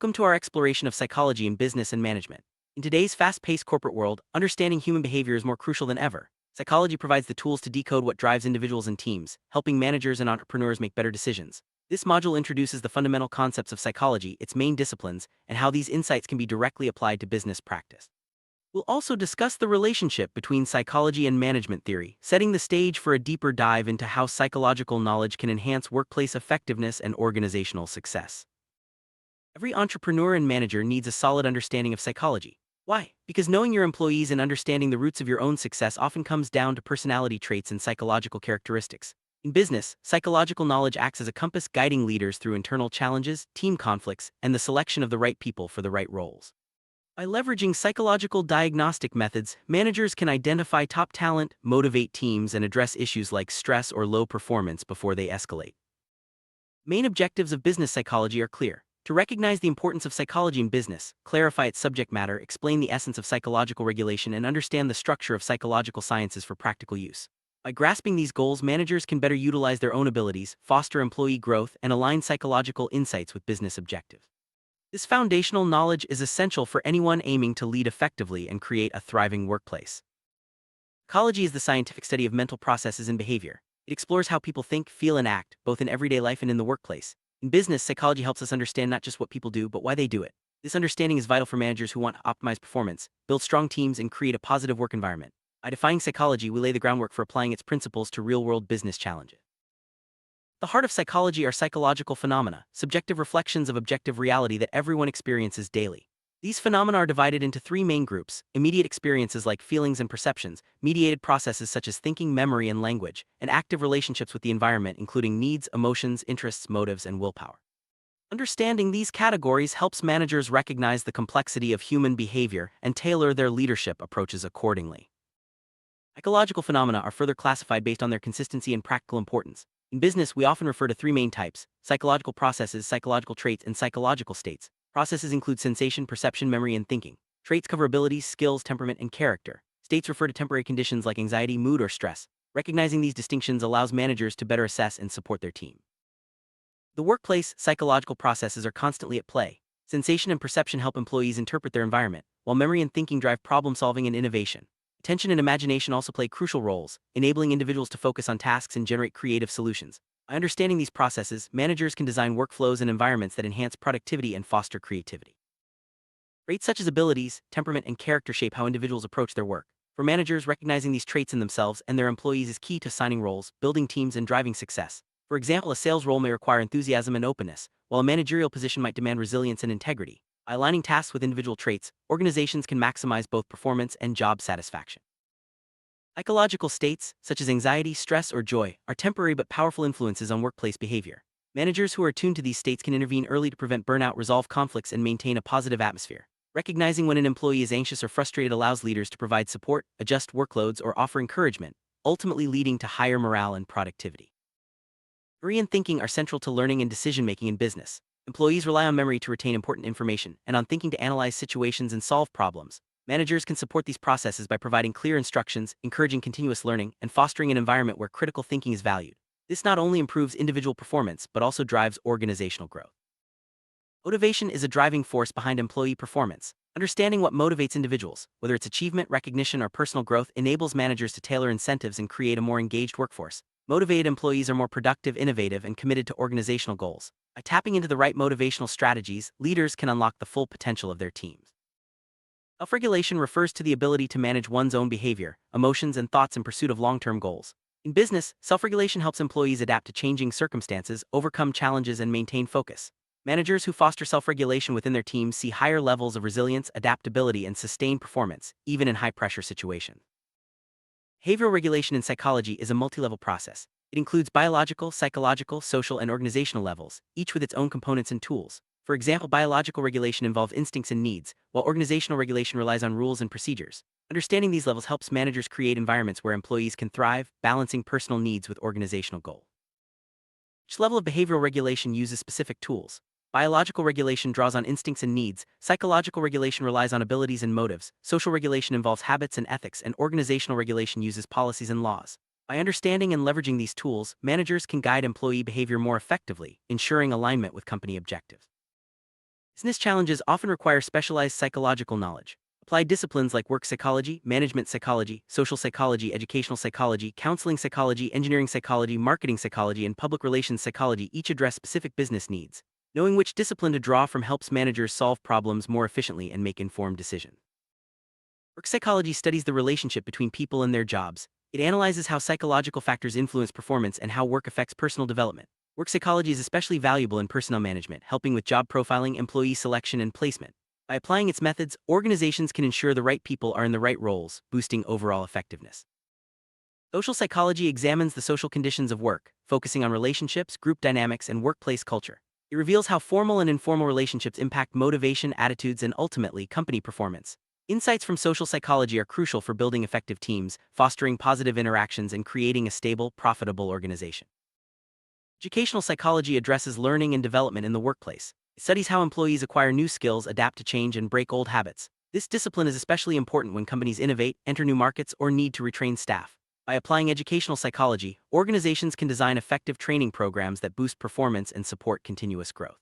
Welcome to our exploration of psychology in business and management. In today's fast-paced corporate world, understanding human behavior is more crucial than ever. Psychology provides the tools to decode what drives individuals and teams, helping managers and entrepreneurs make better decisions. This module introduces the fundamental concepts of psychology, its main disciplines, and how these insights can be directly applied to business practice. We'll also discuss the relationship between psychology and management theory, setting the stage for a deeper dive into how psychological knowledge can enhance workplace effectiveness and organizational success. Every entrepreneur and manager needs a solid understanding of psychology. Why? Because knowing your employees and understanding the roots of your own success often comes down to personality traits and psychological characteristics. In business, psychological knowledge acts as a compass guiding leaders through internal challenges, team conflicts, and the selection of the right people for the right roles. By leveraging psychological diagnostic methods, managers can identify top talent, motivate teams, and address issues like stress or low performance before they escalate. Main objectives of business psychology are clear: to recognize the importance of psychology in business, clarify its subject matter, explain the essence of psychological regulation, and understand the structure of psychological sciences for practical use. By grasping these goals, managers can better utilize their own abilities, foster employee growth, and align psychological insights with business objectives. This foundational knowledge is essential for anyone aiming to lead effectively and create a thriving workplace. Psychology is the scientific study of mental processes and behavior. It explores how people think, feel, and act, both in everyday life and in the workplace. In business, psychology helps us understand not just what people do, but why they do it. This understanding is vital for managers who want to optimize performance, build strong teams, and create a positive work environment. By defining psychology, we lay the groundwork for applying its principles to real-world business challenges. The heart of psychology are psychological phenomena, subjective reflections of objective reality that everyone experiences daily. These phenomena are divided into three main groups: immediate experiences like feelings and perceptions, mediated processes such as thinking, memory, and language, and active relationships with the environment including needs, emotions, interests, motives, and willpower. Understanding these categories helps managers recognize the complexity of human behavior and tailor their leadership approaches accordingly. Psychological phenomena are further classified based on their consistency and practical importance. In business, we often refer to three main types: psychological processes, psychological traits, and psychological states. Processes include sensation, perception, memory, and thinking. Traits cover abilities, skills, temperament, and character. States refer to temporary conditions like anxiety, mood, or stress. Recognizing these distinctions allows managers to better assess and support their team. The workplace, psychological processes are constantly at play. Sensation and perception help employees interpret their environment, while memory and thinking drive problem-solving and innovation. Attention and imagination also play crucial roles, enabling individuals to focus on tasks and generate creative solutions. By understanding these processes, managers can design workflows and environments that enhance productivity and foster creativity. Traits such as abilities, temperament, and character shape how individuals approach their work. For managers, recognizing these traits in themselves and their employees is key to assigning roles, building teams, and driving success. For example, a sales role may require enthusiasm and openness, while a managerial position might demand resilience and integrity. By aligning tasks with individual traits, organizations can maximize both performance and job satisfaction. Psychological states, such as anxiety, stress, or joy, are temporary but powerful influences on workplace behavior. Managers who are attuned to these states can intervene early to prevent burnout, resolve conflicts, and maintain a positive atmosphere. Recognizing when an employee is anxious or frustrated allows leaders to provide support, adjust workloads, or offer encouragement, ultimately leading to higher morale and productivity. Memory and thinking are central to learning and decision-making in business. Employees rely on memory to retain important information, and on thinking to analyze situations and solve problems. Managers can support these processes by providing clear instructions, encouraging continuous learning, and fostering an environment where critical thinking is valued. This not only improves individual performance, but also drives organizational growth. Motivation is a driving force behind employee performance. Understanding what motivates individuals, whether it's achievement, recognition, or personal growth, enables managers to tailor incentives and create a more engaged workforce. Motivated employees are more productive, innovative, and committed to organizational goals. By tapping into the right motivational strategies, leaders can unlock the full potential of their teams. Self-regulation refers to the ability to manage one's own behavior, emotions, and thoughts in pursuit of long-term goals. In business, self-regulation helps employees adapt to changing circumstances, overcome challenges, and maintain focus. Managers who foster self-regulation within their teams see higher levels of resilience, adaptability, and sustained performance, even in high-pressure situations. Behavioral regulation in psychology is a multi-level process. It includes biological, psychological, social, and organizational levels, each with its own components and tools. For example, biological regulation involves instincts and needs, while organizational regulation relies on rules and procedures. Understanding these levels helps managers create environments where employees can thrive, balancing personal needs with organizational goals. Each level of behavioral regulation uses specific tools. Biological regulation draws on instincts and needs, psychological regulation relies on abilities and motives, social regulation involves habits and ethics, and organizational regulation uses policies and laws. By understanding and leveraging these tools, managers can guide employee behavior more effectively, ensuring alignment with company objectives. Business challenges often require specialized psychological knowledge. Applied disciplines like work psychology, management psychology, social psychology, educational psychology, counseling psychology, engineering psychology, marketing psychology, and public relations psychology each address specific business needs. Knowing which discipline to draw from helps managers solve problems more efficiently and make informed decisions. Work psychology studies the relationship between people and their jobs. It analyzes how psychological factors influence performance and how work affects personal development. Work psychology is especially valuable in personnel management, helping with job profiling, employee selection, and placement. By applying its methods, organizations can ensure the right people are in the right roles, boosting overall effectiveness. Social psychology examines the social conditions of work, focusing on relationships, group dynamics, and workplace culture. It reveals how formal and informal relationships impact motivation, attitudes, and ultimately company performance. Insights from social psychology are crucial for building effective teams, fostering positive interactions, and creating a stable, profitable organization. Educational psychology addresses learning and development in the workplace. It studies how employees acquire new skills, adapt to change, and break old habits. This discipline is especially important when companies innovate, enter new markets, or need to retrain staff. By applying educational psychology, organizations can design effective training programs that boost performance and support continuous growth.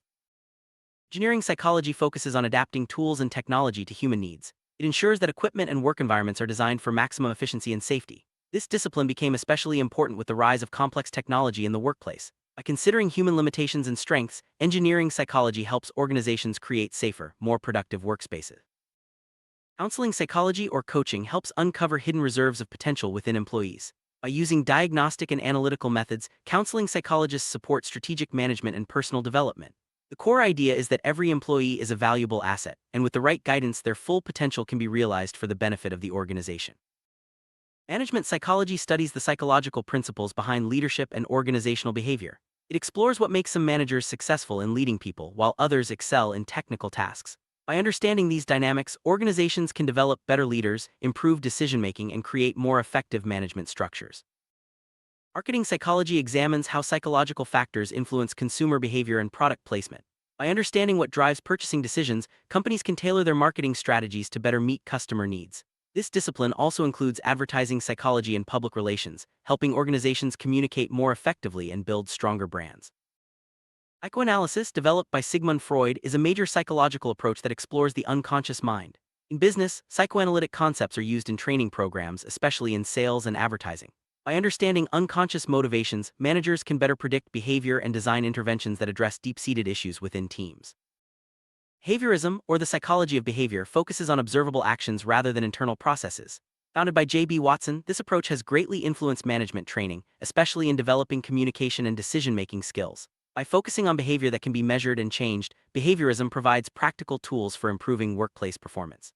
Engineering psychology focuses on adapting tools and technology to human needs. It ensures that equipment and work environments are designed for maximum efficiency and safety. This discipline became especially important with the rise of complex technology in the workplace. By considering human limitations and strengths, engineering psychology helps organizations create safer, more productive workspaces. Counseling psychology or coaching helps uncover hidden reserves of potential within employees. By using diagnostic and analytical methods, counseling psychologists support strategic management and personal development. The core idea is that every employee is a valuable asset, and with the right guidance, their full potential can be realized for the benefit of the organization. Management psychology studies the psychological principles behind leadership and organizational behavior. It explores what makes some managers successful in leading people while others excel in technical tasks. By understanding these dynamics, organizations can develop better leaders, improve decision-making, and create more effective management structures. Marketing psychology examines how psychological factors influence consumer behavior and product placement. By understanding what drives purchasing decisions, companies can tailor their marketing strategies to better meet customer needs. This discipline also includes advertising psychology and public relations, helping organizations communicate more effectively and build stronger brands. Psychoanalysis, developed by Sigmund Freud, is a major psychological approach that explores the unconscious mind. In business, psychoanalytic concepts are used in training programs, especially in sales and advertising. By understanding unconscious motivations, managers can better predict behavior and design interventions that address deep-seated issues within teams. Behaviorism, or the psychology of behavior, focuses on observable actions rather than internal processes. Founded by J.B. Watson, this approach has greatly influenced management training, especially in developing communication and decision-making skills. By focusing on behavior that can be measured and changed, behaviorism provides practical tools for improving workplace performance.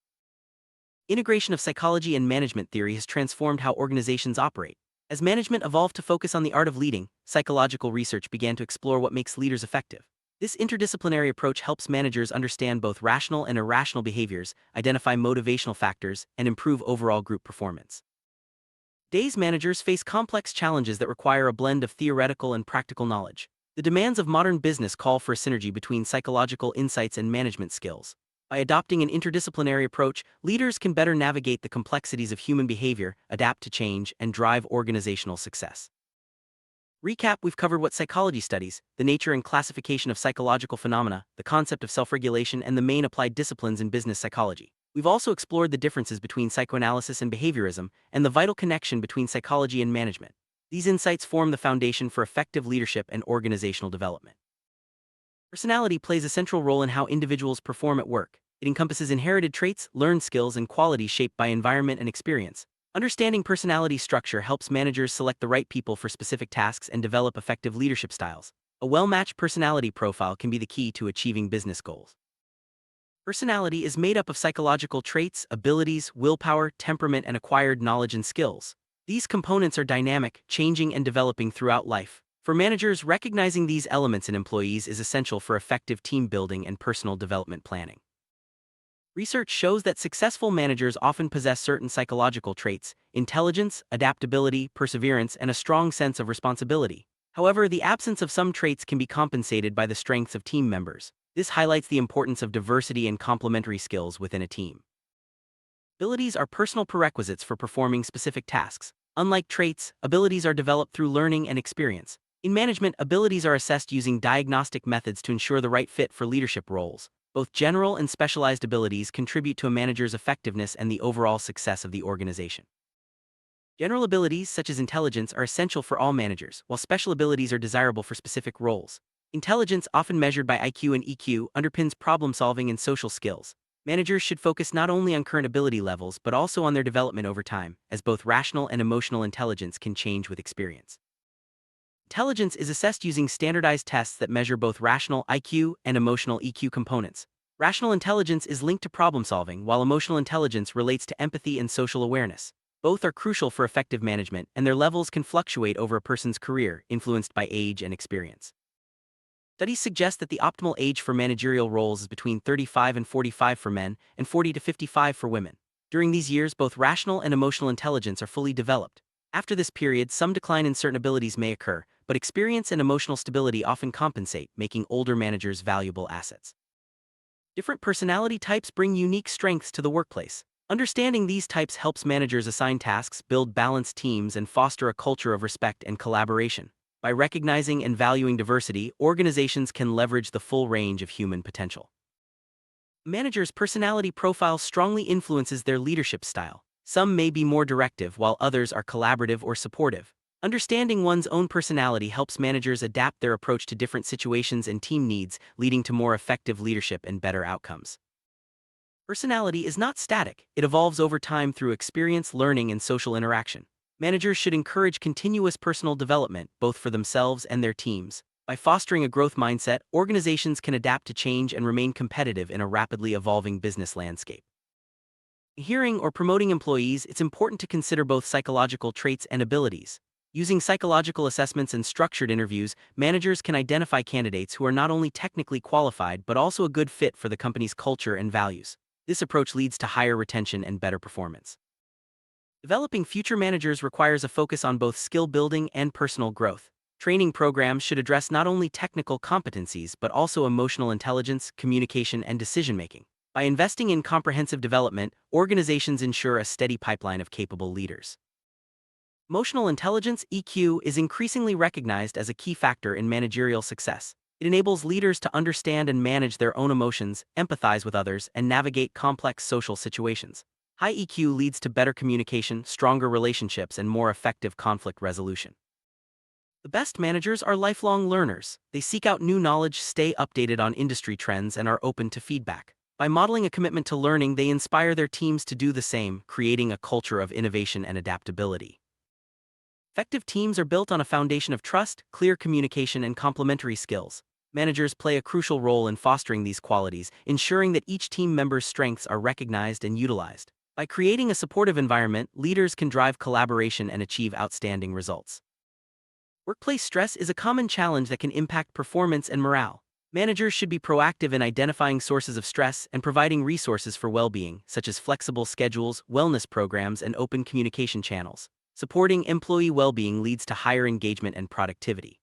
Integration of psychology and management theory has transformed how organizations operate. As management evolved to focus on the art of leading, psychological research began to explore what makes leaders effective. This interdisciplinary approach helps managers understand both rational and irrational behaviors, identify motivational factors, and improve overall group performance. Today's managers face complex challenges that require a blend of theoretical and practical knowledge. The demands of modern business call for a synergy between psychological insights and management skills. By adopting an interdisciplinary approach, leaders can better navigate the complexities of human behavior, adapt to change, and drive organizational success. Recap: we've covered what psychology studies, the nature and classification of psychological phenomena, the concept of self-regulation, and the main applied disciplines in business psychology. We've also explored the differences between psychoanalysis and behaviorism, and the vital connection between psychology and management. These insights form the foundation for effective leadership and organizational development. Personality plays a central role in how individuals perform at work. It encompasses inherited traits, learned skills, and qualities shaped by environment and experience. Understanding personality structure helps managers select the right people for specific tasks and develop effective leadership styles. A well-matched personality profile can be the key to achieving business goals. Personality is made up of psychological traits, abilities, willpower, temperament, and acquired knowledge and skills. These components are dynamic, changing, and developing throughout life. For managers, recognizing these elements in employees is essential for effective team building and personal development planning. Research shows that successful managers often possess certain psychological traits: intelligence, adaptability, perseverance, and a strong sense of responsibility. However, the absence of some traits can be compensated by the strengths of team members. This highlights the importance of diversity and complementary skills within a team. Abilities are personal prerequisites for performing specific tasks. Unlike traits, abilities are developed through learning and experience. In management, abilities are assessed using diagnostic methods to ensure the right fit for leadership roles. Both general and specialized abilities contribute to a manager's effectiveness and the overall success of the organization. General abilities, such as intelligence, are essential for all managers, while special abilities are desirable for specific roles. Intelligence, often measured by IQ and EQ, underpins problem solving and social skills. Managers should focus not only on current ability levels but also on their development over time, as both rational and emotional intelligence can change with experience. Intelligence is assessed using standardized tests that measure both rational IQ and emotional EQ components. Rational intelligence is linked to problem solving, while emotional intelligence relates to empathy and social awareness. Both are crucial for effective management, and their levels can fluctuate over a person's career, influenced by age and experience. Studies suggest that the optimal age for managerial roles is between 35 and 45 for men and 40 to 55 for women. During these years, both rational and emotional intelligence are fully developed. After this period, some decline in certain abilities may occur, but experience and emotional stability often compensate, making older managers valuable assets. Different personality types bring unique strengths to the workplace. Understanding these types helps managers assign tasks, build balanced teams, and foster a culture of respect and collaboration. By recognizing and valuing diversity, organizations can leverage the full range of human potential. A manager's personality profile strongly influences their leadership style. Some may be more directive, while others are collaborative or supportive. Understanding one's own personality helps managers adapt their approach to different situations and team needs, leading to more effective leadership and better outcomes. Personality is not static, it evolves over time through experience, learning, and social interaction. Managers should encourage continuous personal development, both for themselves and their teams. By fostering a growth mindset, organizations can adapt to change and remain competitive in a rapidly evolving business landscape. In hiring or promoting employees, it's important to consider both psychological traits and abilities. Using psychological assessments and structured interviews, managers can identify candidates who are not only technically qualified but also a good fit for the company's culture and values. This approach leads to higher retention and better performance. Developing future managers requires a focus on both skill building and personal growth. Training programs should address not only technical competencies but also emotional intelligence, communication, and decision-making. By investing in comprehensive development, organizations ensure a steady pipeline of capable leaders. Emotional intelligence, EQ, is increasingly recognized as a key factor in managerial success. It enables leaders to understand and manage their own emotions, empathize with others, and navigate complex social situations. High EQ leads to better communication, stronger relationships, and more effective conflict resolution. The best managers are lifelong learners. They seek out new knowledge, stay updated on industry trends, and are open to feedback. By modeling a commitment to learning, they inspire their teams to do the same, creating a culture of innovation and adaptability. Effective teams are built on a foundation of trust, clear communication, and complementary skills. Managers play a crucial role in fostering these qualities, ensuring that each team member's strengths are recognized and utilized. By creating a supportive environment, leaders can drive collaboration and achieve outstanding results. Workplace stress is a common challenge that can impact performance and morale. Managers should be proactive in identifying sources of stress and providing resources for well-being, such as flexible schedules, wellness programs, and open communication channels. Supporting employee well-being leads to higher engagement and productivity.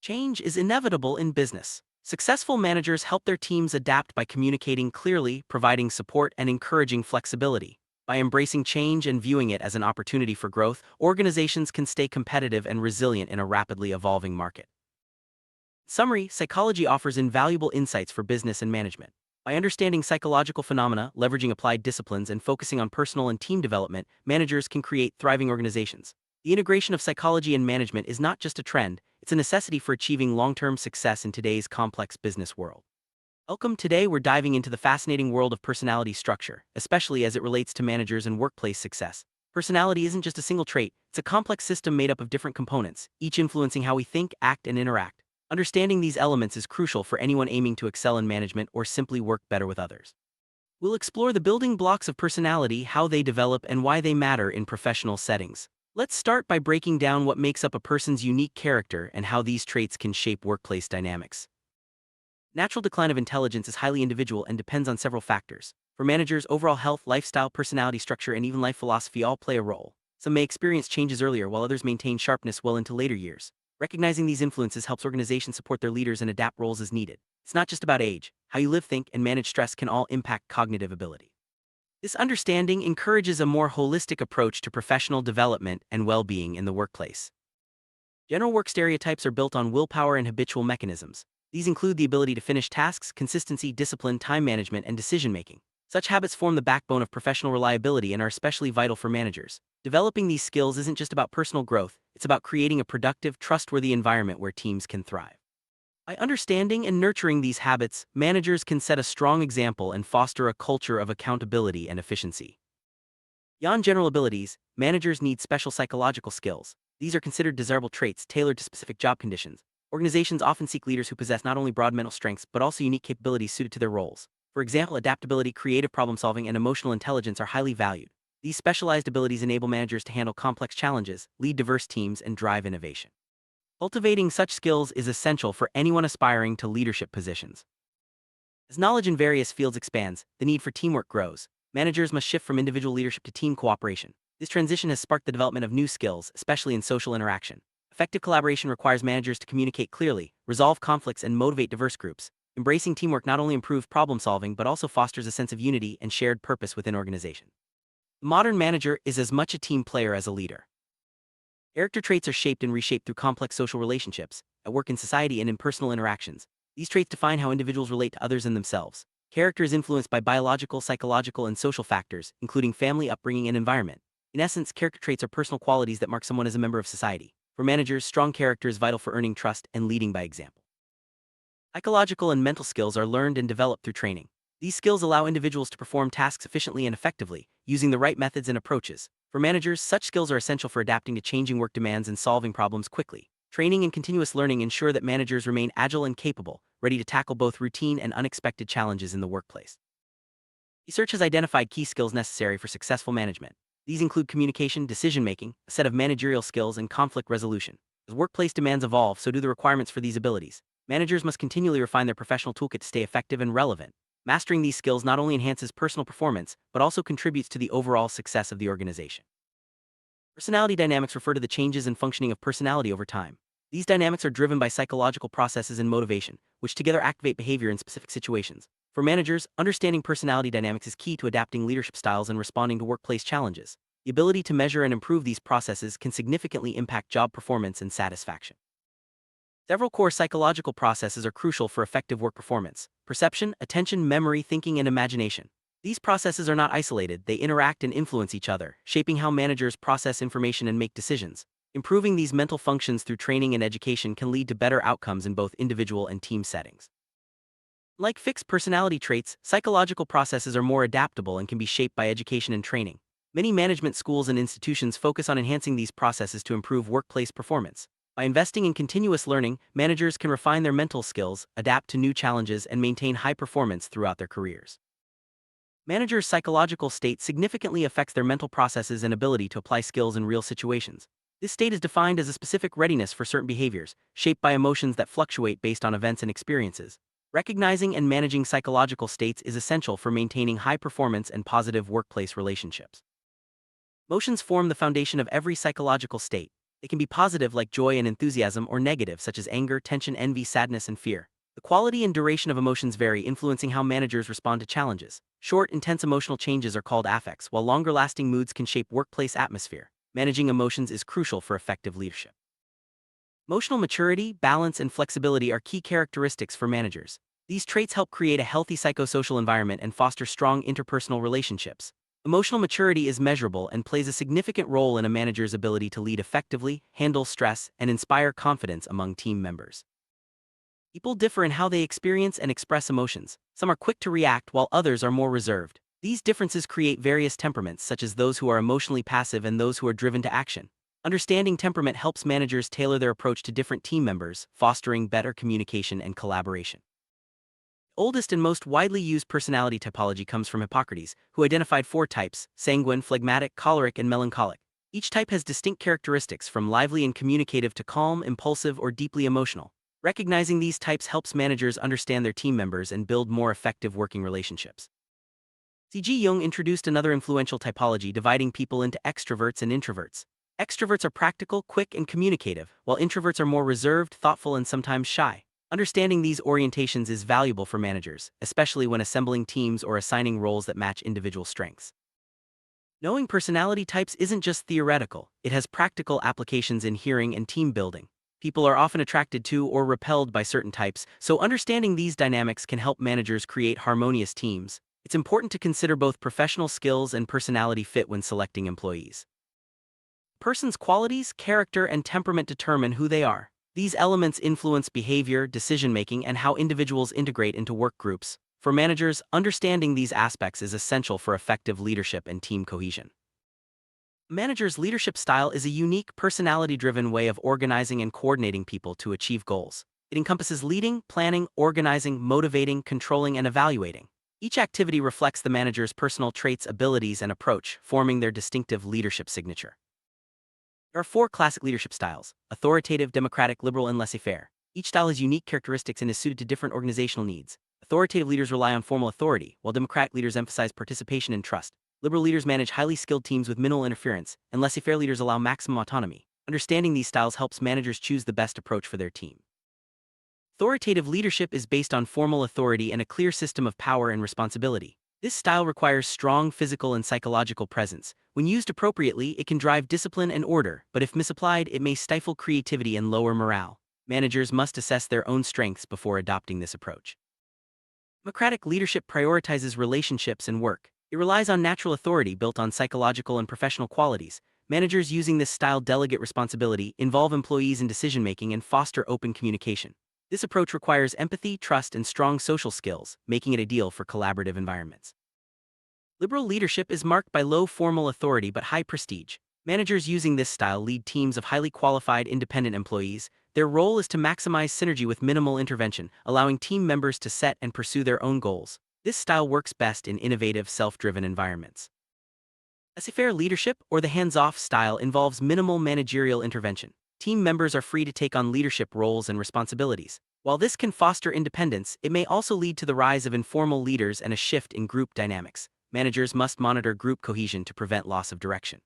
Change is inevitable in business. Successful managers help their teams adapt by communicating clearly, providing support, and encouraging flexibility. By embracing change and viewing it as an opportunity for growth, organizations can stay competitive and resilient in a rapidly evolving market. In summary, psychology offers invaluable insights for business and management. By understanding psychological phenomena, leveraging applied disciplines, and focusing on personal and team development, managers can create thriving organizations. The integration of psychology and management is not just a trend, it's a necessity for achieving long-term success in today's complex business world. Welcome. Today we're diving into the fascinating world of personality structure, especially as it relates to managers and workplace success. Personality isn't just a single trait, it's a complex system made up of different components, each influencing how we think, act, and interact. Understanding these elements is crucial for anyone aiming to excel in management or simply work better with others. We'll explore the building blocks of personality, how they develop, and why they matter in professional settings. Let's start by breaking down what makes up a person's unique character and how these traits can shape workplace dynamics. Natural decline of intelligence is highly individual and depends on several factors. For managers, overall health, lifestyle, personality structure, and even life philosophy all play a role. Some may experience changes earlier while others maintain sharpness well into later years. Recognizing these influences helps organizations support their leaders and adapt roles as needed. It's not just about age. How you live, think, and manage stress can all impact cognitive ability. This understanding encourages a more holistic approach to professional development and well-being in the workplace. General work stereotypes are built on willpower and habitual mechanisms. These include the ability to finish tasks, consistency, discipline, time management, and decision-making. Such habits form the backbone of professional reliability and are especially vital for managers. Developing these skills isn't just about personal growth, it's about creating a productive, trustworthy environment where teams can thrive. By understanding and nurturing these habits, managers can set a strong example and foster a culture of accountability and efficiency. Beyond general abilities, managers need special psychological skills. These are considered desirable traits tailored to specific job conditions. Organizations often seek leaders who possess not only broad mental strengths but also unique capabilities suited to their roles. For example, adaptability, creative problem solving, and emotional intelligence are highly valued. These specialized abilities enable managers to handle complex challenges, lead diverse teams, and drive innovation. Cultivating such skills is essential for anyone aspiring to leadership positions. As knowledge in various fields expands, the need for teamwork grows. Managers must shift from individual leadership to team cooperation. This transition has sparked the development of new skills, especially in social interaction. Effective collaboration requires managers to communicate clearly, resolve conflicts, and motivate diverse groups. Embracing teamwork not only improves problem solving but also fosters a sense of unity and shared purpose within organization. The modern manager is as much a team player as a leader. Character traits are shaped and reshaped through complex social relationships, at work, in society, and in personal interactions. These traits define how individuals relate to others and themselves. Character is influenced by biological, psychological, and social factors, including family, upbringing, and environment. In essence, character traits are personal qualities that mark someone as a member of society. For managers, strong character is vital for earning trust and leading by example. Psychological and mental skills are learned and developed through training. These skills allow individuals to perform tasks efficiently and effectively, using the right methods and approaches. For managers, such skills are essential for adapting to changing work demands and solving problems quickly. Training and continuous learning ensure that managers remain agile and capable, ready to tackle both routine and unexpected challenges in the workplace. Research has identified key skills necessary for successful management. These include communication, decision-making, a set of managerial skills, and conflict resolution. As workplace demands evolve, so do the requirements for these abilities. Managers must continually refine their professional toolkit to stay effective and relevant. Mastering these skills not only enhances personal performance, but also contributes to the overall success of the organization. Personality dynamics refer to the changes in functioning of personality over time. These dynamics are driven by psychological processes and motivation, which together activate behavior in specific situations. For managers, understanding personality dynamics is key to adapting leadership styles and responding to workplace challenges. The ability to measure and improve these processes can significantly impact job performance and satisfaction. Several core psychological processes are crucial for effective work performance: perception, attention, memory, thinking, and imagination. These processes are not isolated, they interact and influence each other, shaping how managers process information and make decisions. Improving these mental functions through training and education can lead to better outcomes in both individual and team settings. Like fixed personality traits, psychological processes are more adaptable and can be shaped by education and training. Many management schools and institutions focus on enhancing these processes to improve workplace performance. By investing in continuous learning, managers can refine their mental skills, adapt to new challenges, and maintain high performance throughout their careers. Managers' psychological state significantly affects their mental processes and ability to apply skills in real situations. This state is defined as a specific readiness for certain behaviors, shaped by emotions that fluctuate based on events and experiences. Recognizing and managing psychological states is essential for maintaining high performance and positive workplace relationships. Emotions form the foundation of every psychological state. They can be positive, like joy and enthusiasm, or negative, such as anger, tension, envy, sadness, and fear. The quality and duration of emotions vary, influencing how managers respond to challenges. Short, intense emotional changes are called affects, while longer-lasting moods can shape workplace atmosphere. Managing emotions is crucial for effective leadership. Emotional maturity, balance, and flexibility are key characteristics for managers. These traits help create a healthy psychosocial environment and foster strong interpersonal relationships. Emotional maturity is measurable and plays a significant role in a manager's ability to lead effectively, handle stress, and inspire confidence among team members. People differ in how they experience and express emotions. Some are quick to react while others are more reserved. These differences create various temperaments, such as those who are emotionally passive and those who are driven to action. Understanding temperament helps managers tailor their approach to different team members, fostering better communication and collaboration. Oldest and most widely used personality typology comes from Hippocrates, who identified 4 types: sanguine, phlegmatic, choleric, and melancholic. Each type has distinct characteristics, from lively and communicative to calm, impulsive, or deeply emotional. Recognizing these types helps managers understand their team members and build more effective working relationships. C.G. Jung introduced another influential typology, dividing people into extroverts and introverts. Extroverts are practical, quick, and communicative, while introverts are more reserved, thoughtful, and sometimes shy. Understanding these orientations is valuable for managers, especially when assembling teams or assigning roles that match individual strengths. Knowing personality types isn't just theoretical, it has practical applications in hearing and team building. People are often attracted to or repelled by certain types, so understanding these dynamics can help managers create harmonious teams. It's important to consider both professional skills and personality fit when selecting employees. A person's qualities, character, and temperament determine who they are. These elements influence behavior, decision-making, and how individuals integrate into work groups. For managers, understanding these aspects is essential for effective leadership and team cohesion. A manager's leadership style is a unique, personality-driven way of organizing and coordinating people to achieve goals. It encompasses leading, planning, organizing, motivating, controlling, and evaluating. Each activity reflects the manager's personal traits, abilities, and approach, forming their distinctive leadership signature. There are four classic leadership styles: authoritative, democratic, liberal, and laissez-faire. Each style has unique characteristics and is suited to different organizational needs. Authoritative leaders rely on formal authority, while democratic leaders emphasize participation and trust. Liberal leaders manage highly skilled teams with minimal interference, and laissez-faire leaders allow maximum autonomy. Understanding these styles helps managers choose the best approach for their team. Authoritative leadership is based on formal authority and a clear system of power and responsibility. This style requires strong physical and psychological presence. When used appropriately, it can drive discipline and order, but if misapplied, it may stifle creativity and lower morale. Managers must assess their own strengths before adopting this approach. Democratic leadership prioritizes relationships and work. It relies on natural authority built on psychological and professional qualities. Managers using this style delegate responsibility, involve employees in decision-making, and foster open communication. This approach requires empathy, trust, and strong social skills, making it ideal for collaborative environments. Liberal leadership is marked by low formal authority but high prestige. Managers using this style lead teams of highly qualified, independent employees. Their role is to maximize synergy with minimal intervention, allowing team members to set and pursue their own goals. This style works best in innovative, self-driven environments. Laissez-faire leadership, or the hands-off style, involves minimal managerial intervention. Team members are free to take on leadership roles and responsibilities. While this can foster independence, it may also lead to the rise of informal leaders and a shift in group dynamics. Managers must monitor group cohesion to prevent loss of direction.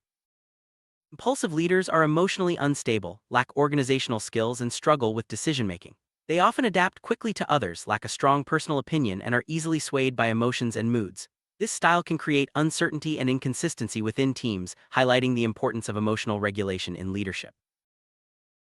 Impulsive leaders are emotionally unstable, lack organizational skills, and struggle with decision-making. They often adapt quickly to others, lack a strong personal opinion, and are easily swayed by emotions and moods. This style can create uncertainty and inconsistency within teams, highlighting the importance of emotional regulation in leadership.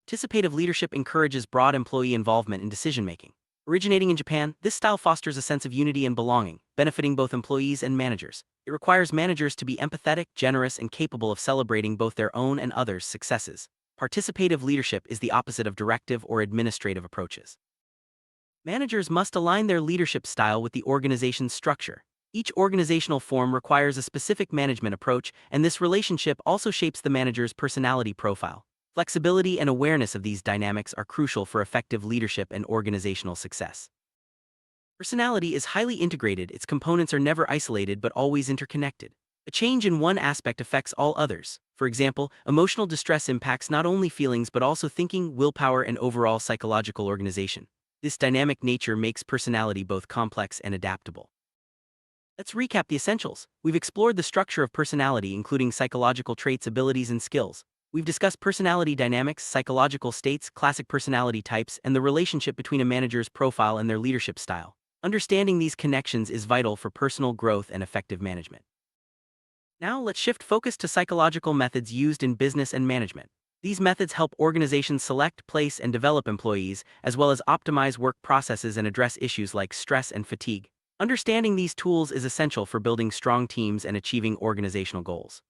Participative leadership encourages broad employee involvement in decision-making. Originating in Japan, this style fosters a sense of unity and belonging, benefiting both employees and managers. It requires managers to be empathetic, generous, and capable of celebrating both their own and others' successes. Participative leadership is the opposite of directive or administrative approaches. Managers must align their leadership style with the organization's structure. Each organizational form requires a specific management approach, and this relationship also shapes the manager's personality profile. Flexibility and awareness of these dynamics are crucial for effective leadership and organizational success. Personality is highly integrated. Its components are never isolated but always interconnected. A change in one aspect affects all others. For example, emotional distress impacts not only feelings but also thinking, willpower, and overall psychological organization. This dynamic nature makes personality both complex and adaptable. Let's recap the essentials. We've explored the structure of personality, including psychological traits, abilities, and skills. We've discussed personality dynamics, psychological states, classic personality types, and the relationship between a manager's profile and their leadership style. Understanding these connections is vital for personal growth and effective management. Now let's shift focus to psychological methods used in business and management. These methods help organizations select, place, and develop employees, as well as optimize work processes and address issues like stress and fatigue. Understanding these tools is essential for building strong teams and achieving organizational goals.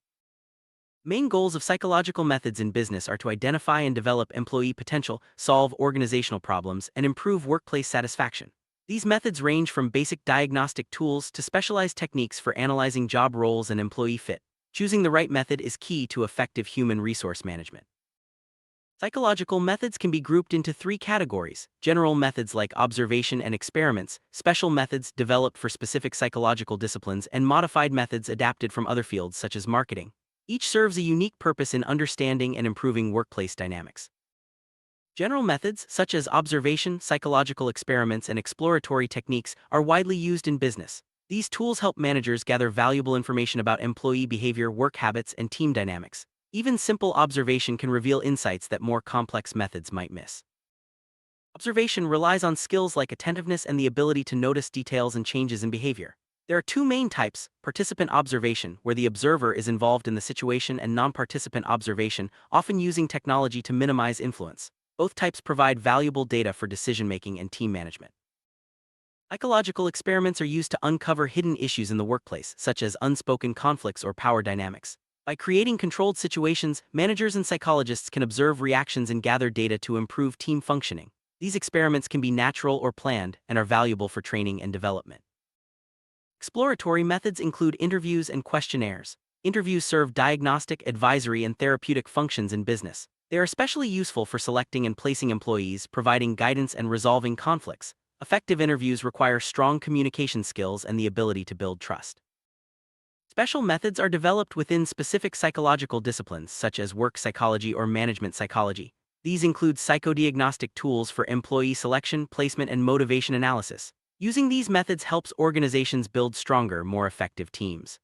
Main goals of psychological methods in business are to identify and develop employee potential, solve organizational problems, and improve workplace satisfaction. These methods range from basic diagnostic tools to specialized techniques for analyzing job roles and employee fit. Choosing the right method is key to effective human resource management. Psychological methods can be grouped into three categories: general methods like observation and experiments, special methods developed for specific psychological disciplines, and modified methods adapted from other fields such as marketing. Each serves a unique purpose in understanding and improving workplace dynamics. General methods, such as observation, psychological experiments, and exploratory techniques, are widely used in business. These tools help managers gather valuable information about employee behavior, work habits, and team dynamics. Even simple observation can reveal insights that more complex methods might miss. Observation relies on skills like attentiveness and the ability to notice details and changes in behavior. There are two main types: participant observation, where the observer is involved in the situation, and non-participant observation, often using technology to minimize influence. Both types provide valuable data for decision-making and team management. Psychological experiments are used to uncover hidden issues in the workplace, such as unspoken conflicts or power dynamics. By creating controlled situations, managers and psychologists can observe reactions and gather data to improve team functioning. These experiments can be natural or planned and are valuable for training and development. Exploratory methods include interviews and questionnaires. Interviews serve diagnostic, advisory, and therapeutic functions in business. They are especially useful for selecting and placing employees, providing guidance, and resolving conflicts. Effective interviews require strong communication skills and the ability to build trust. Special methods are developed within specific psychological disciplines, such as work psychology or management psychology. These include psychodiagnostic tools for employee selection, placement, and motivation analysis. Using these methods helps organizations build stronger, more effective teams.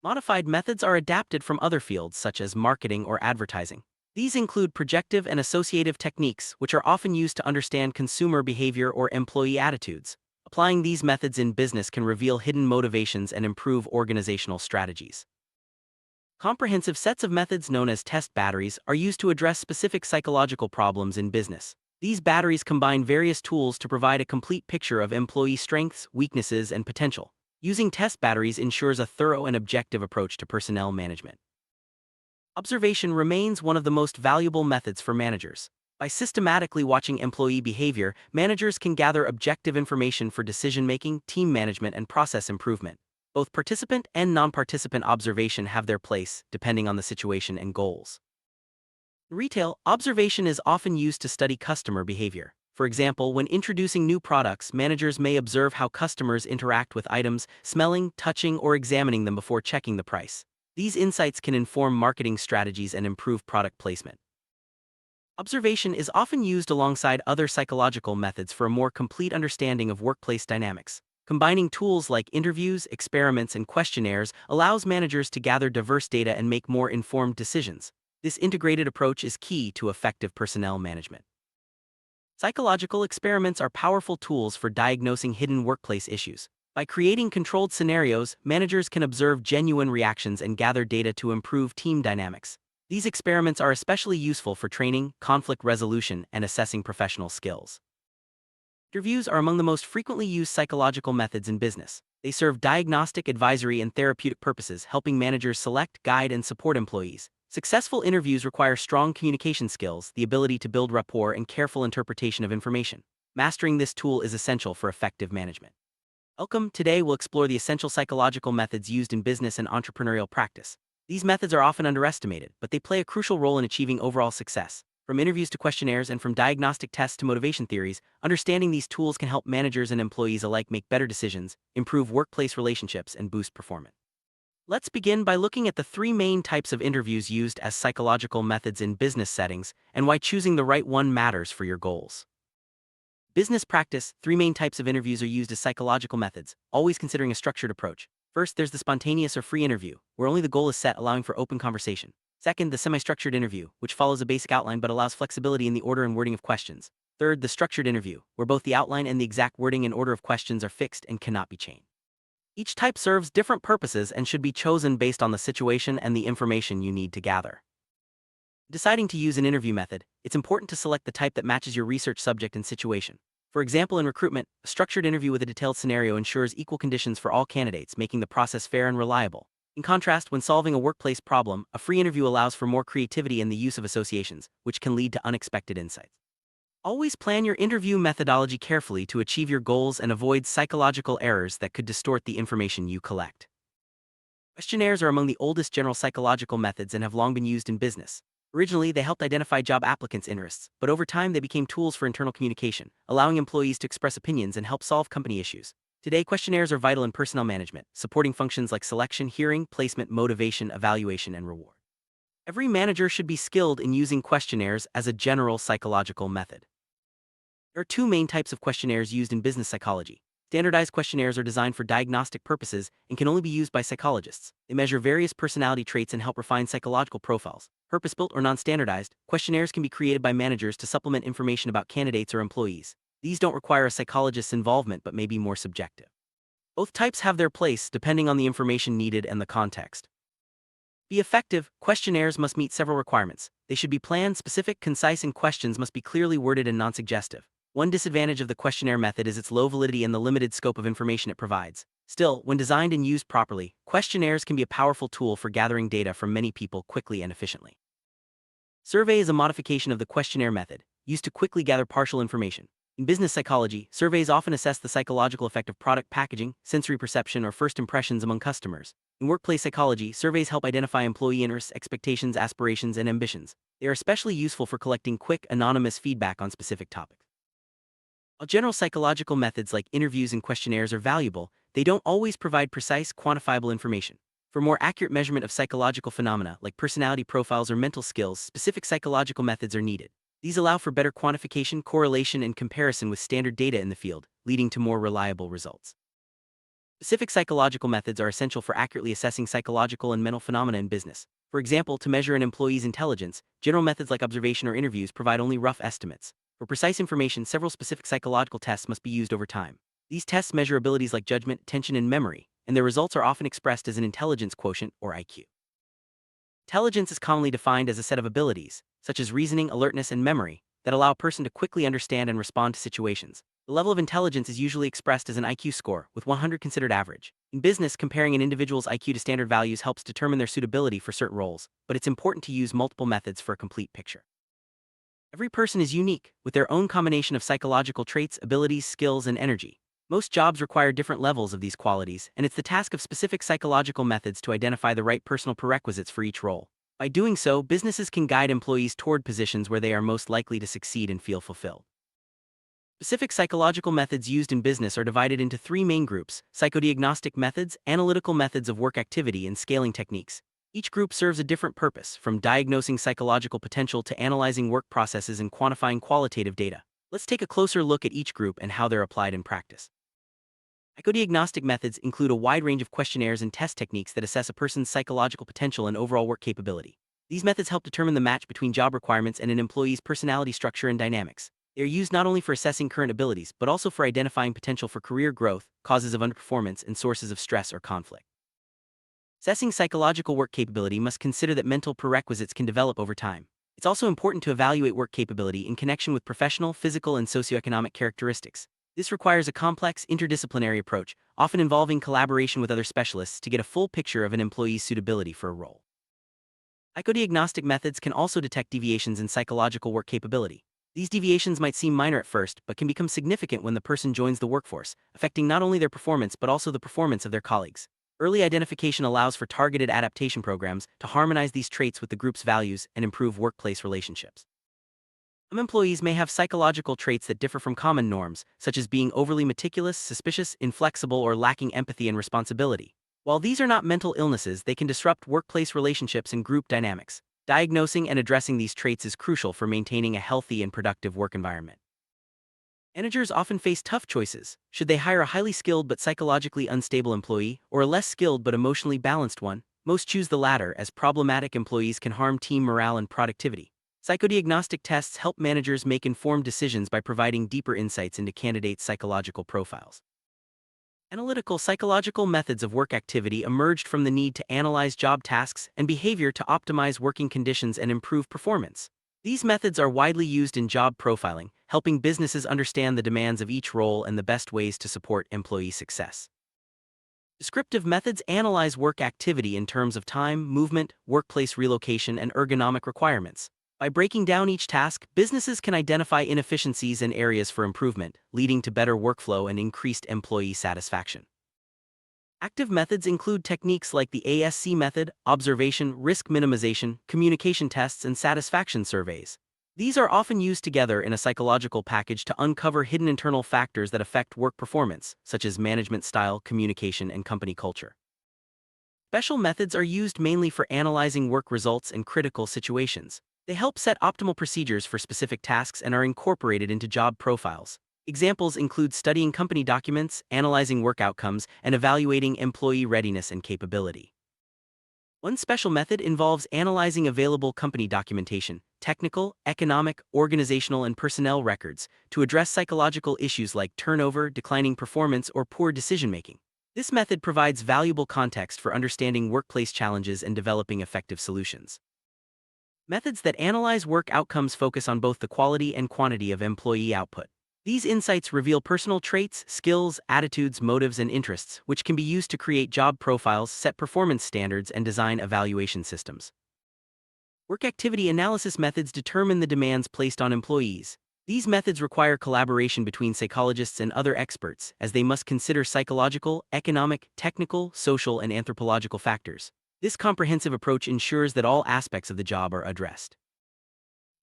Modified methods are adapted from other fields, such as marketing or advertising. These include projective and associative techniques, which are often used to understand consumer behavior or employee attitudes. Applying these methods in business can reveal hidden motivations and improve organizational strategies. Comprehensive sets of methods known as test batteries are used to address specific psychological problems in business. These batteries combine various tools to provide a complete picture of employee strengths, weaknesses, and potential. Using test batteries ensures a thorough and objective approach to personnel management. Observation remains one of the most valuable methods for managers. By systematically watching employee behavior, managers can gather objective information for decision-making, team management, and process improvement. Both participant and non-participant observation have their place, depending on the situation and goals. In retail, observation is often used to study customer behavior. For example, when introducing new products, managers may observe how customers interact with items, smelling, touching, or examining them before checking the price. These insights can inform marketing strategies and improve product placement. Observation is often used alongside other psychological methods for a more complete understanding of workplace dynamics. Combining tools like interviews, experiments, and questionnaires allows managers to gather diverse data and make more informed decisions. This integrated approach is key to effective personnel management. Psychological experiments are powerful tools for diagnosing hidden workplace issues. By creating controlled scenarios, managers can observe genuine reactions and gather data to improve team dynamics. These experiments are especially useful for training, conflict resolution, and assessing professional skills. Interviews are among the most frequently used psychological methods in business. They serve diagnostic, advisory, and therapeutic purposes, helping managers select, guide, and support employees. Successful interviews require strong communication skills, the ability to build rapport, and careful interpretation of information. Mastering this tool is essential for effective management. Welcome. Today we'll explore the essential psychological methods used in business and entrepreneurial practice. These methods are often underestimated, but they play a crucial role in achieving overall success. From interviews to questionnaires and from diagnostic tests to motivation theories, understanding these tools can help managers and employees alike make better decisions, improve workplace relationships, and boost performance. Let's begin by looking at the three main types of interviews used as psychological methods in business settings and why choosing the right one matters for your goals. Business practice, three main types of interviews are used as psychological methods, always considering a structured approach. First, there's the spontaneous or free interview, where only the goal is set, allowing for open conversation. Second, the semi-structured interview, which follows a basic outline but allows flexibility in the order and wording of questions. Third, the structured interview, where both the outline and the exact wording and order of questions are fixed and cannot be changed. Each type serves different purposes and should be chosen based on the situation and the information you need to gather. Deciding to use an interview method, it's important to select the type that matches your research subject and situation. For example, in recruitment, a structured interview with a detailed scenario ensures equal conditions for all candidates, making the process fair and reliable. In contrast, when solving a workplace problem, a free interview allows for more creativity and the use of associations, which can lead to unexpected insights. Always plan your interview methodology carefully to achieve your goals and avoid psychological errors that could distort the information you collect. Questionnaires are among the oldest general psychological methods and have long been used in business. Originally, they helped identify job applicants' interests, but over time they became tools for internal communication, allowing employees to express opinions and help solve company issues. Today, questionnaires are vital in personnel management, supporting functions like selection, hearing, placement, motivation, evaluation, and reward. Every manager should be skilled in using questionnaires as a general psychological method. There are two main types of questionnaires used in business psychology. Standardized questionnaires are designed for diagnostic purposes and can only be used by psychologists. They measure various personality traits and help refine psychological profiles. Purpose-built or non-standardized, questionnaires can be created by managers to supplement information about candidates or employees. These don't require a psychologist's involvement but may be more subjective. Both types have their place depending on the information needed and the context. Be effective, questionnaires must meet several requirements. They should be planned, specific, concise, and questions must be clearly worded and non-suggestive. One disadvantage of the questionnaire method is its low validity and the limited scope of information it provides. Still, when designed and used properly, questionnaires can be a powerful tool for gathering data from many people quickly and efficiently. Survey is a modification of the questionnaire method, used to quickly gather partial information. In business psychology, surveys often assess the psychological effect of product packaging, sensory perception, or first impressions among customers. In workplace psychology, surveys help identify employee interests, expectations, aspirations, and ambitions. They are especially useful for collecting quick, anonymous feedback on specific topics. While general psychological methods like interviews and questionnaires are valuable, they don't always provide precise, quantifiable information. For more accurate measurement of psychological phenomena like personality profiles or mental skills, specific psychological methods are needed. These allow for better quantification, correlation, and comparison with standard data in the field, leading to more reliable results. Specific psychological methods are essential for accurately assessing psychological and mental phenomena in business. For example, to measure an employee's intelligence, general methods like observation or interviews provide only rough estimates. For precise information, several specific psychological tests must be used over time. These tests measure abilities like judgment, attention, and memory, and their results are often expressed as an intelligence quotient, or IQ. Intelligence is commonly defined as a set of abilities, such as reasoning, alertness, and memory, that allow a person to quickly understand and respond to situations. The level of intelligence is usually expressed as an IQ score, with 100 considered average. In business, comparing an individual's IQ to standard values helps determine their suitability for certain roles, but it's important to use multiple methods for a complete picture. Every person is unique, with their own combination of psychological traits, abilities, skills, and energy. Most jobs require different levels of these qualities, and it's the task of specific psychological methods to identify the right personal prerequisites for each role. By doing so, businesses can guide employees toward positions where they are most likely to succeed and feel fulfilled. Specific psychological methods used in business are divided into three main groups: psychodiagnostic methods, analytical methods of work activity, and scaling techniques. Each group serves a different purpose, from diagnosing psychological potential to analyzing work processes and quantifying qualitative data. Let's take a closer look at each group and how they're applied in practice. Psychodiagnostic methods include a wide range of questionnaires and test techniques that assess a person's psychological potential and overall work capability. These methods help determine the match between job requirements and an employee's personality structure and dynamics. They are used not only for assessing current abilities, but also for identifying potential for career growth, causes of underperformance, and sources of stress or conflict. Assessing psychological work capability must consider that mental prerequisites can develop over time. It's also important to evaluate work capability in connection with professional, physical, and socioeconomic characteristics. This requires a complex, interdisciplinary approach, often involving collaboration with other specialists to get a full picture of an employee's suitability for a role. Psychodiagnostic methods can also detect deviations in psychological work capability. These deviations might seem minor at first, but can become significant when the person joins the workforce, affecting not only their performance but also the performance of their colleagues. Early identification allows for targeted adaptation programs to harmonize these traits with the group's values and improve workplace relationships. Some employees may have psychological traits that differ from common norms, such as being overly meticulous, suspicious, inflexible, or lacking empathy and responsibility. While these are not mental illnesses, they can disrupt workplace relationships and group dynamics. Diagnosing and addressing these traits is crucial for maintaining a healthy and productive work environment. Managers often face tough choices. Should they hire a highly skilled but psychologically unstable employee, or a less skilled but emotionally balanced one? Most choose the latter, as problematic employees can harm team morale and productivity. Psychodiagnostic tests help managers make informed decisions by providing deeper insights into candidates' psychological profiles. Analytical psychological methods of work activity emerged from the need to analyze job tasks and behavior to optimize working conditions and improve performance. These methods are widely used in job profiling, helping businesses understand the demands of each role and the best ways to support employee success. Descriptive methods analyze work activity in terms of time, movement, workplace relocation, and ergonomic requirements. By breaking down each task, businesses can identify inefficiencies and areas for improvement, leading to better workflow and increased employee satisfaction. Active methods include techniques like the ASC method, observation, risk minimization, communication tests, and satisfaction surveys. These are often used together in a psychological package to uncover hidden internal factors that affect work performance, such as management style, communication, and company culture. Special methods are used mainly for analyzing work results in critical situations. They help set optimal procedures for specific tasks and are incorporated into job profiles. Examples include studying company documents, analyzing work outcomes, and evaluating employee readiness and capability. One special method involves analyzing available company documentation, technical, economic, organizational, and personnel records to address psychological issues like turnover, declining performance, or poor decision-making. This method provides valuable context for understanding workplace challenges and developing effective solutions. Methods that analyze work outcomes focus on both the quality and quantity of employee output. These insights reveal personal traits, skills, attitudes, motives, and interests, which can be used to create job profiles, set performance standards, and design evaluation systems. Work activity analysis methods determine the demands placed on employees. These methods require collaboration between psychologists and other experts, as they must consider psychological, economic, technical, social, and anthropological factors. This comprehensive approach ensures that all aspects of the job are addressed.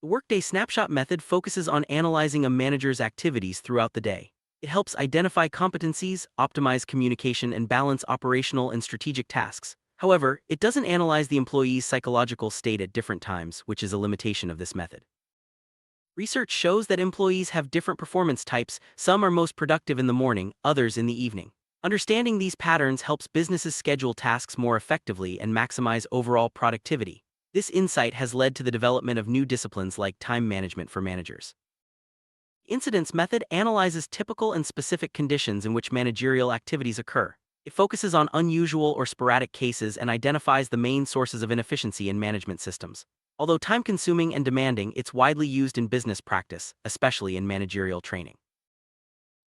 The Workday Snapshot method focuses on analyzing a manager's activities throughout the day. It helps identify competencies, optimize communication, and balance operational and strategic tasks. However, it doesn't analyze the employee's psychological state at different times, which is a limitation of this method. Research shows that employees have different performance types. Some are most productive in the morning, others in the evening. Understanding these patterns helps businesses schedule tasks more effectively and maximize overall productivity. This insight has led to the development of new disciplines like time management for managers. The Incidence method analyzes typical and specific conditions in which managerial activities occur. It focuses on unusual or sporadic cases and identifies the main sources of inefficiency in management systems. Although time-consuming and demanding, it's widely used in business practice, especially in managerial training.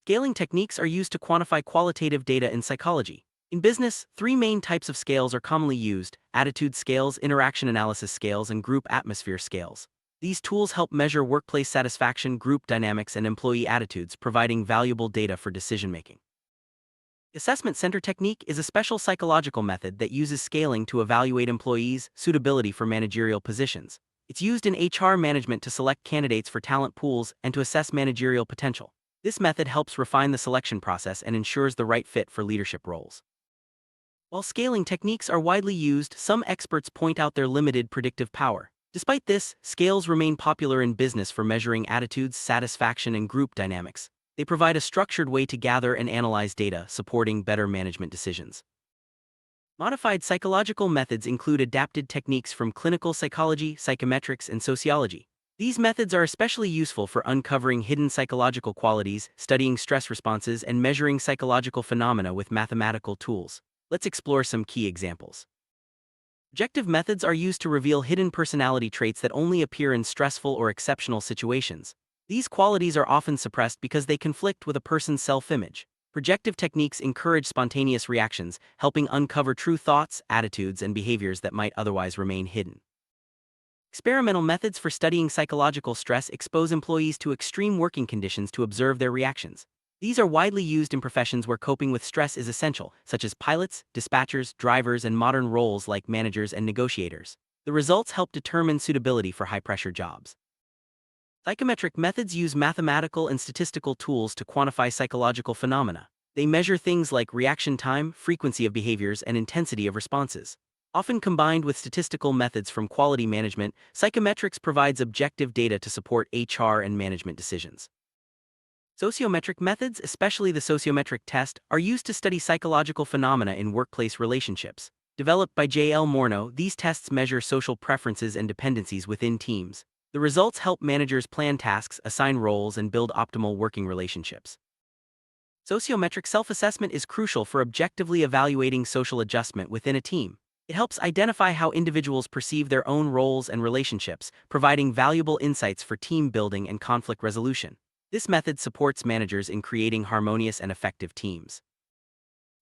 Scaling techniques are used to quantify qualitative data in psychology. In business, three main types of scales are commonly used: attitude scales, interaction analysis scales, and group atmosphere scales. These tools help measure workplace satisfaction, group dynamics, and employee attitudes, providing valuable data for decision-making. Assessment center technique is a special psychological method that uses scaling to evaluate employees' suitability for managerial positions. It's used in HR management to select candidates for talent pools and to assess managerial potential. This method helps refine the selection process and ensures the right fit for leadership roles. While scaling techniques are widely used, some experts point out their limited predictive power. Despite this, scales remain popular in business for measuring attitudes, satisfaction, and group dynamics. They provide a structured way to gather and analyze data, supporting better management decisions. Modified psychological methods include adapted techniques from clinical psychology, psychometrics, and sociology. These methods are especially useful for uncovering hidden psychological qualities, studying stress responses, and measuring psychological phenomena with mathematical tools. Let's explore some key examples. Objective methods are used to reveal hidden personality traits that only appear in stressful or exceptional situations. These qualities are often suppressed because they conflict with a person's self-image. Projective techniques encourage spontaneous reactions, helping uncover true thoughts, attitudes, and behaviors that might otherwise remain hidden. Experimental methods for studying psychological stress expose employees to extreme working conditions to observe their reactions. These are widely used in professions where coping with stress is essential, such as pilots, dispatchers, drivers, and modern roles like managers and negotiators. The results help determine suitability for high-pressure jobs. Psychometric methods use mathematical and statistical tools to quantify psychological phenomena. They measure things like reaction time, frequency of behaviors, and intensity of responses. Often combined with statistical methods from quality management, psychometrics provides objective data to support HR and management decisions. Sociometric methods, especially the sociometric test, are used to study psychological phenomena in workplace relationships. Developed by J.L. Morneau, these tests measure social preferences and dependencies within teams. The results help managers plan tasks, assign roles, and build optimal working relationships. Sociometric self-assessment is crucial for objectively evaluating social adjustment within a team. It helps identify how individuals perceive their own roles and relationships, providing valuable insights for team building and conflict resolution. This method supports managers in creating harmonious and effective teams.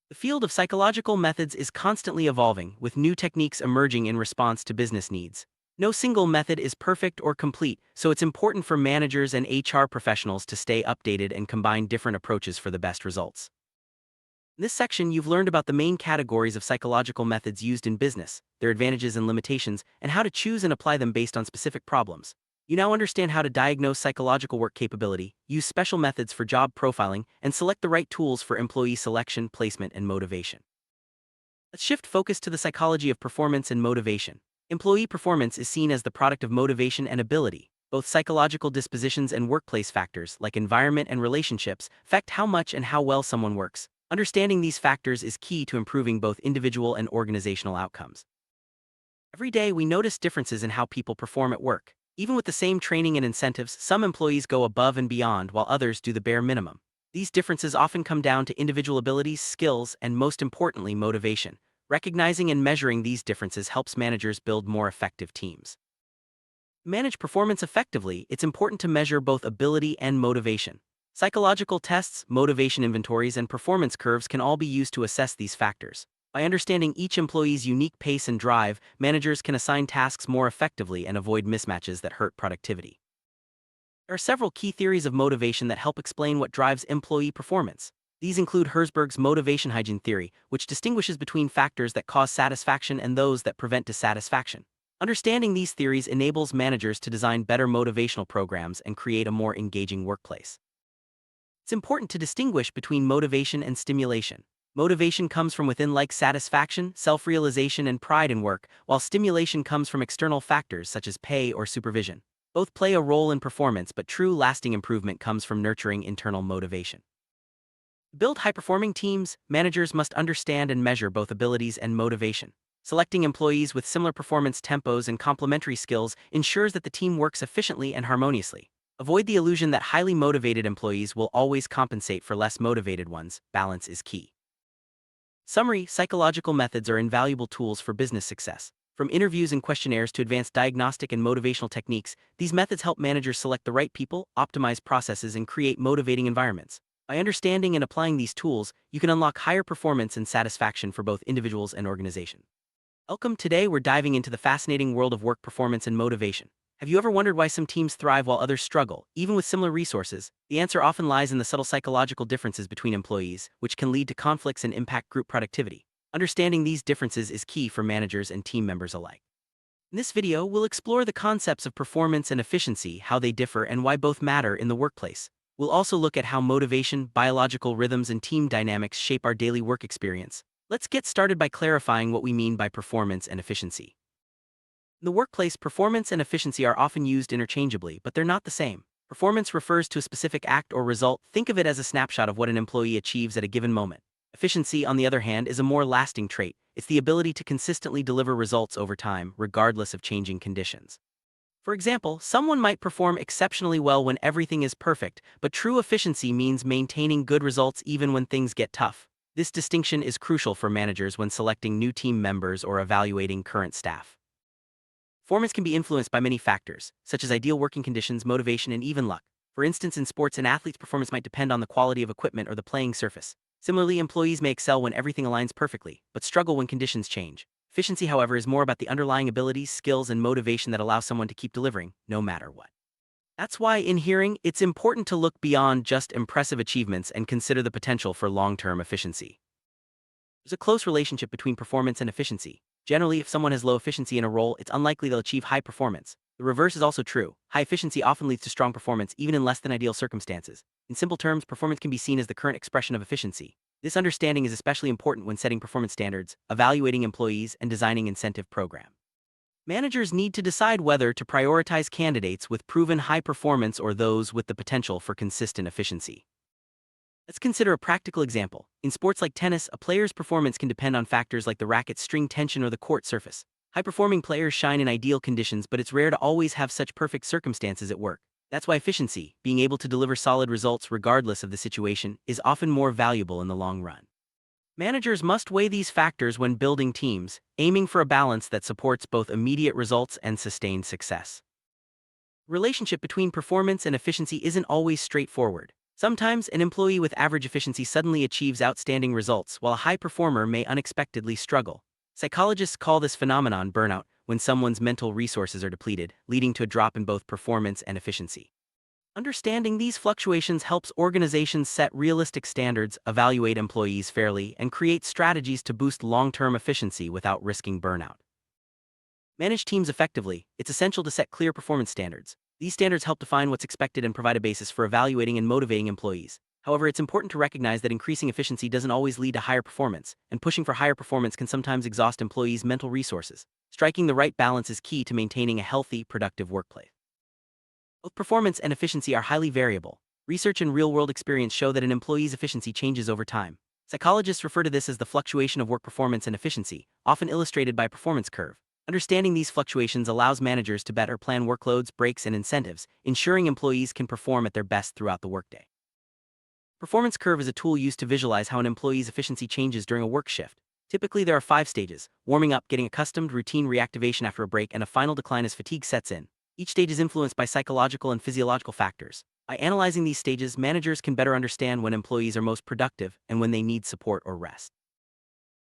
The field of psychological methods is constantly evolving, with new techniques emerging in response to business needs. No single method is perfect or complete, so it's important for managers and HR professionals to stay updated and combine different approaches for the best results. In this section, you've learned about the main categories of psychological methods used in business, their advantages and limitations, and how to choose and apply them based on specific problems. You now understand how to diagnose psychological work capability, use special methods for job profiling, and select the right tools for employee selection, placement, and motivation. Let's shift focus to the psychology of performance and motivation. Employee performance is seen as the product of motivation and ability. Both psychological dispositions and workplace factors, like environment and relationships, affect how much and how well someone works. Understanding these factors is key to improving both individual and organizational outcomes. Every day, we notice differences in how people perform at work. Even with the same training and incentives, some employees go above and beyond while others do the bare minimum. These differences often come down to individual abilities, skills, and most importantly, motivation. Recognizing and measuring these differences helps managers build more effective teams. To manage performance effectively, it's important to measure both ability and motivation. Psychological tests, motivation inventories, and performance curves can all be used to assess these factors. By understanding each employee's unique pace and drive, managers can assign tasks more effectively and avoid mismatches that hurt productivity. There are several key theories of motivation that help explain what drives employee performance. These include Herzberg's motivation hygiene theory, which distinguishes between factors that cause satisfaction and those that prevent dissatisfaction. Understanding these theories enables managers to design better motivational programs and create a more engaging workplace. It's important to distinguish between motivation and stimulation. Motivation comes from within, like satisfaction, self-realization, and pride in work, while stimulation comes from external factors such as pay or supervision. Both play a role in performance, but true lasting improvement comes from nurturing internal motivation. To build high-performing teams, managers must understand and measure both abilities and motivation. Selecting employees with similar performance tempos and complementary skills ensures that the team works efficiently and harmoniously. Avoid the illusion that highly motivated employees will always compensate for less motivated ones. Balance is key. Summary: psychological methods are invaluable tools for business success. From interviews and questionnaires to advanced diagnostic and motivational techniques, these methods help managers select the right people, optimize processes, and create motivating environments. By understanding and applying these tools, you can unlock higher performance and satisfaction for both individuals and organizations. Welcome. Today we're diving into the fascinating world of work performance and motivation. Have you ever wondered why some teams thrive while others struggle, even with similar resources? The answer often lies in the subtle psychological differences between employees, which can lead to conflicts and impact group productivity. Understanding these differences is key for managers and team members alike. In this video, we'll explore the concepts of performance and efficiency, how they differ, and why both matter in the workplace. We'll also look at how motivation, biological rhythms, and team dynamics shape our daily work experience. Let's get started by clarifying what we mean by performance and efficiency. In the workplace, performance and efficiency are often used interchangeably, but they're not the same. Performance refers to a specific act or result. Think of it as a snapshot of what an employee achieves at a given moment. Efficiency, on the other hand, is a more lasting trait. It's the ability to consistently deliver results over time, regardless of changing conditions. For example, someone might perform exceptionally well when everything is perfect, but true efficiency means maintaining good results even when things get tough. This distinction is crucial for managers when selecting new team members or evaluating current staff. Performance can be influenced by many factors, such as ideal working conditions, motivation, and even luck. For instance, in sports, an athlete's performance might depend on the quality of equipment or the playing surface. Similarly, employees may excel when everything aligns perfectly, but struggle when conditions change. Efficiency, however, is more about the underlying abilities, skills, and motivation that allow someone to keep delivering, no matter what. That's why, in hearing, it's important to look beyond just impressive achievements and consider the potential for long-term efficiency. There's a close relationship between performance and efficiency. Generally, if someone has low efficiency in a role, it's unlikely they'll achieve high performance. The reverse is also true. High efficiency often leads to strong performance, even in less than ideal circumstances. In simple terms, performance can be seen as the current expression of efficiency. This understanding is especially important when setting performance standards, evaluating employees, and designing incentive programs. Managers need to decide whether to prioritize candidates with proven high performance or those with the potential for consistent efficiency. Let's consider a practical example. In sports like tennis, a player's performance can depend on factors like the racket's string tension or the court surface. High-performing players shine in ideal conditions, but it's rare to always have such perfect circumstances at work. That's why efficiency, being able to deliver solid results regardless of the situation, is often more valuable in the long run. Managers must weigh these factors when building teams, aiming for a balance that supports both immediate results and sustained success. The relationship between performance and efficiency isn't always straightforward. Sometimes, an employee with average efficiency suddenly achieves outstanding results, while a high performer may unexpectedly struggle. Psychologists call this phenomenon burnout, when someone's mental resources are depleted, leading to a drop in both performance and efficiency. Understanding these fluctuations helps organizations set realistic standards, evaluate employees fairly, and create strategies to boost long-term efficiency without risking burnout. Manage teams effectively. It's essential to set clear performance standards. These standards help define what's expected and provide a basis for evaluating and motivating employees. However, it's important to recognize that increasing efficiency doesn't always lead to higher performance, and pushing for higher performance can sometimes exhaust employees' mental resources. Striking the right balance is key to maintaining a healthy, productive workplace. Both performance and efficiency are highly variable. Research and real-world experience show that an employee's efficiency changes over time. Psychologists refer to this as the fluctuation of work performance and efficiency, often illustrated by a performance curve. Understanding these fluctuations allows managers to better plan workloads, breaks, and incentives, ensuring employees can perform at their best throughout the workday. Performance curve is a tool used to visualize how an employee's efficiency changes during a work shift. Typically, there are 5 stages: warming up, getting accustomed, routine reactivation after a break, and a final decline as fatigue sets in. Each stage is influenced by psychological and physiological factors. By analyzing these stages, managers can better understand when employees are most productive and when they need support or rest.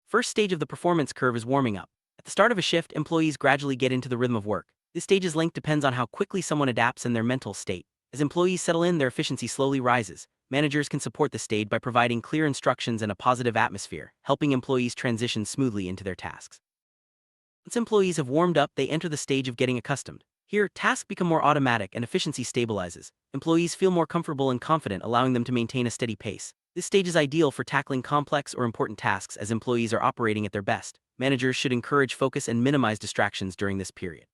First stage of the performance curve is warming up. At the start of a shift, employees gradually get into the rhythm of work. This stage's length depends on how quickly someone adapts and their mental state. As employees settle in, their efficiency slowly rises. Managers can support the stage by providing clear instructions and a positive atmosphere, helping employees transition smoothly into their tasks. Once employees have warmed up, they enter the stage of getting accustomed. Here, tasks become more automatic and efficiency stabilizes. Employees feel more comfortable and confident, allowing them to maintain a steady pace. This stage is ideal for tackling complex or important tasks as employees are operating at their best. Managers should encourage focus and minimize distractions during this period.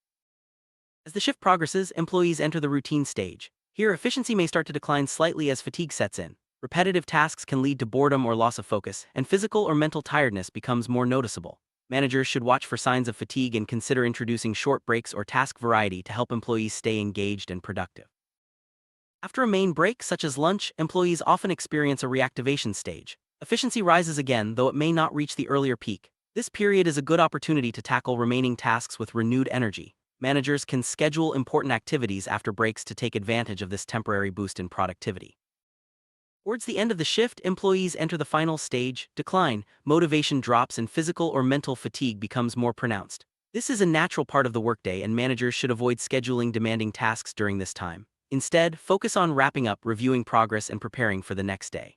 As the shift progresses, employees enter the routine stage. Here, efficiency may start to decline slightly as fatigue sets in. Repetitive tasks can lead to boredom or loss of focus, and physical or mental tiredness becomes more noticeable. Managers should watch for signs of fatigue and consider introducing short breaks or task variety to help employees stay engaged and productive. After a main break, such as lunch, employees often experience a reactivation stage. Efficiency rises again, though it may not reach the earlier peak. This period is a good opportunity to tackle remaining tasks with renewed energy. Managers can schedule important activities after breaks to take advantage of this temporary boost in productivity. Towards the end of the shift, employees enter the final stage, decline. Motivation drops and physical or mental fatigue becomes more pronounced. This is a natural part of the workday, and managers should avoid scheduling demanding tasks during this time. Instead, focus on wrapping up, reviewing progress, and preparing for the next day.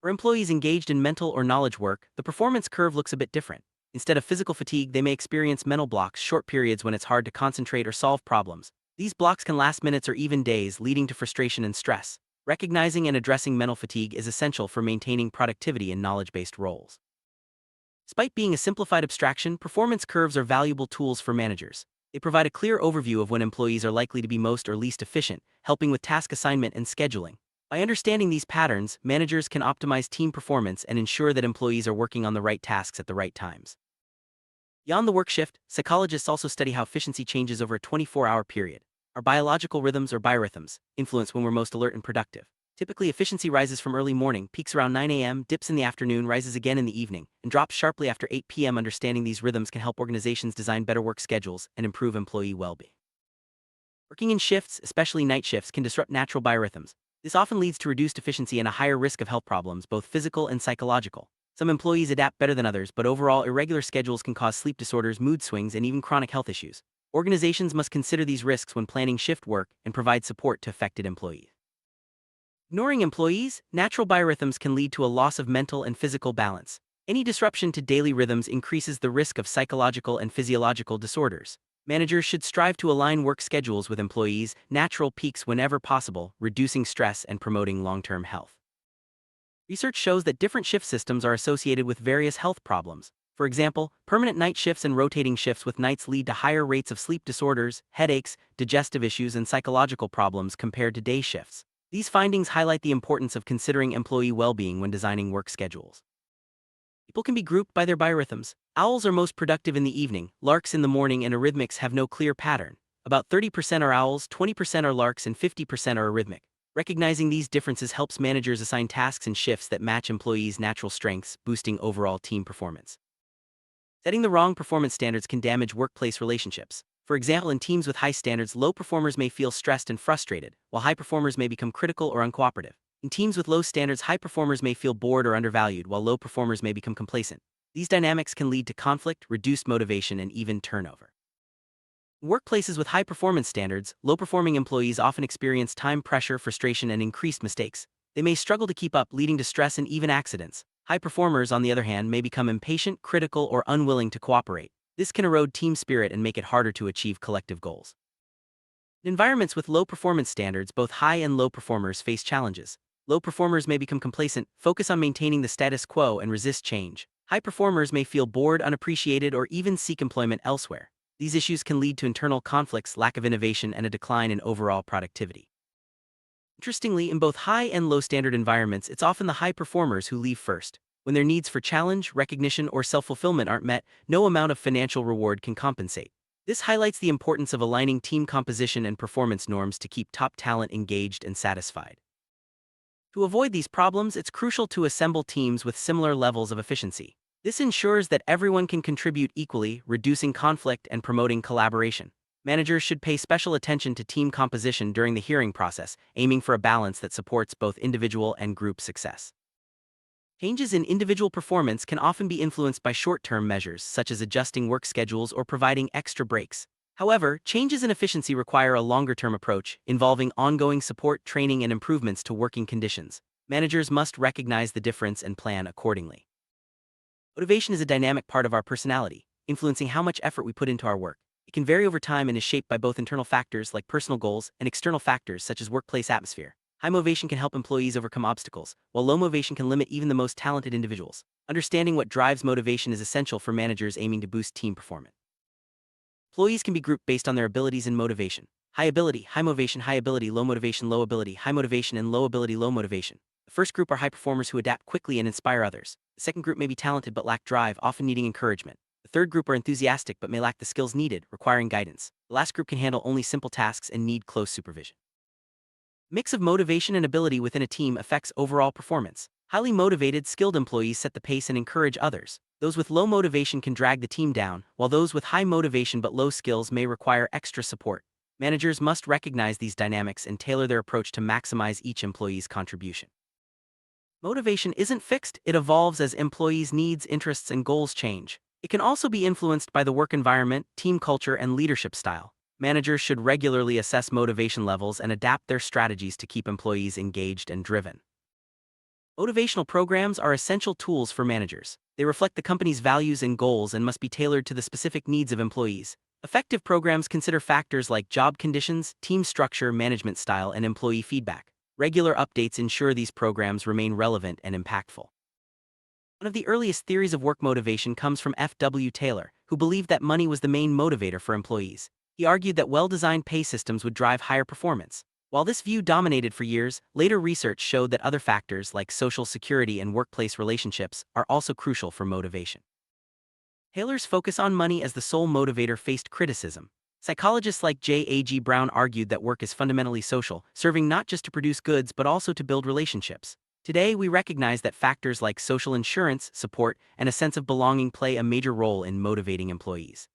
For employees engaged in mental or knowledge work, the performance curve looks a bit different. Instead of physical fatigue, they may experience mental blocks, short periods when it's hard to concentrate or solve problems. These blocks can last minutes or even days, leading to frustration and stress. Recognizing and addressing mental fatigue is essential for maintaining productivity in knowledge-based roles. Despite being a simplified abstraction, performance curves are valuable tools for managers. They provide a clear overview of when employees are likely to be most or least efficient, helping with task assignment and scheduling. By understanding these patterns, managers can optimize team performance and ensure that employees are working on the right tasks at the right times. Beyond the work shift, psychologists also study how efficiency changes over a 24-hour period. Our biological rhythms, or biorhythms, influence when we're most alert and productive. Typically, efficiency rises from early morning, peaks around 9 a.m., dips in the afternoon, rises again in the evening, and drops sharply after 8 p.m. Understanding these rhythms can help organizations design better work schedules and improve employee well-being. Working in shifts, especially night shifts, can disrupt natural biorhythms. This often leads to reduced efficiency and a higher risk of health problems, both physical and psychological. Some employees adapt better than others, but overall, irregular schedules can cause sleep disorders, mood swings, and even chronic health issues. Organizations must consider these risks when planning shift work and provide support to affected employees. Ignoring employees, natural biorhythms can lead to a loss of mental and physical balance. Any disruption to daily rhythms increases the risk of psychological and physiological disorders. Managers should strive to align work schedules with employees' natural peaks whenever possible, reducing stress and promoting long-term health. Research shows that different shift systems are associated with various health problems. For example, permanent night shifts and rotating shifts with nights lead to higher rates of sleep disorders, headaches, digestive issues, and psychological problems compared to day shifts. These findings highlight the importance of considering employee well-being when designing work schedules. People can be grouped by their biorhythms. Owls are most productive in the evening, larks in the morning, and arrhythmics have no clear pattern. About 30% are owls, 20% are larks, and 50% are arrhythmic. Recognizing these differences helps managers assign tasks and shifts that match employees' natural strengths, boosting overall team performance. Setting the wrong performance standards can damage workplace relationships. For example, in teams with high standards, low performers may feel stressed and frustrated, while high performers may become critical or uncooperative. In teams with low standards, high performers may feel bored or undervalued, while low performers may become complacent. These dynamics can lead to conflict, reduced motivation, and even turnover. In workplaces with high performance standards, low-performing employees often experience time pressure, frustration, and increased mistakes. They may struggle to keep up, leading to stress and even accidents. High performers, on the other hand, may become impatient, critical, or unwilling to cooperate. This can erode team spirit and make it harder to achieve collective goals. In environments with low performance standards, both high and low performers face challenges. Low performers may become complacent, focus on maintaining the status quo, and resist change. High performers may feel bored, unappreciated, or even seek employment elsewhere. These issues can lead to internal conflicts, lack of innovation, and a decline in overall productivity. Interestingly, in both high and low standard environments, it's often the high performers who leave first. When their needs for challenge, recognition, or self-fulfillment aren't met, no amount of financial reward can compensate. This highlights the importance of aligning team composition and performance norms to keep top talent engaged and satisfied. To avoid these problems, it's crucial to assemble teams with similar levels of efficiency. This ensures that everyone can contribute equally, reducing conflict and promoting collaboration. Managers should pay special attention to team composition during the hiring process, aiming for a balance that supports both individual and group success. Changes in individual performance can often be influenced by short-term measures, such as adjusting work schedules or providing extra breaks. However, changes in efficiency require a longer-term approach, involving ongoing support, training, and improvements to working conditions. Managers must recognize the difference and plan accordingly. Motivation is a dynamic part of our personality, influencing how much effort we put into our work. It can vary over time and is shaped by both internal factors like personal goals and external factors such as workplace atmosphere. High motivation can help employees overcome obstacles, while low motivation can limit even the most talented individuals. Understanding what drives motivation is essential for managers aiming to boost team performance. Employees can be grouped based on their abilities and motivation. High ability, high motivation, high ability, low motivation, low ability, high motivation, and low ability, low motivation. The first group are high performers who adapt quickly and inspire others. The second group may be talented but lack drive, often needing encouragement. The third group are enthusiastic but may lack the skills needed, requiring guidance. The last group can handle only simple tasks and need close supervision. Mix of motivation and ability within a team affects overall performance. Highly motivated, skilled employees set the pace and encourage others. Those with low motivation can drag the team down, while those with high motivation but low skills may require extra support. Managers must recognize these dynamics and tailor their approach to maximize each employee's contribution. Motivation isn't fixed, it evolves as employees' needs, interests, and goals change. It can also be influenced by the work environment, team culture, and leadership style. Managers should regularly assess motivation levels and adapt their strategies to keep employees engaged and driven. Motivational programs are essential tools for managers. They reflect the company's values and goals and must be tailored to the specific needs of employees. Effective programs consider factors like job conditions, team structure, management style, and employee feedback. Regular updates ensure these programs remain relevant and impactful. One of the earliest theories of work motivation comes from F.W. Taylor, who believed that money was the main motivator for employees. He argued that well-designed pay systems would drive higher performance. While this view dominated for years, later research showed that other factors like social security and workplace relationships are also crucial for motivation. Taylor's focus on money as the sole motivator faced criticism. Psychologists like J.A.G. Brown argued that work is fundamentally social, serving not just to produce goods but also to build relationships. Today, we recognize that factors like social insurance, support, and a sense of belonging play a major role in motivating employees.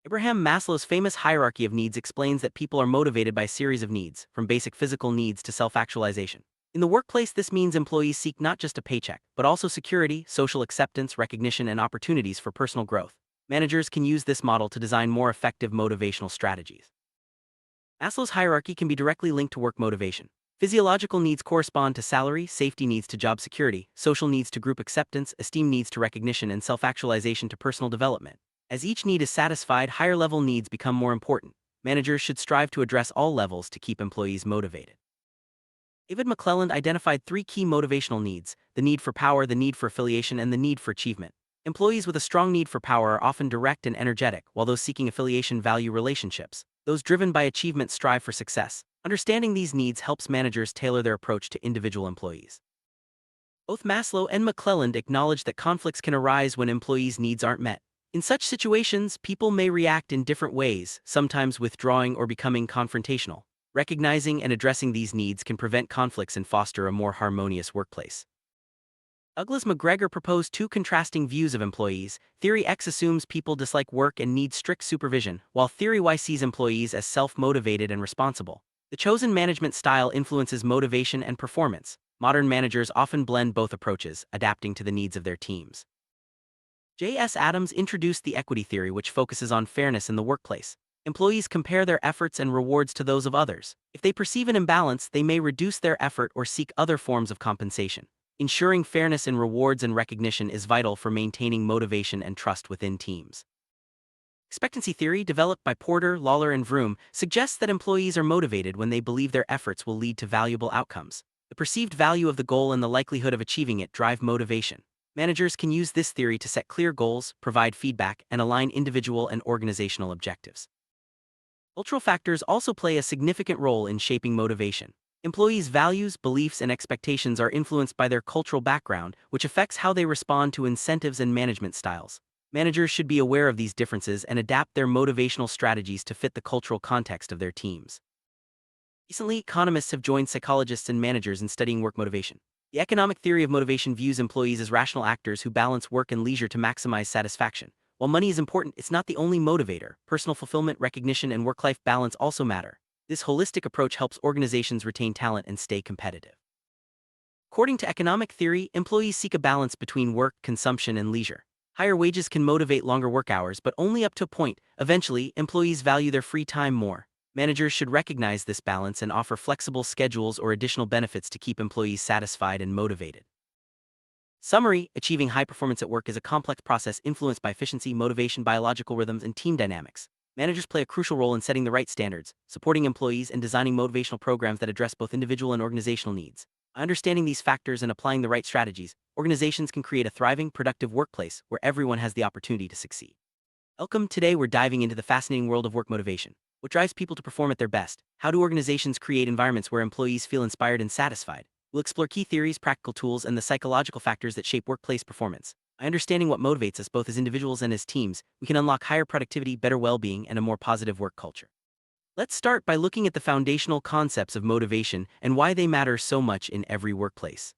Abraham Maslow's famous hierarchy of needs explains that people are motivated by a series of needs, from basic physical needs to self-actualization. In the workplace, this means employees seek not just a paycheck, but also security, social acceptance, recognition, and opportunities for personal growth. Managers can use this model to design more effective motivational strategies. Maslow's hierarchy can be directly linked to work motivation. Physiological needs correspond to salary, safety needs to job security, social needs to group acceptance, esteem needs to recognition, and self-actualization to personal development. As each need is satisfied, higher-level needs become more important. Managers should strive to address all levels to keep employees motivated. David McClelland identified 3 key motivational needs: the need for power, the need for affiliation, and the need for achievement. Employees with a strong need for power are often direct and energetic, while those seeking affiliation value relationships. Those driven by achievement strive for success. Understanding these needs helps managers tailor their approach to individual employees. Both Maslow and McClelland acknowledge that conflicts can arise when employees' needs aren't met. In such situations, people may react in different ways, sometimes withdrawing or becoming confrontational. Recognizing and addressing these needs can prevent conflicts and foster a more harmonious workplace. Douglas McGregor proposed 2 contrasting views of employees. Theory X assumes people dislike work and need strict supervision, while Theory Y sees employees as self-motivated and responsible. The chosen management style influences motivation and performance. Modern managers often blend both approaches, adapting to the needs of their teams. J.S. Adams introduced the equity theory, which focuses on fairness in the workplace. Employees compare their efforts and rewards to those of others. If they perceive an imbalance, they may reduce their effort or seek other forms of compensation. Ensuring fairness in rewards and recognition is vital for maintaining motivation and trust within teams. Expectancy theory, developed by Porter, Lawler, and Vroom, suggests that employees are motivated when they believe their efforts will lead to valuable outcomes. The perceived value of the goal and the likelihood of achieving it drive motivation. Managers can use this theory to set clear goals, provide feedback, and align individual and organizational objectives. Cultural factors also play a significant role in shaping motivation. Employees' values, beliefs, and expectations are influenced by their cultural background, which affects how they respond to incentives and management styles. Managers should be aware of these differences and adapt their motivational strategies to fit the cultural context of their teams. Recently, economists have joined psychologists and managers in studying work motivation. The economic theory of motivation views employees as rational actors who balance work and leisure to maximize satisfaction. While money is important, it's not the only motivator. Personal fulfillment, recognition, and work-life balance also matter. This holistic approach helps organizations retain talent and stay competitive. According to economic theory, employees seek a balance between work, consumption, and leisure. Higher wages can motivate longer work hours, but only up to a point. Eventually, employees value their free time more. Managers should recognize this balance and offer flexible schedules or additional benefits to keep employees satisfied and motivated. Summary: achieving high performance at work is a complex process influenced by efficiency, motivation, biological rhythms, and team dynamics. Managers play a crucial role in setting the right standards, supporting employees, and designing motivational programs that address both individual and organizational needs. By understanding these factors and applying the right strategies, organizations can create a thriving, productive workplace where everyone has the opportunity to succeed. Welcome. Today we're diving into the fascinating world of work motivation. What drives people to perform at their best? How do organizations create environments where employees feel inspired and satisfied? We'll explore key theories, practical tools, and the psychological factors that shape workplace performance. By understanding what motivates us both as individuals and as teams, we can unlock higher productivity, better well-being, and a more positive work culture. Let's start by looking at the foundational concepts of motivation and why they matter so much in every workplace.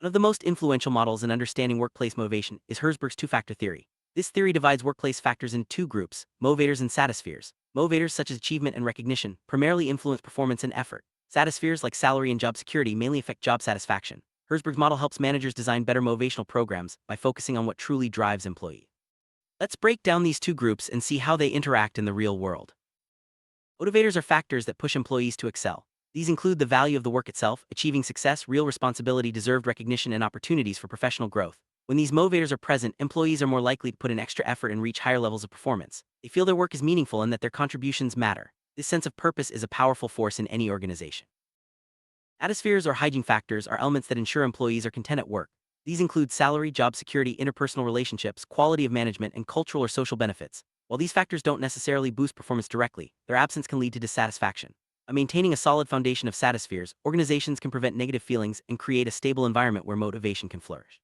One of the most influential models in understanding workplace motivation is Herzberg's two-factor theory. This theory divides workplace factors into two groups: motivators and satispheres. Motivators such as achievement and recognition primarily influence performance and effort. Satispheres like salary and job security mainly affect job satisfaction. Herzberg's model helps managers design better motivational programs by focusing on what truly drives employees. Let's break down these two groups and see how they interact in the real world. Motivators are factors that push employees to excel. These include the value of the work itself, achieving success, real responsibility, deserved recognition, and opportunities for professional growth. When these motivators are present, employees are more likely to put in extra effort and reach higher levels of performance. They feel their work is meaningful and that their contributions matter. This sense of purpose is a powerful force in any organization. Satispheres or hygiene factors are elements that ensure employees are content at work. These include salary, job security, interpersonal relationships, quality of management, and cultural or social benefits. While these factors don't necessarily boost performance directly, their absence can lead to dissatisfaction. By maintaining a solid foundation of satispheres, organizations can prevent negative feelings and create a stable environment where motivation can flourish.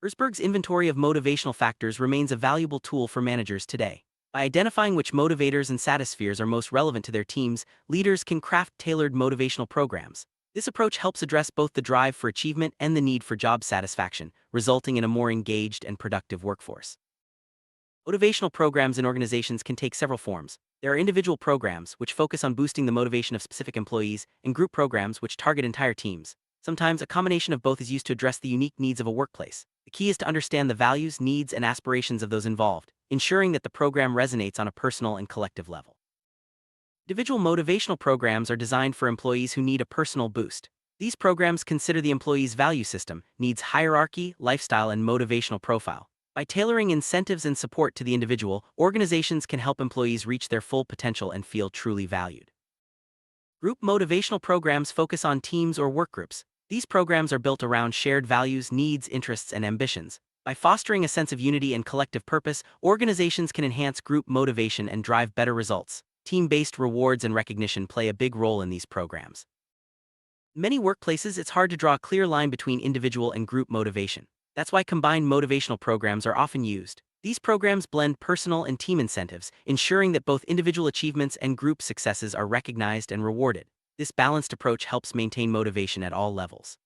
Herzberg's inventory of motivational factors remains a valuable tool for managers today. By identifying which motivators and satispheres are most relevant to their teams, leaders can craft tailored motivational programs. This approach helps address both the drive for achievement and the need for job satisfaction, resulting in a more engaged and productive workforce. Motivational programs in organizations can take several forms. There are individual programs, which focus on boosting the motivation of specific employees, and group programs, which target entire teams. Sometimes a combination of both is used to address the unique needs of a workplace. The key is to understand the values, needs, and aspirations of those involved, ensuring that the program resonates on a personal and collective level. Individual motivational programs are designed for employees who need a personal boost. These programs consider the employee's value system, needs hierarchy, lifestyle, and motivational profile. By tailoring incentives and support to the individual, organizations can help employees reach their full potential and feel truly valued. Group motivational programs focus on teams or work groups. These programs are built around shared values, needs, interests, and ambitions. By fostering a sense of unity and collective purpose, organizations can enhance group motivation and drive better results. Team-based rewards and recognition play a big role in these programs. In many workplaces, it's hard to draw a clear line between individual and group motivation. That's why combined motivational programs are often used. These programs blend personal and team incentives, ensuring that both individual achievements and group successes are recognized and rewarded. This balanced approach helps maintain motivation at all levels.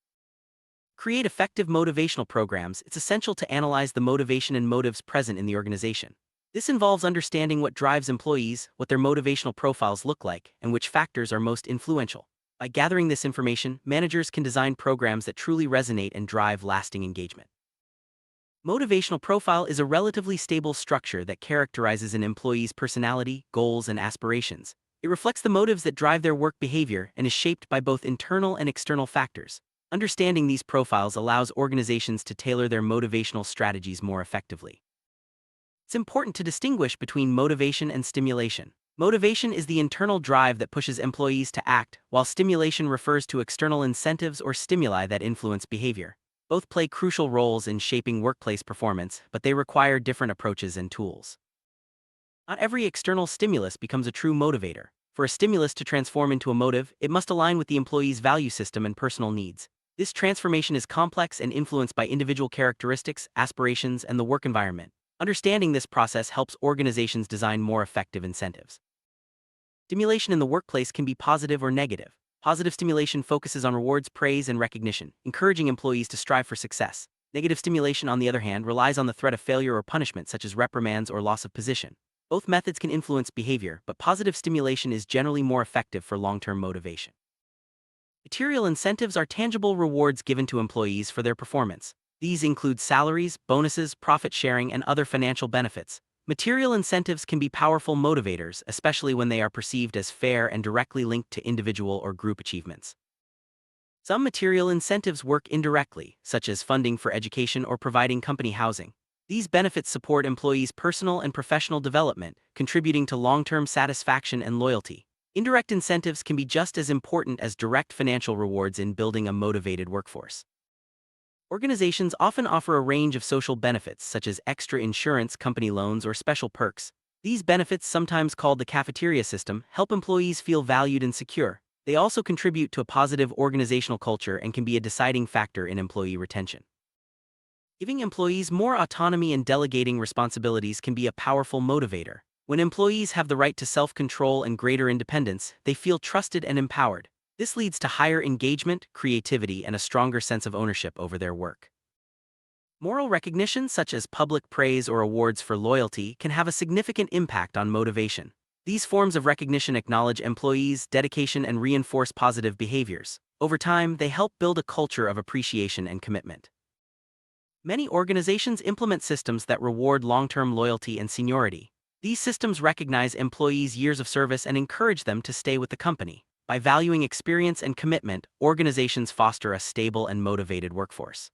Create effective motivational programs. It's essential to analyze the motivation and motives present in the organization. This involves understanding what drives employees, what their motivational profiles look like, and which factors are most influential. By gathering this information, managers can design programs that truly resonate and drive lasting engagement. Motivational profile is a relatively stable structure that characterizes an employee's personality, goals, and aspirations. It reflects the motives that drive their work behavior and is shaped by both internal and external factors. Understanding these profiles allows organizations to tailor their motivational strategies more effectively. It's important to distinguish between motivation and stimulation. Motivation is the internal drive that pushes employees to act, while stimulation refers to external incentives or stimuli that influence behavior. Both play crucial roles in shaping workplace performance, but they require different approaches and tools. Not every external stimulus becomes a true motivator. For a stimulus to transform into a motive, it must align with the employee's value system and personal needs. This transformation is complex and influenced by individual characteristics, aspirations, and the work environment. Understanding this process helps organizations design more effective incentives. Stimulation in the workplace can be positive or negative. Positive stimulation focuses on rewards, praise, and recognition, encouraging employees to strive for success. Negative stimulation, on the other hand, relies on the threat of failure or punishment, such as reprimands or loss of position. Both methods can influence behavior, but positive stimulation is generally more effective for long-term motivation. Material incentives are tangible rewards given to employees for their performance. These include salaries, bonuses, profit sharing, and other financial benefits. Material incentives can be powerful motivators, especially when they are perceived as fair and directly linked to individual or group achievements. Some material incentives work indirectly, such as funding for education or providing company housing. These benefits support employees' personal and professional development, contributing to long-term satisfaction and loyalty. Indirect incentives can be just as important as direct financial rewards in building a motivated workforce. Organizations often offer a range of social benefits, such as extra insurance, company loans, or special perks. These benefits, sometimes called the cafeteria system, help employees feel valued and secure. They also contribute to a positive organizational culture and can be a deciding factor in employee retention. Giving employees more autonomy and delegating responsibilities can be a powerful motivator. When employees have the right to self-control and greater independence, they feel trusted and empowered. This leads to higher engagement, creativity, and a stronger sense of ownership over their work. Moral recognition, such as public praise or awards for loyalty, can have a significant impact on motivation. These forms of recognition acknowledge employees' dedication and reinforce positive behaviors. Over time, they help build a culture of appreciation and commitment. Many organizations implement systems that reward long-term loyalty and seniority. These systems recognize employees' years of service and encourage them to stay with the company. By valuing experience and commitment, organizations foster a stable and motivated workforce.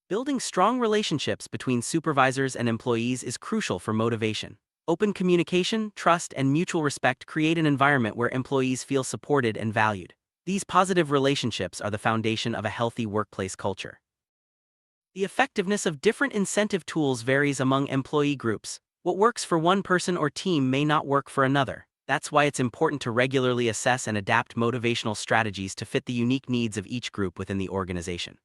Building strong relationships between supervisors and employees is crucial for motivation. Open communication, trust, and mutual respect create an environment where employees feel supported and valued. These positive relationships are the foundation of a healthy workplace culture. The effectiveness of different incentive tools varies among employee groups. What works for one person or team may not work for another. That's why it's important to regularly assess and adapt motivational strategies to fit the unique needs of each group within the organization.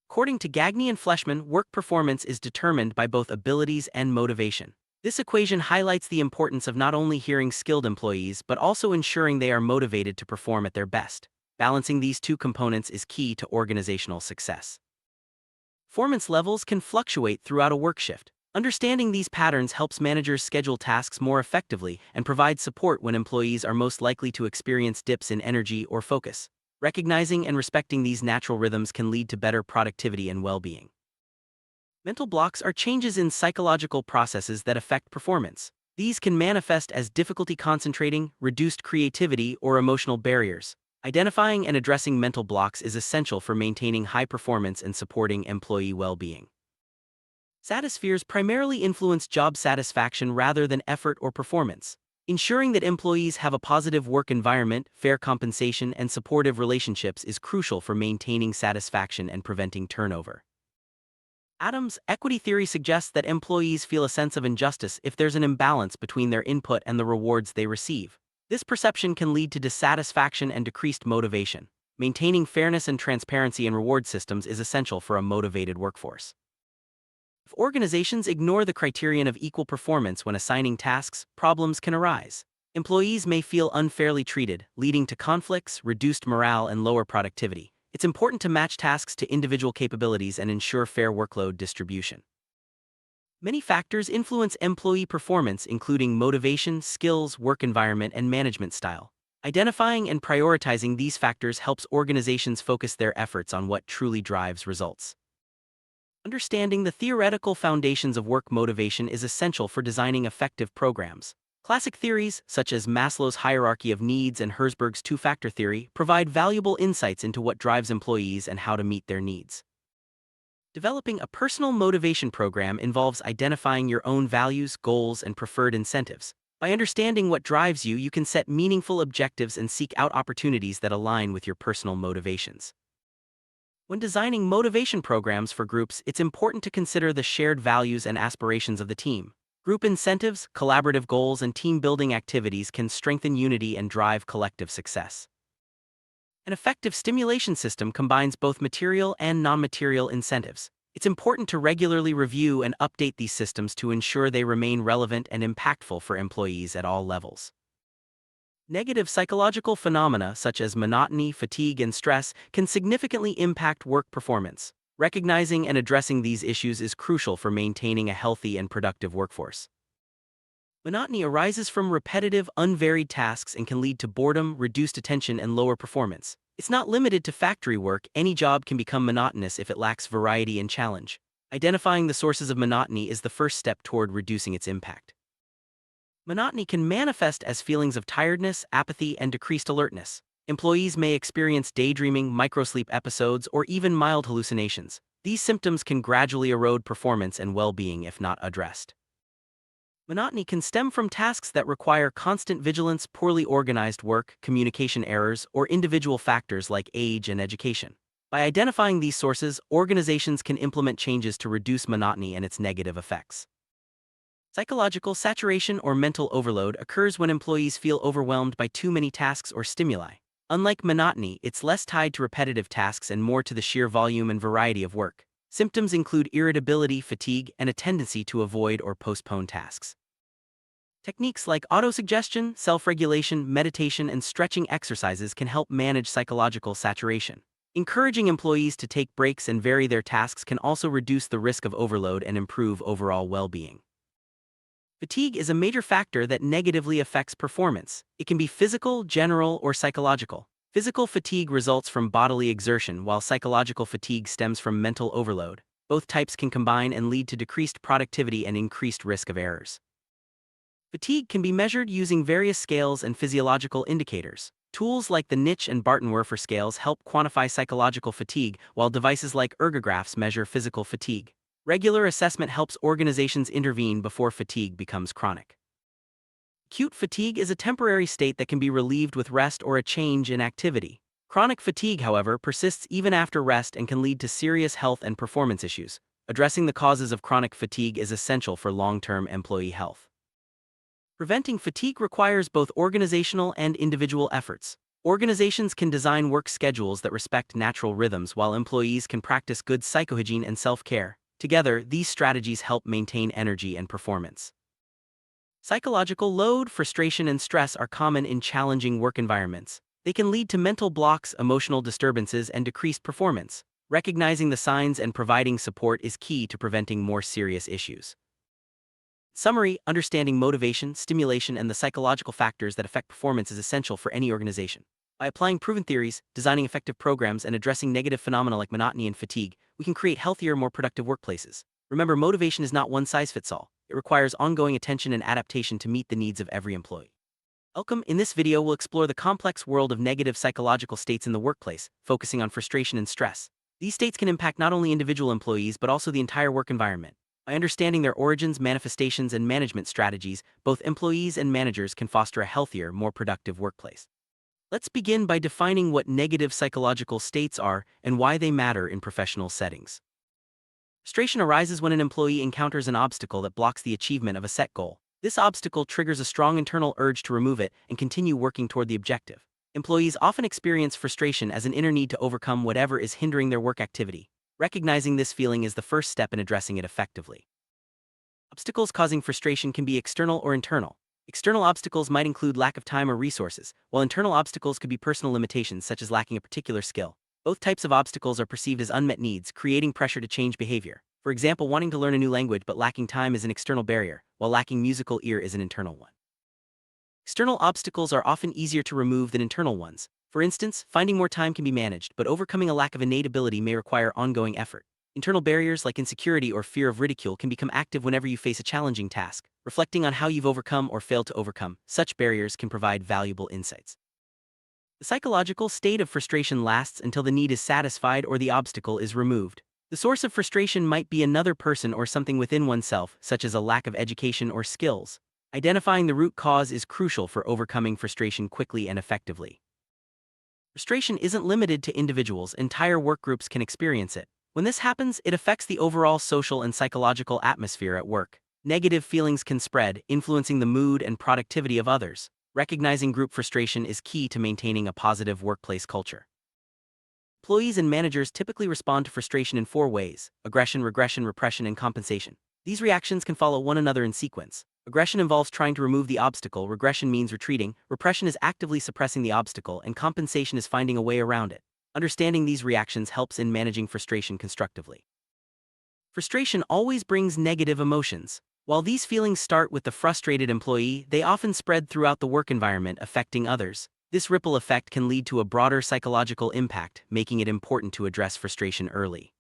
According to Gagné and Fleshman, work performance is determined by both abilities and motivation. This equation highlights the importance of not only hiring skilled employees but also ensuring they are motivated to perform at their best. Balancing these two components is key to organizational success. Performance levels can fluctuate throughout a work shift. Understanding these patterns helps managers schedule tasks more effectively and provide support when employees are most likely to experience dips in energy or focus. Recognizing and respecting these natural rhythms can lead to better productivity and well-being. Mental blocks are changes in psychological processes that affect performance. These can manifest as difficulty concentrating, reduced creativity, or emotional barriers. Identifying and addressing mental blocks is essential for maintaining high performance and supporting employee well-being. Satospheres primarily influence job satisfaction rather than effort or performance. Ensuring that employees have a positive work environment, fair compensation, and supportive relationships is crucial for maintaining satisfaction and preventing turnover. Adams' equity theory suggests that employees feel a sense of injustice if there's an imbalance between their input and the rewards they receive. This perception can lead to dissatisfaction and decreased motivation. Maintaining fairness and transparency in reward systems is essential for a motivated workforce. If organizations ignore the criterion of equal performance when assigning tasks, problems can arise. Employees may feel unfairly treated, leading to conflicts, reduced morale, and lower productivity. It's important to match tasks to individual capabilities and ensure fair workload distribution. Many factors influence employee performance, including motivation, skills, work environment, and management style. Identifying and prioritizing these factors helps organizations focus their efforts on what truly drives results. Understanding the theoretical foundations of work motivation is essential for designing effective programs. Classic theories, such as Maslow's hierarchy of needs and Herzberg's two-factor theory, provide valuable insights into what drives employees and how to meet their needs. Developing a personal motivation program involves identifying your own values, goals, and preferred incentives. By understanding what drives you, you can set meaningful objectives and seek out opportunities that align with your personal motivations. When designing motivation programs for groups, it's important to consider the shared values and aspirations of the team. Group incentives, collaborative goals, and team-building activities can strengthen unity and drive collective success. An effective stimulation system combines both material and non-material incentives. It's important to regularly review and update these systems to ensure they remain relevant and impactful for employees at all levels. Negative psychological phenomena such as monotony, fatigue, and stress can significantly impact work performance. Recognizing and addressing these issues is crucial for maintaining a healthy and productive workforce. Monotony arises from repetitive, unvaried tasks and can lead to boredom, reduced attention, and lower performance. It's not limited to factory work. Any job can become monotonous if it lacks variety and challenge. Identifying the sources of monotony is the first step toward reducing its impact. Monotony can manifest as feelings of tiredness, apathy, and decreased alertness. Employees may experience daydreaming, microsleep episodes, or even mild hallucinations. These symptoms can gradually erode performance and well-being if not addressed. Monotony can stem from tasks that require constant vigilance, poorly organized work, communication errors, or individual factors like age and education. By identifying these sources, organizations can implement changes to reduce monotony and its negative effects. Psychological saturation or mental overload occurs when employees feel overwhelmed by too many tasks or stimuli. Unlike monotony, it's less tied to repetitive tasks and more to the sheer volume and variety of work. Symptoms include irritability, fatigue, and a tendency to avoid or postpone tasks. Techniques like autosuggestion, self-regulation, meditation, and stretching exercises can help manage psychological saturation. Encouraging employees to take breaks and vary their tasks can also reduce the risk of overload and improve overall well-being. Fatigue is a major factor that negatively affects performance. It can be physical, general, or psychological. Physical fatigue results from bodily exertion, while psychological fatigue stems from mental overload. Both types can combine and lead to decreased productivity and increased risk of errors. Fatigue can be measured using various scales and physiological indicators. Tools like the Nitsch and Barton-Werfer scales help quantify psychological fatigue, while devices like ergographs measure physical fatigue. Regular assessment helps organizations intervene before fatigue becomes chronic. Acute fatigue is a temporary state that can be relieved with rest or a change in activity. Chronic fatigue, however, persists even after rest and can lead to serious health and performance issues. Addressing the causes of chronic fatigue is essential for long-term employee health. Preventing fatigue requires both organizational and individual efforts. Organizations can design work schedules that respect natural rhythms, while employees can practice good psychohygiene and self-care. Together, these strategies help maintain energy and performance. Psychological load, frustration, and stress are common in challenging work environments. They can lead to mental blocks, emotional disturbances, and decreased performance. Recognizing the signs and providing support is key to preventing more serious issues. Summary: understanding motivation, stimulation, and the psychological factors that affect performance is essential for any organization. By applying proven theories, designing effective programs, and addressing negative phenomena like monotony and fatigue, we can create healthier, more productive workplaces. Remember, motivation is not one size fits all. It requires ongoing attention and adaptation to meet the needs of every employee. Welcome. In this video, we'll explore the complex world of negative psychological states in the workplace, focusing on frustration and stress. These states can impact not only individual employees but also the entire work environment. By understanding their origins, manifestations, and management strategies, both employees and managers can foster a healthier, more productive workplace. Let's begin by defining what negative psychological states are and why they matter in professional settings. Frustration arises when an employee encounters an obstacle that blocks the achievement of a set goal. This obstacle triggers a strong internal urge to remove it and continue working toward the objective. Employees often experience frustration as an inner need to overcome whatever is hindering their work activity. Recognizing this feeling is the first step in addressing it effectively. Obstacles causing frustration can be external or internal. External obstacles might include lack of time or resources, while internal obstacles could be personal limitations such as lacking a particular skill. Both types of obstacles are perceived as unmet needs, creating pressure to change behavior. For example, wanting to learn a new language but lacking time is an external barrier, while lacking musical ear is an internal one. External obstacles are often easier to remove than internal ones. For instance, finding more time can be managed, but overcoming a lack of innate ability may require ongoing effort. Internal barriers like insecurity or fear of ridicule can become active whenever you face a challenging task. Reflecting on how you've overcome or failed to overcome such barriers can provide valuable insights. The psychological state of frustration lasts until the need is satisfied or the obstacle is removed. The source of frustration might be another person or something within oneself, such as a lack of education or skills. Identifying the root cause is crucial for overcoming frustration quickly and effectively. Frustration isn't limited to individuals; entire work groups can experience it. When this happens, it affects the overall social and psychological atmosphere at work. Negative feelings can spread, influencing the mood and productivity of others. Recognizing group frustration is key to maintaining a positive workplace culture. Employees and managers typically respond to frustration in 4 ways: aggression, regression, repression, and compensation. These reactions can follow one another in sequence. Aggression involves trying to remove the obstacle, regression means retreating, repression is actively suppressing the obstacle, and compensation is finding a way around it. Understanding these reactions helps in managing frustration constructively. Frustration always brings negative emotions. While these feelings start with the frustrated employee, they often spread throughout the work environment, affecting others. This ripple effect can lead to a broader psychological impact, making it important to address frustration early.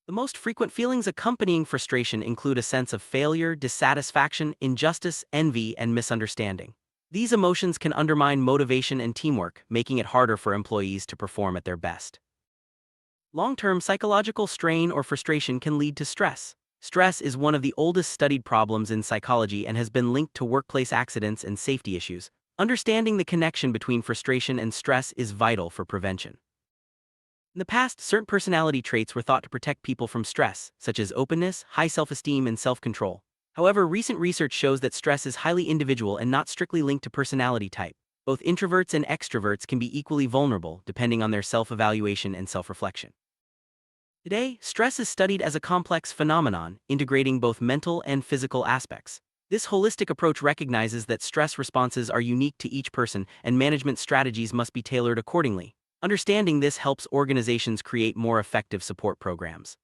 The most frequent feelings accompanying frustration include a sense of failure, dissatisfaction, injustice, envy, and misunderstanding. These emotions can undermine motivation and teamwork, making it harder for employees to perform at their best. Long-term psychological strain or frustration can lead to stress. Stress is one of the oldest studied problems in psychology and has been linked to workplace accidents and safety issues. Understanding the connection between frustration and stress is vital for prevention. In the past, certain personality traits were thought to protect people from stress, such as openness, high self-esteem, and self-control. However, recent research shows that stress is highly individual and not strictly linked to personality type. Both introverts and extroverts can be equally vulnerable, depending on their self-evaluation and self-reflection. Today, stress is studied as a complex phenomenon, integrating both mental and physical aspects. This holistic approach recognizes that stress responses are unique to each person and management strategies must be tailored accordingly. Understanding this helps organizations create more effective support programs.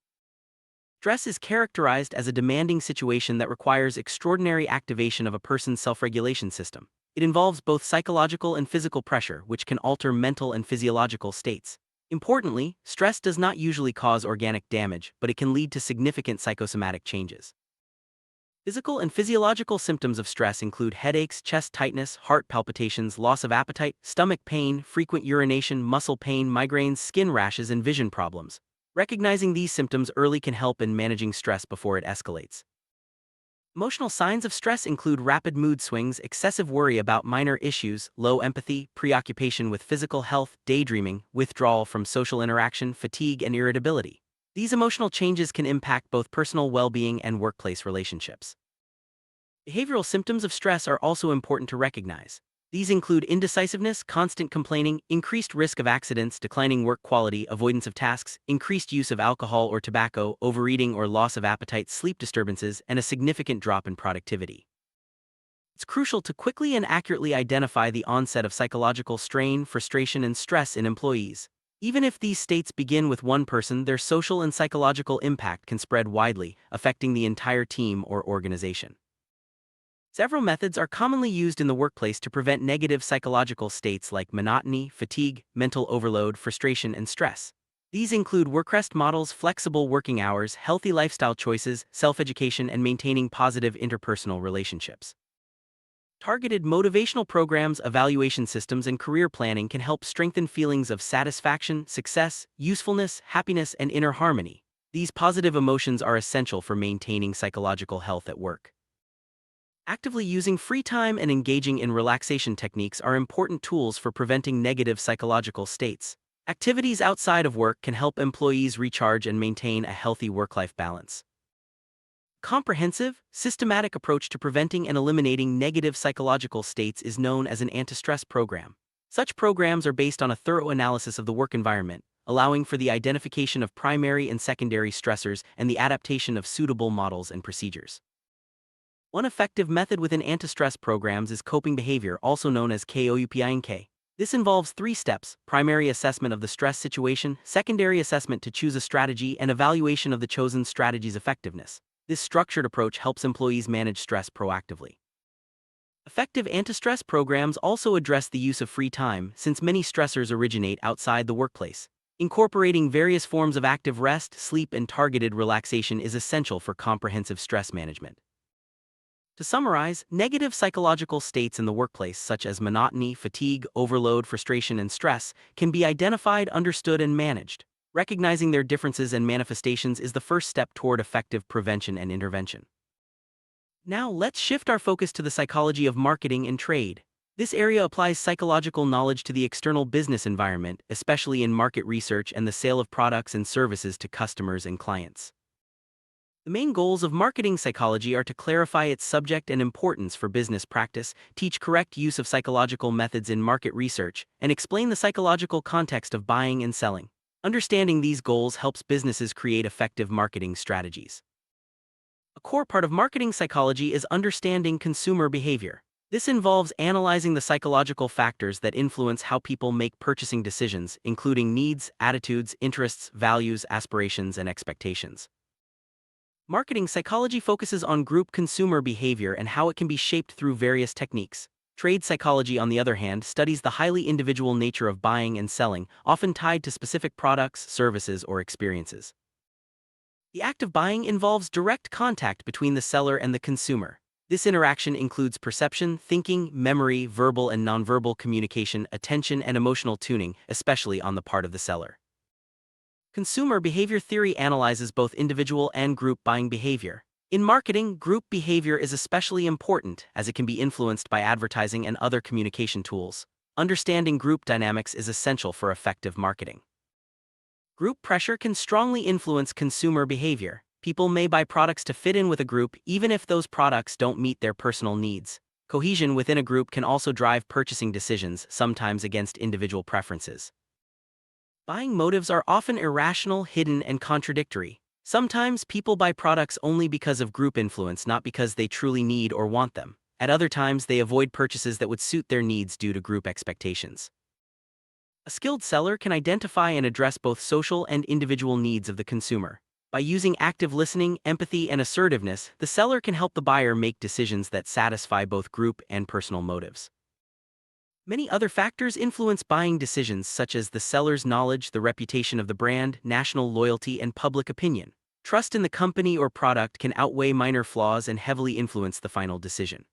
Stress is characterized as a demanding situation that requires extraordinary activation of a person's self-regulation system. It involves both psychological and physical pressure, which can alter mental and physiological states. Importantly, stress does not usually cause organic damage, but it can lead to significant psychosomatic changes. Physical and physiological symptoms of stress include headaches, chest tightness, heart palpitations, loss of appetite, stomach pain, frequent urination, muscle pain, migraines, skin rashes, and vision problems. Recognizing these symptoms early can help in managing stress before it escalates. Emotional signs of stress include rapid mood swings, excessive worry about minor issues, low empathy, preoccupation with physical health, daydreaming, withdrawal from social interaction, fatigue, and irritability. These emotional changes can impact both personal well-being and workplace relationships. Behavioral symptoms of stress are also important to recognize. These include indecisiveness, constant complaining, increased risk of accidents, declining work quality, avoidance of tasks, increased use of alcohol or tobacco, overeating or loss of appetite, sleep disturbances, and a significant drop in productivity. It's crucial to quickly and accurately identify the onset of psychological strain, frustration, and stress in employees. Even if these states begin with one person, their social and psychological impact can spread widely, affecting the entire team or organization. Several methods are commonly used in the workplace to prevent negative psychological states like monotony, fatigue, mental overload, frustration, and stress. These include work-rest models, flexible working hours, healthy lifestyle choices, self-education, and maintaining positive interpersonal relationships. Targeted motivational programs, evaluation systems, and career planning can help strengthen feelings of satisfaction, success, usefulness, happiness, and inner harmony. These positive emotions are essential for maintaining psychological health at work. Actively using free time and engaging in relaxation techniques are important tools for preventing negative psychological states. Activities outside of work can help employees recharge and maintain a healthy work-life balance. Comprehensive, systematic approach to preventing and eliminating negative psychological states is known as an anti-stress program. Such programs are based on a thorough analysis of the work environment, allowing for the identification of primary and secondary stressors and the adaptation of suitable models and procedures. One effective method within anti-stress programs is coping behavior, also known as COPINK. This involves 3 steps: primary assessment of the stress situation, secondary assessment to choose a strategy, and evaluation of the chosen strategy's effectiveness. This structured approach helps employees manage stress proactively. Effective anti-stress programs also address the use of free time, since many stressors originate outside the workplace. Incorporating various forms of active rest, sleep, and targeted relaxation is essential for comprehensive stress management. To summarize, negative psychological states in the workplace, such as monotony, fatigue, overload, frustration, and stress, can be identified, understood, and managed. Recognizing their differences and manifestations is the first step toward effective prevention and intervention. Now, let's shift our focus to the psychology of marketing and trade. This area applies psychological knowledge to the external business environment, especially in market research and the sale of products and services to customers and clients. The main goals of marketing psychology are to clarify its subject and importance for business practice, teach correct use of psychological methods in market research, and explain the psychological context of buying and selling. Understanding these goals helps businesses create effective marketing strategies. A core part of marketing psychology is understanding consumer behavior. This involves analyzing the psychological factors that influence how people make purchasing decisions, including needs, attitudes, interests, values, aspirations, and expectations. Marketing psychology focuses on group consumer behavior and how it can be shaped through various techniques. Trade psychology, on the other hand, studies the highly individual nature of buying and selling, often tied to specific products, services, or experiences. The act of buying involves direct contact between the seller and the consumer. This interaction includes perception, thinking, memory, verbal and nonverbal communication, attention, and emotional tuning, especially on the part of the seller. Consumer behavior theory analyzes both individual and group buying behavior. In marketing, group behavior is especially important as it can be influenced by advertising and other communication tools. Understanding group dynamics is essential for effective marketing. Group pressure can strongly influence consumer behavior. People may buy products to fit in with a group even if those products don't meet their personal needs. Cohesion within a group can also drive purchasing decisions, sometimes against individual preferences. Buying motives are often irrational, hidden, and contradictory. Sometimes people buy products only because of group influence, not because they truly need or want them. At other times, they avoid purchases that would suit their needs due to group expectations. A skilled seller can identify and address both social and individual needs of the consumer. By using active listening, empathy, and assertiveness, the seller can help the buyer make decisions that satisfy both group and personal motives. Many other factors influence buying decisions, such as the seller's knowledge, the reputation of the brand, national loyalty, and public opinion. Trust in the company or product can outweigh minor flaws and heavily influence the final decision.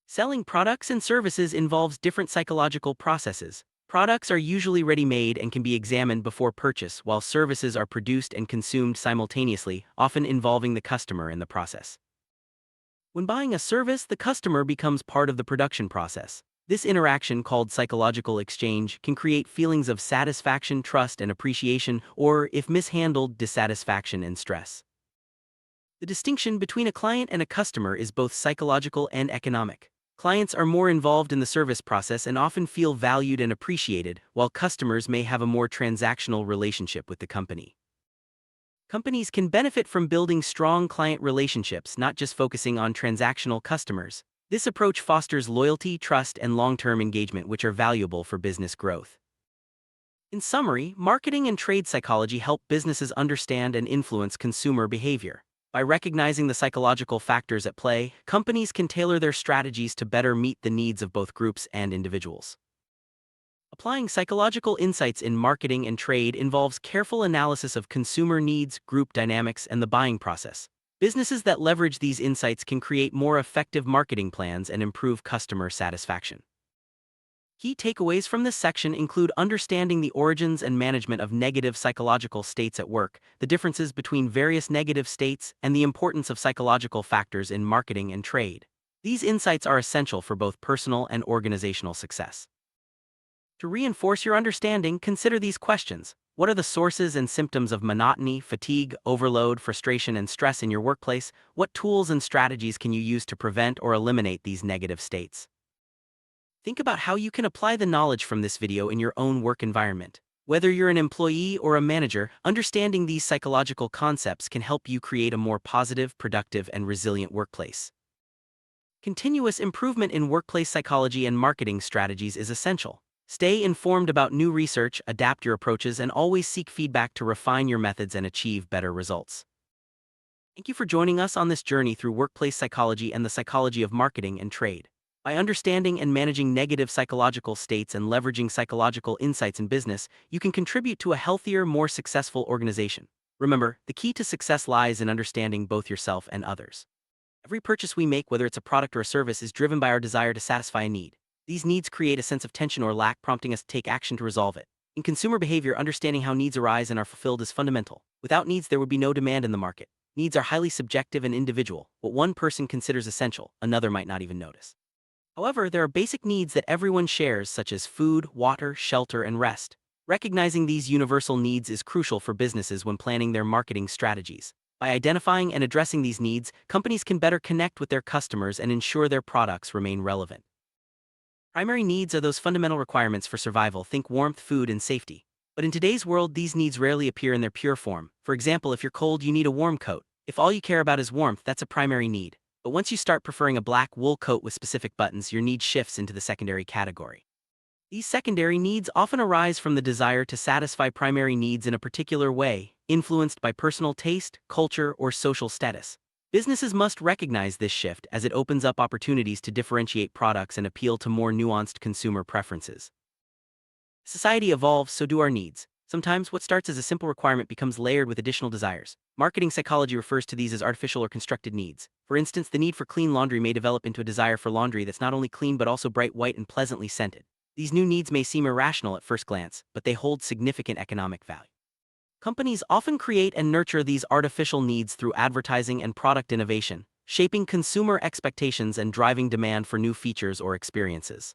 Selling products and services involves different psychological processes. Products are usually ready-made and can be examined before purchase, while services are produced and consumed simultaneously, often involving the customer in the process. When buying a service, the customer becomes part of the production process. This interaction, called psychological exchange, can create feelings of satisfaction, trust, and appreciation, or, if mishandled, dissatisfaction and stress. The distinction between a client and a customer is both psychological and economic. Clients are more involved in the service process and often feel valued and appreciated, while customers may have a more transactional relationship with the company. Companies can benefit from building strong client relationships, not just focusing on transactional customers. This approach fosters loyalty, trust, and long-term engagement, which are valuable for business growth. In summary, marketing and trade psychology help businesses understand and influence consumer behavior. By recognizing the psychological factors at play, companies can tailor their strategies to better meet the needs of both groups and individuals. Applying psychological insights in marketing and trade involves careful analysis of consumer needs, group dynamics, and the buying process. Businesses that leverage these insights can create more effective marketing plans and improve customer satisfaction. Key takeaways from this section include understanding the origins and management of negative psychological states at work, the differences between various negative states, and the importance of psychological factors in marketing and trade. These insights are essential for both personal and organizational success. To reinforce your understanding, consider these questions. What are the sources and symptoms of monotony, fatigue, overload, frustration, and stress in your workplace? What tools and strategies can you use to prevent or eliminate these negative states? Think about how you can apply the knowledge from this video in your own work environment. Whether you're an employee or a manager, understanding these psychological concepts can help you create a more positive, productive, and resilient workplace. Continuous improvement in workplace psychology and marketing strategies is essential. Stay informed about new research, adapt your approaches, and always seek feedback to refine your methods and achieve better results. Thank you for joining us on this journey through workplace psychology and the psychology of marketing and trade. By understanding and managing negative psychological states and leveraging psychological insights in business, you can contribute to a healthier, more successful organization. Remember, the key to success lies in understanding both yourself and others. Every purchase we make, whether it's a product or a service, is driven by our desire to satisfy a need. These needs create a sense of tension or lack, prompting us to take action to resolve it. In consumer behavior, understanding how needs arise and are fulfilled is fundamental. Without needs, there would be no demand in the market. Needs are highly subjective and individual. What one person considers essential, another might not even notice. However, there are basic needs that everyone shares, such as food, water, shelter, and rest. Recognizing these universal needs is crucial for businesses when planning their marketing strategies. By identifying and addressing these needs, companies can better connect with their customers and ensure their products remain relevant. Primary needs are those fundamental requirements for survival. Think warmth, food, and safety. But in today's world, these needs rarely appear in their pure form. For example, if you're cold, you need a warm coat. If all you care about is warmth, that's a primary need. But once you start preferring a black wool coat with specific buttons, your need shifts into the secondary category. These secondary needs often arise from the desire to satisfy primary needs in a particular way, influenced by personal taste, culture, or social status. Businesses must recognize this shift as it opens up opportunities to differentiate products and appeal to more nuanced consumer preferences. Society evolves, so do our needs. Sometimes what starts as a simple requirement becomes layered with additional desires. Marketing psychology refers to these as artificial or constructed needs. For instance, the need for clean laundry may develop into a desire for laundry that's not only clean but also bright white and pleasantly scented. These new needs may seem irrational at first glance, but they hold significant economic value. Companies often create and nurture these artificial needs through advertising and product innovation, shaping consumer expectations and driving demand for new features or experiences.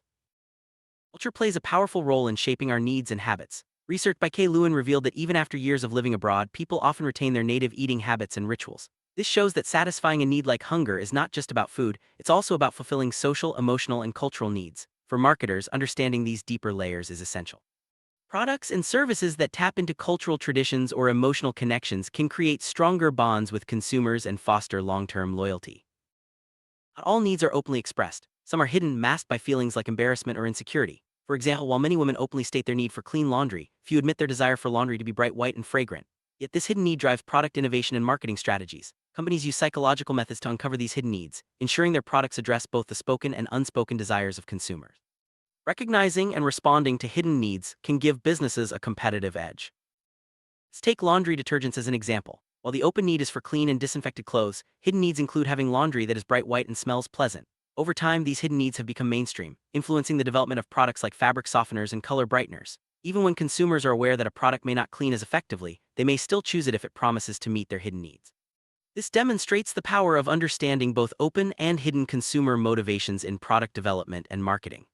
Culture plays a powerful role in shaping our needs and habits. Research by Kay Lewin revealed that even after years of living abroad, people often retain their native eating habits and rituals. This shows that satisfying a need like hunger is not just about food, it's also about fulfilling social, emotional, and cultural needs. For marketers, understanding these deeper layers is essential. Products and services that tap into cultural traditions or emotional connections can create stronger bonds with consumers and foster long-term loyalty. Not all needs are openly expressed. Some are hidden, masked by feelings like embarrassment or insecurity. For example, while many women openly state their need for clean laundry, few admit their desire for laundry to be bright white and fragrant. Yet this hidden need drives product innovation and marketing strategies. Companies use psychological methods to uncover these hidden needs, ensuring their products address both the spoken and unspoken desires of consumers. Recognizing and responding to hidden needs can give businesses a competitive edge. Let's take laundry detergents as an example. While the open need is for clean and disinfected clothes, hidden needs include having laundry that is bright white and smells pleasant. Over time, these hidden needs have become mainstream, influencing the development of products like fabric softeners and color brighteners. Even when consumers are aware that a product may not clean as effectively, they may still choose it if it promises to meet their hidden needs. This demonstrates the power of understanding both open and hidden consumer motivations in product development and marketing.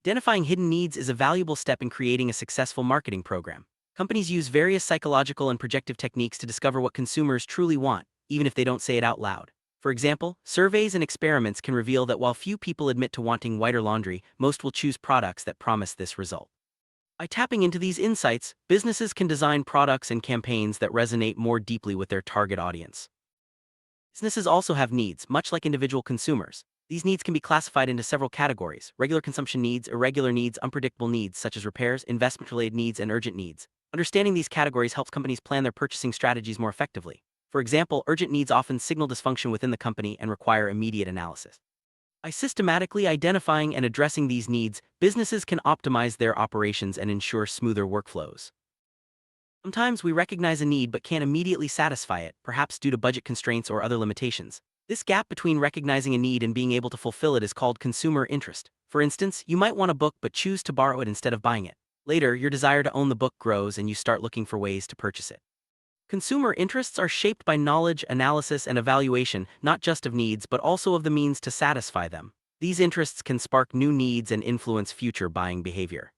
Identifying hidden needs is a valuable step in creating a successful marketing program. Companies use various psychological and projective techniques to discover what consumers truly want, even if they don't say it out loud. For example, surveys and experiments can reveal that while few people admit to wanting whiter laundry, most will choose products that promise this result. By tapping into these insights, businesses can design products and campaigns that resonate more deeply with their target audience. Businesses also have needs, much like individual consumers. These needs can be classified into several categories: regular consumption needs, irregular needs, unpredictable needs such as repairs, investment-related needs, and urgent needs. Understanding these categories helps companies plan their purchasing strategies more effectively. For example, urgent needs often signal dysfunction within the company and require immediate analysis. By systematically identifying and addressing these needs, businesses can optimize their operations and ensure smoother workflows. Sometimes we recognize a need but can't immediately satisfy it, perhaps due to budget constraints or other limitations. This gap between recognizing a need and being able to fulfill it is called consumer interest. For instance, you might want a book but choose to borrow it instead of buying it. Later, your desire to own the book grows and you start looking for ways to purchase it. Consumer interests are shaped by knowledge, analysis, and evaluation, not just of needs but also of the means to satisfy them. These interests can spark new needs and influence future buying behavior.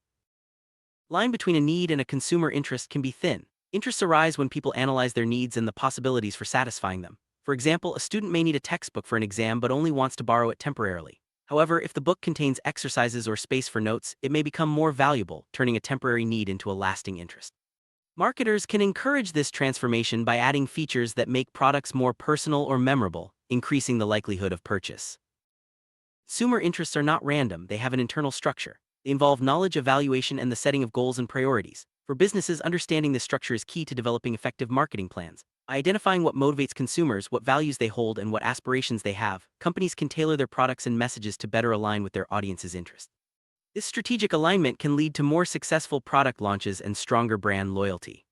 The line between a need and a consumer interest can be thin. Interests arise when people analyze their needs and the possibilities for satisfying them. For example, a student may need a textbook for an exam but only wants to borrow it temporarily. However, if the book contains exercises or space for notes, it may become more valuable, turning a temporary need into a lasting interest. Marketers can encourage this transformation by adding features that make products more personal or memorable, increasing the likelihood of purchase. Consumer interests are not random, they have an internal structure. They involve knowledge, evaluation, and the setting of goals and priorities. For businesses, understanding this structure is key to developing effective marketing plans. By identifying what motivates consumers, what values they hold, and what aspirations they have, companies can tailor their products and messages to better align with their audience's interests. This strategic alignment can lead to more successful product launches and stronger brand loyalty.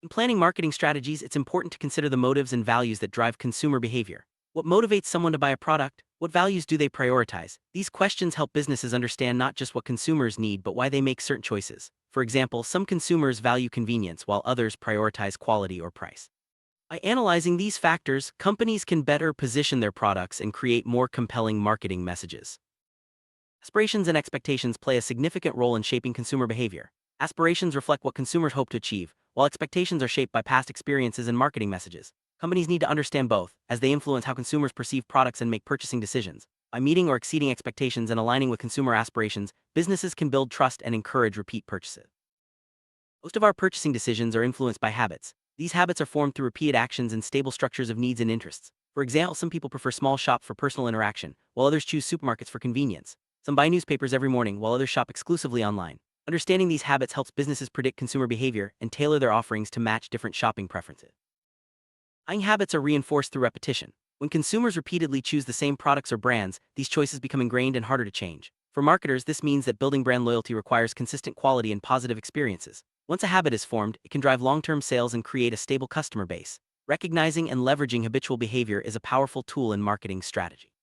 In planning marketing strategies, it's important to consider the motives and values that drive consumer behavior. What motivates someone to buy a product? What values do they prioritize? These questions help businesses understand not just what consumers need but why they make certain choices. For example, some consumers value convenience while others prioritize quality or price. By analyzing these factors, companies can better position their products and create more compelling marketing messages. Aspirations and expectations play a significant role in shaping consumer behavior. Aspirations reflect what consumers hope to achieve, while expectations are shaped by past experiences and marketing messages. Companies need to understand both, as they influence how consumers perceive products and make purchasing decisions. By meeting or exceeding expectations and aligning with consumer aspirations, businesses can build trust and encourage repeat purchases. Most of our purchasing decisions are influenced by habits. These habits are formed through repeated actions and stable structures of needs and interests. For example, some people prefer small shop for personal interaction, while others choose supermarkets for convenience. Some buy newspapers every morning, while others shop exclusively online. Understanding these habits helps businesses predict consumer behavior and tailor their offerings to match different shopping preferences. Buying habits are reinforced through repetition. When consumers repeatedly choose the same products or brands, these choices become ingrained and harder to change. For marketers, this means that building brand loyalty requires consistent quality and positive experiences. Once a habit is formed, it can drive long-term sales and create a stable customer base. Recognizing and leveraging habitual behavior is a powerful tool in marketing strategy.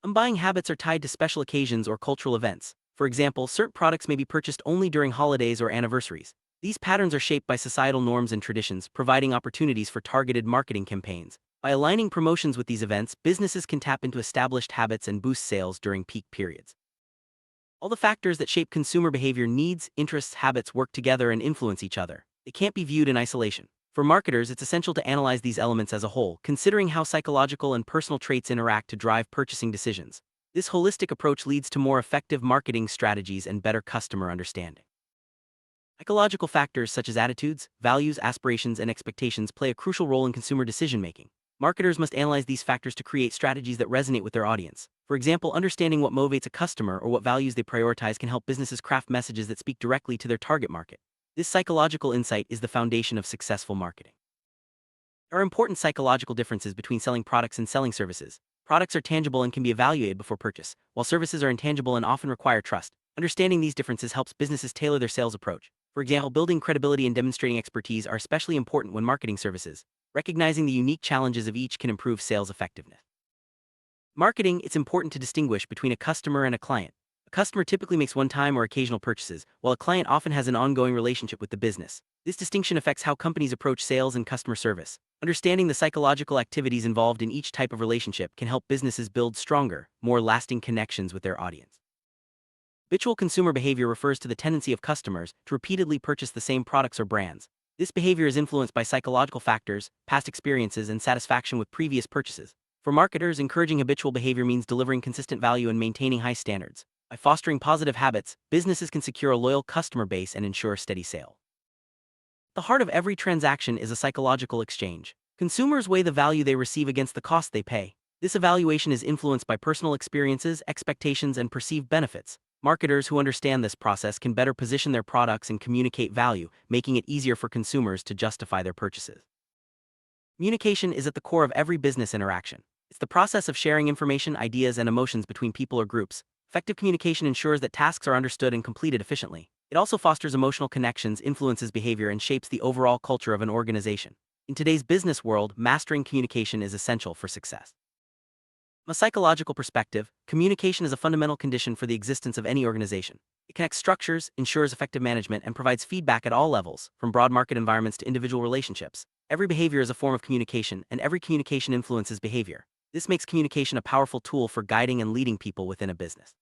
Buying habits are tied to special occasions or cultural events. For example, certain products may be purchased only during holidays or anniversaries. These patterns are shaped by societal norms and traditions, providing opportunities for targeted marketing campaigns. By aligning promotions with these events, businesses can tap into established habits and boost sales during peak periods. All the factors that shape consumer behavior, needs, interests, habits work together and influence each other. They can't be viewed in isolation. For marketers, it's essential to analyze these elements as a whole, considering how psychological and personal traits interact to drive purchasing decisions. This holistic approach leads to more effective marketing strategies and better customer understanding. Psychological factors such as attitudes, values, aspirations, and expectations play a crucial role in consumer decision-making. Marketers must analyze these factors to create strategies that resonate with their audience. For example, understanding what motivates a customer or what values they prioritize can help businesses craft messages that speak directly to their target market. This psychological insight is the foundation of successful marketing. There are important psychological differences between selling products and selling services. Products are tangible and can be evaluated before purchase, while services are intangible and often require trust. Understanding these differences helps businesses tailor their sales approach. For example, building credibility and demonstrating expertise are especially important when marketing services. Recognizing the unique challenges of each can improve sales effectiveness. Marketing, it's important to distinguish between a customer and a client. A customer typically makes one-time or occasional purchases, while a client often has an ongoing relationship with the business. This distinction affects how companies approach sales and customer service. Understanding the psychological activities involved in each type of relationship can help businesses build stronger, more lasting connections with their audience. Habitual consumer behavior refers to the tendency of customers to repeatedly purchase the same products or brands. This behavior is influenced by psychological factors, past experiences, and satisfaction with previous purchases. For marketers, encouraging habitual behavior means delivering consistent value and maintaining high standards. By fostering positive habits, businesses can secure a loyal customer base and ensure steady sale. The heart of every transaction is a psychological exchange. Consumers weigh the value they receive against the cost they pay. This evaluation is influenced by personal experiences, expectations, and perceived benefits. Marketers who understand this process can better position their products and communicate value, making it easier for consumers to justify their purchases. Communication is at the core of every business interaction. It's the process of sharing information, ideas, and emotions between people or groups. Effective communication ensures that tasks are understood and completed efficiently. It also fosters emotional connections, influences behavior, and shapes the overall culture of an organization. In today's business world, mastering communication is essential for success. From a psychological perspective, communication is a fundamental condition for the existence of any organization. It connects structures, ensures effective management, and provides feedback at all levels, from broad market environments to individual relationships. Every behavior is a form of communication, and every communication influences behavior. This makes communication a powerful tool for guiding and leading people within a business.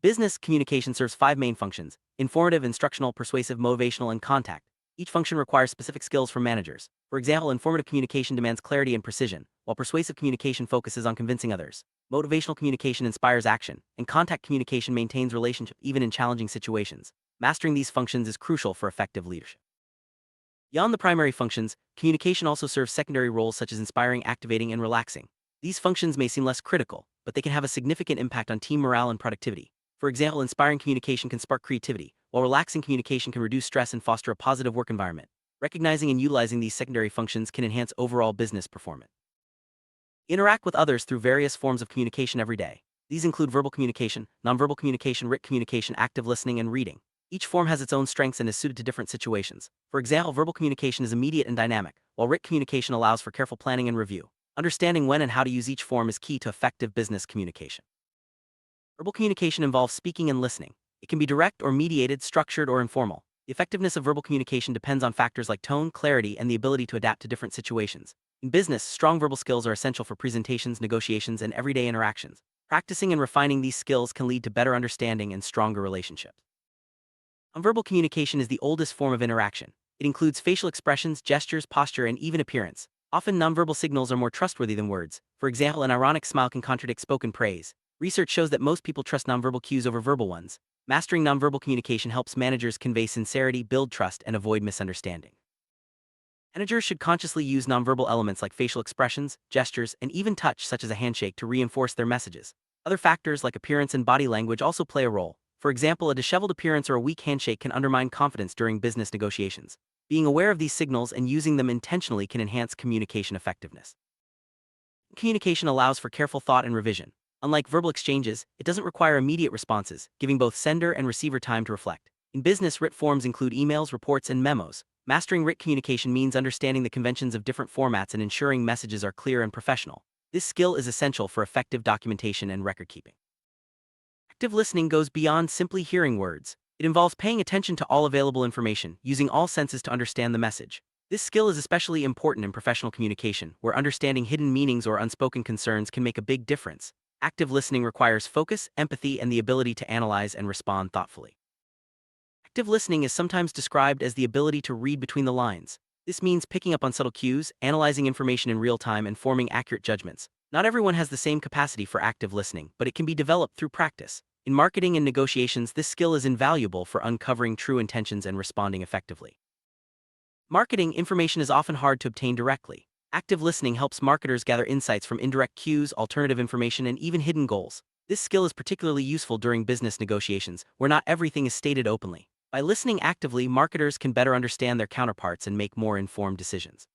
Business communication serves 5 main functions: informative, instructional, persuasive, motivational, and contact. Each function requires specific skills from managers. For example, informative communication demands clarity and precision, while persuasive communication focuses on convincing others. Motivational communication inspires action, and contact communication maintains relationship even in challenging situations. Mastering these functions is crucial for effective leadership. Beyond the primary functions, communication also serves secondary roles such as inspiring, activating, and relaxing. These functions may seem less critical, but they can have a significant impact on team morale and productivity. For example, inspiring communication can spark creativity, while relaxing communication can reduce stress and foster a positive work environment. Recognizing and utilizing these secondary functions can enhance overall business performance. Interact with others through various forms of communication every day. These include verbal communication, nonverbal communication, written communication, active listening, and reading. Each form has its own strengths and is suited to different situations. For example, verbal communication is immediate and dynamic, while written communication allows for careful planning and review. Understanding when and how to use each form is key to effective business communication. Verbal communication involves speaking and listening. It can be direct or mediated, structured or informal. The effectiveness of verbal communication depends on factors like tone, clarity, and the ability to adapt to different situations. In business, strong verbal skills are essential for presentations, negotiations, and everyday interactions. Practicing and refining these skills can lead to better understanding and stronger relationships. Nonverbal communication is the oldest form of interaction. It includes facial expressions, gestures, posture, and even appearance. Often nonverbal signals are more trustworthy than words. For example, an ironic smile can contradict spoken praise. Research shows that most people trust nonverbal cues over verbal ones. Mastering nonverbal communication helps managers convey sincerity, build trust, and avoid misunderstanding. Managers should consciously use nonverbal elements like facial expressions, gestures, and even touch, such as a handshake, to reinforce their messages. Other factors like appearance and body language also play a role. For example, a disheveled appearance or a weak handshake can undermine confidence during business negotiations. Being aware of these signals and using them intentionally can enhance communication effectiveness. Communication allows for careful thought and revision. Unlike verbal exchanges, it doesn't require immediate responses, giving both sender and receiver time to reflect. In business, writ forms include emails, reports, and memos. Mastering writ communication means understanding the conventions of different formats and ensuring messages are clear and professional. This skill is essential for effective documentation and record keeping. Active listening goes beyond simply hearing words. It involves paying attention to all available information, using all senses to understand the message. This skill is especially important in professional communication, where understanding hidden meanings or unspoken concerns can make a big difference. Active listening requires focus, empathy, and the ability to analyze and respond thoughtfully. Active listening is sometimes described as the ability to read between the lines. This means picking up on subtle cues, analyzing information in real time, and forming accurate judgments. Not everyone has the same capacity for active listening, but it can be developed through practice. In marketing and negotiations, this skill is invaluable for uncovering true intentions and responding effectively. Marketing information is often hard to obtain directly. Active listening helps marketers gather insights from indirect cues, alternative information, and even hidden goals. This skill is particularly useful during business negotiations, where not everything is stated openly. By listening actively, marketers can better understand their counterparts and make more informed decisions.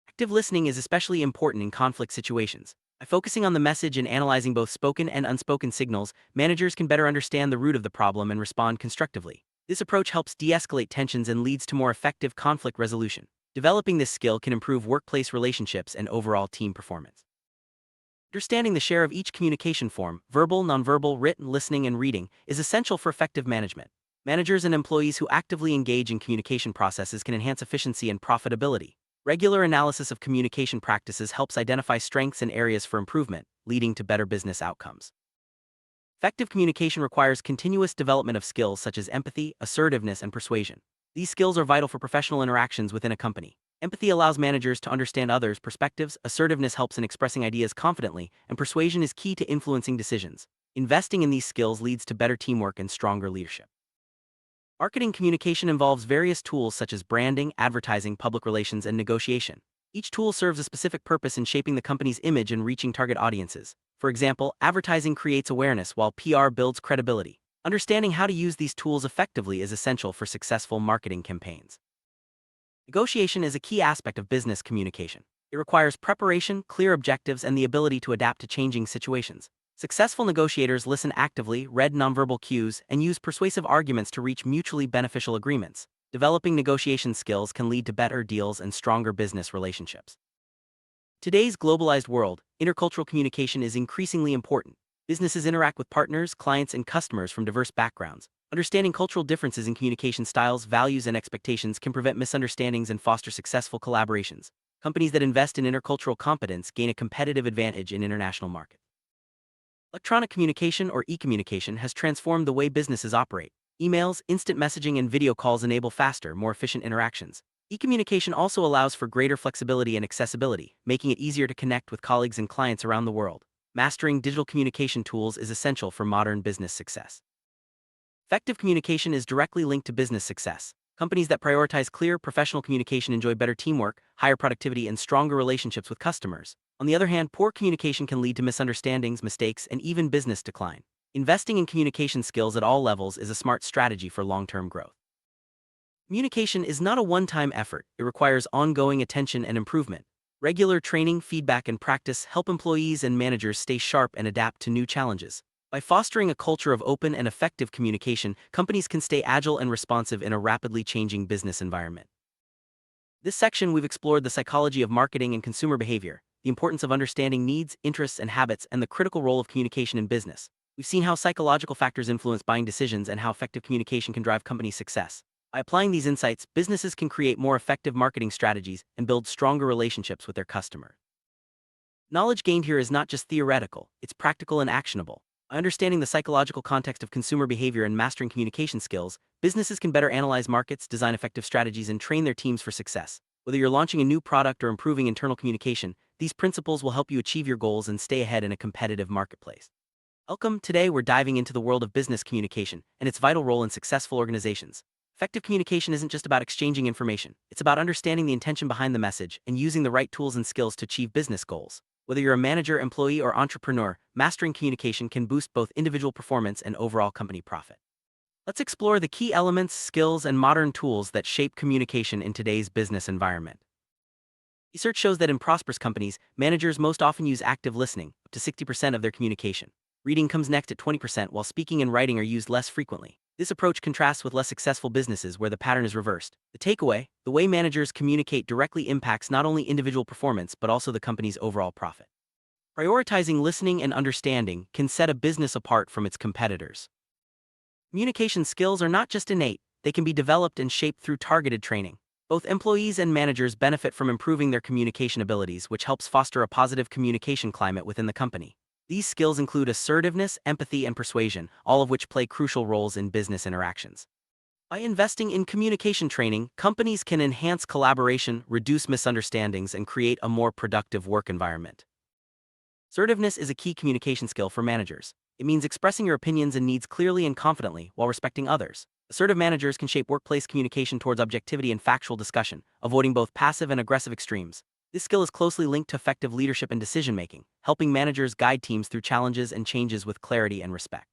Active listening is especially important in conflict situations. By focusing on the message and analyzing both spoken and unspoken signals, managers can better understand the root of the problem and respond constructively. This approach helps de-escalate tensions and leads to more effective conflict resolution. Developing this skill can improve workplace relationships and overall team performance. Understanding the share of each communication form, verbal, nonverbal, written, listening, and reading, is essential for effective management. Managers and employees who actively engage in communication processes can enhance efficiency and profitability. Regular analysis of communication practices helps identify strengths and areas for improvement, leading to better business outcomes. Effective communication requires continuous development of skills such as empathy, assertiveness, and persuasion. These skills are vital for professional interactions within a company. Empathy allows managers to understand others' perspectives, assertiveness helps in expressing ideas confidently, and persuasion is key to influencing decisions. Investing in these skills leads to better teamwork and stronger leadership. Marketing communication involves various tools such as branding, advertising, public relations, and negotiation. Each tool serves a specific purpose in shaping the company's image and reaching target audiences. For example, advertising creates awareness while PR builds credibility. Understanding how to use these tools effectively is essential for successful marketing campaigns. Negotiation is a key aspect of business communication. It requires preparation, clear objectives, and the ability to adapt to changing situations. Successful negotiators listen actively, read nonverbal cues, and use persuasive arguments to reach mutually beneficial agreements. Developing negotiation skills can lead to better deals and stronger business relationships. Today's globalized world, intercultural communication is increasingly important. Businesses interact with partners, clients, and customers from diverse backgrounds. Understanding cultural differences in communication styles, values, and expectations can prevent misunderstandings and foster successful collaborations. Companies that invest in intercultural competence gain a competitive advantage in international markets. Electronic communication, or e-communication, has transformed the way businesses operate. Emails, instant messaging, and video calls enable faster, more efficient interactions. E-communication also allows for greater flexibility and accessibility, making it easier to connect with colleagues and clients around the world. Mastering digital communication tools is essential for modern business success. Effective communication is directly linked to business success. Companies that prioritize clear, professional communication enjoy better teamwork, higher productivity, and stronger relationships with customers. On the other hand, poor communication can lead to misunderstandings, mistakes, and even business decline. Investing in communication skills at all levels is a smart strategy for long-term growth. Communication is not a one-time effort. It requires ongoing attention and improvement. Regular training, feedback, and practice help employees and managers stay sharp and adapt to new challenges. By fostering a culture of open and effective communication, companies can stay agile and responsive in a rapidly changing business environment. This section, we've explored the psychology of marketing and consumer behavior, the importance of understanding needs, interests, and habits, and the critical role of communication in business. We've seen how psychological factors influence buying decisions and how effective communication can drive company success. By applying these insights, businesses can create more effective marketing strategies and build stronger relationships with their customers. Knowledge gained here is not just theoretical, it's practical and actionable. By understanding the psychological context of consumer behavior and mastering communication skills, businesses can better analyze markets, design effective strategies, and train their teams for success. Whether you're launching a new product or improving internal communication, these principles will help you achieve your goals and stay ahead in a competitive marketplace. Welcome. Today we're diving into the world of business communication and its vital role in successful organizations. Effective communication isn't just about exchanging information, it's about understanding the intention behind the message and using the right tools and skills to achieve business goals. Whether you're a manager, employee, or entrepreneur, mastering communication can boost both individual performance and overall company profit. Let's explore the key elements, skills, and modern tools that shape communication in today's business environment. Research shows that in prosperous companies, managers most often use active listening, up to 60% of their communication. Reading comes next at 20%, while speaking and writing are used less frequently. This approach contrasts with less successful businesses where the pattern is reversed. The takeaway: the way managers communicate directly impacts not only individual performance but also the company's overall profit. Prioritizing listening and understanding can set a business apart from its competitors. Communication skills are not just innate, they can be developed and shaped through targeted training. Both employees and managers benefit from improving their communication abilities, which helps foster a positive communication climate within the company. These skills include assertiveness, empathy, and persuasion, all of which play crucial roles in business interactions. By investing in communication training, companies can enhance collaboration, reduce misunderstandings, and create a more productive work environment. Assertiveness is a key communication skill for managers. It means expressing your opinions and needs clearly and confidently while respecting others. Assertive managers can shape workplace communication towards objectivity and factual discussion, avoiding both passive and aggressive extremes. This skill is closely linked to effective leadership and decision-making, helping managers guide teams through challenges and changes with clarity and respect.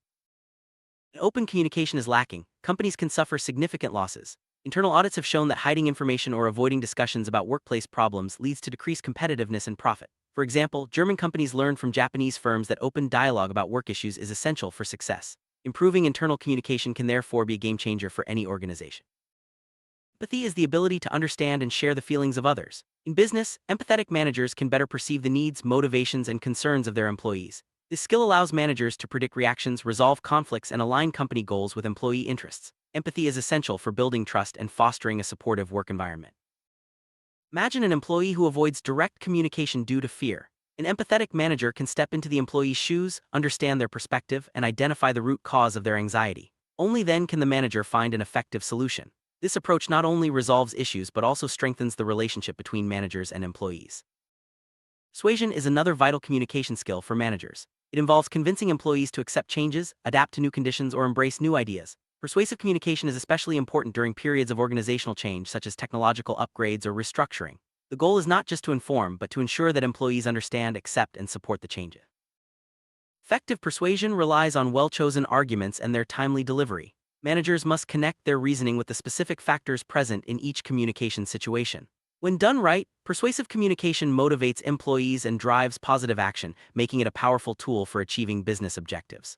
When open communication is lacking, companies can suffer significant losses. Internal audits have shown that hiding information or avoiding discussions about workplace problems leads to decreased competitiveness and profit. For example, German companies learned from Japanese firms that open dialogue about work issues is essential for success. Improving internal communication can therefore be a game changer for any organization. Empathy is the ability to understand and share the feelings of others. In business, empathetic managers can better perceive the needs, motivations, and concerns of their employees. This skill allows managers to predict reactions, resolve conflicts, and align company goals with employee interests. Empathy is essential for building trust and fostering a supportive work environment. Imagine an employee who avoids direct communication due to fear. An empathetic manager can step into the employee's shoes, understand their perspective, and identify the root cause of their anxiety. Only then can the manager find an effective solution. This approach not only resolves issues but also strengthens the relationship between managers and employees. Persuasion is another vital communication skill for managers. It involves convincing employees to accept changes, adapt to new conditions, or embrace new ideas. Persuasive communication is especially important during periods of organizational change such as technological upgrades or restructuring. The goal is not just to inform but to ensure that employees understand, accept, and support the changes. Effective persuasion relies on well-chosen arguments and their timely delivery. Managers must connect their reasoning with the specific factors present in each communication situation. When done right, persuasive communication motivates employees and drives positive action, making it a powerful tool for achieving business objectives.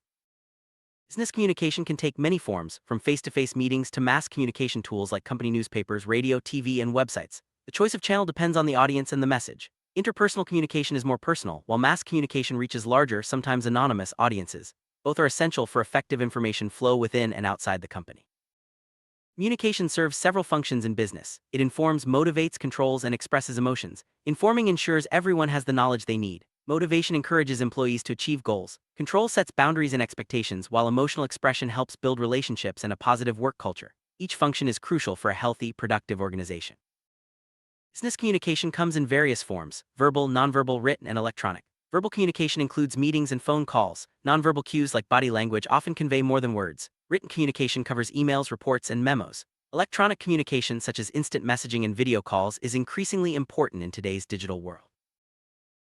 Business communication can take many forms, from face-to-face meetings to mass communication tools like company newspapers, radio, TV, and websites. The choice of channel depends on the audience and the message. Interpersonal communication is more personal, while mass communication reaches larger, sometimes anonymous, audiences. Both are essential for effective information flow within and outside the company. Communication serves several functions in business. It informs, motivates, controls, and expresses emotions. Informing ensures everyone has the knowledge they need. Motivation encourages employees to achieve goals. Control sets boundaries and expectations, while emotional expression helps build relationships and a positive work culture. Each function is crucial for a healthy, productive organization. Business communication comes in various forms: verbal, nonverbal, written, and electronic. Verbal communication includes meetings and phone calls. Nonverbal cues like body language often convey more than words. Written communication covers emails, reports, and memos. Electronic communication, such as instant messaging and video calls, is increasingly important in today's digital world.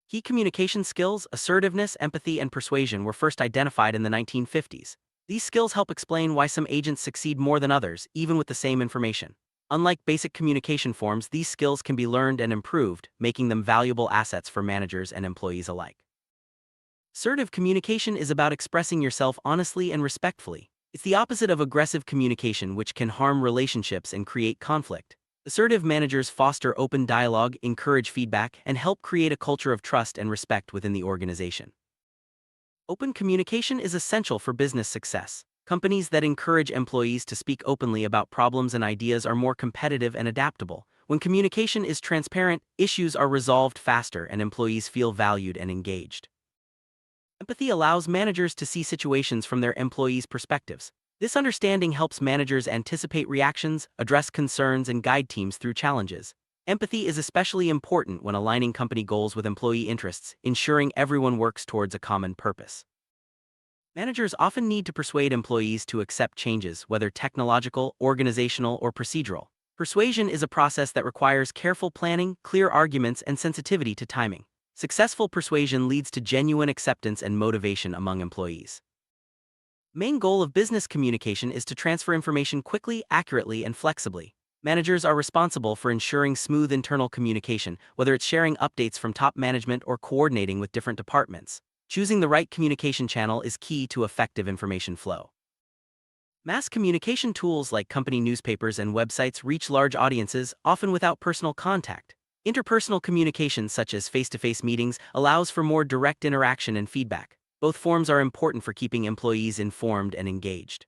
Key communication skills, assertiveness, empathy, and persuasion were first identified in the 1950s. These skills help explain why some agents succeed more than others, even with the same information. Unlike basic communication forms, these skills can be learned and improved, making them valuable assets for managers and employees alike. Assertive communication is about expressing yourself honestly and respectfully. It's the opposite of aggressive communication, which can harm relationships and create conflict. Assertive managers foster open dialogue, encourage feedback, and help create a culture of trust and respect within the organization. Open communication is essential for business success. Companies that encourage employees to speak openly about problems and ideas are more competitive and adaptable. When communication is transparent, issues are resolved faster and employees feel valued and engaged. Empathy allows managers to see situations from their employees' perspectives. This understanding helps managers anticipate reactions, address concerns, and guide teams through challenges. Empathy is especially important when aligning company goals with employee interests, ensuring everyone works towards a common purpose. Managers often need to persuade employees to accept changes, whether technological, organizational, or procedural. Persuasion is a process that requires careful planning, clear arguments, and sensitivity to timing. Successful persuasion leads to genuine acceptance and motivation among employees. Main goal of business communication is to transfer information quickly, accurately, and flexibly. Managers are responsible for ensuring smooth internal communication, whether it's sharing updates from top management or coordinating with different departments. Choosing the right communication channel is key to effective information flow. Mass communication tools like company newspapers and websites reach large audiences, often without personal contact. Interpersonal communication, such as face-to-face meetings, allows for more direct interaction and feedback. Both forms are important for keeping employees informed and engaged.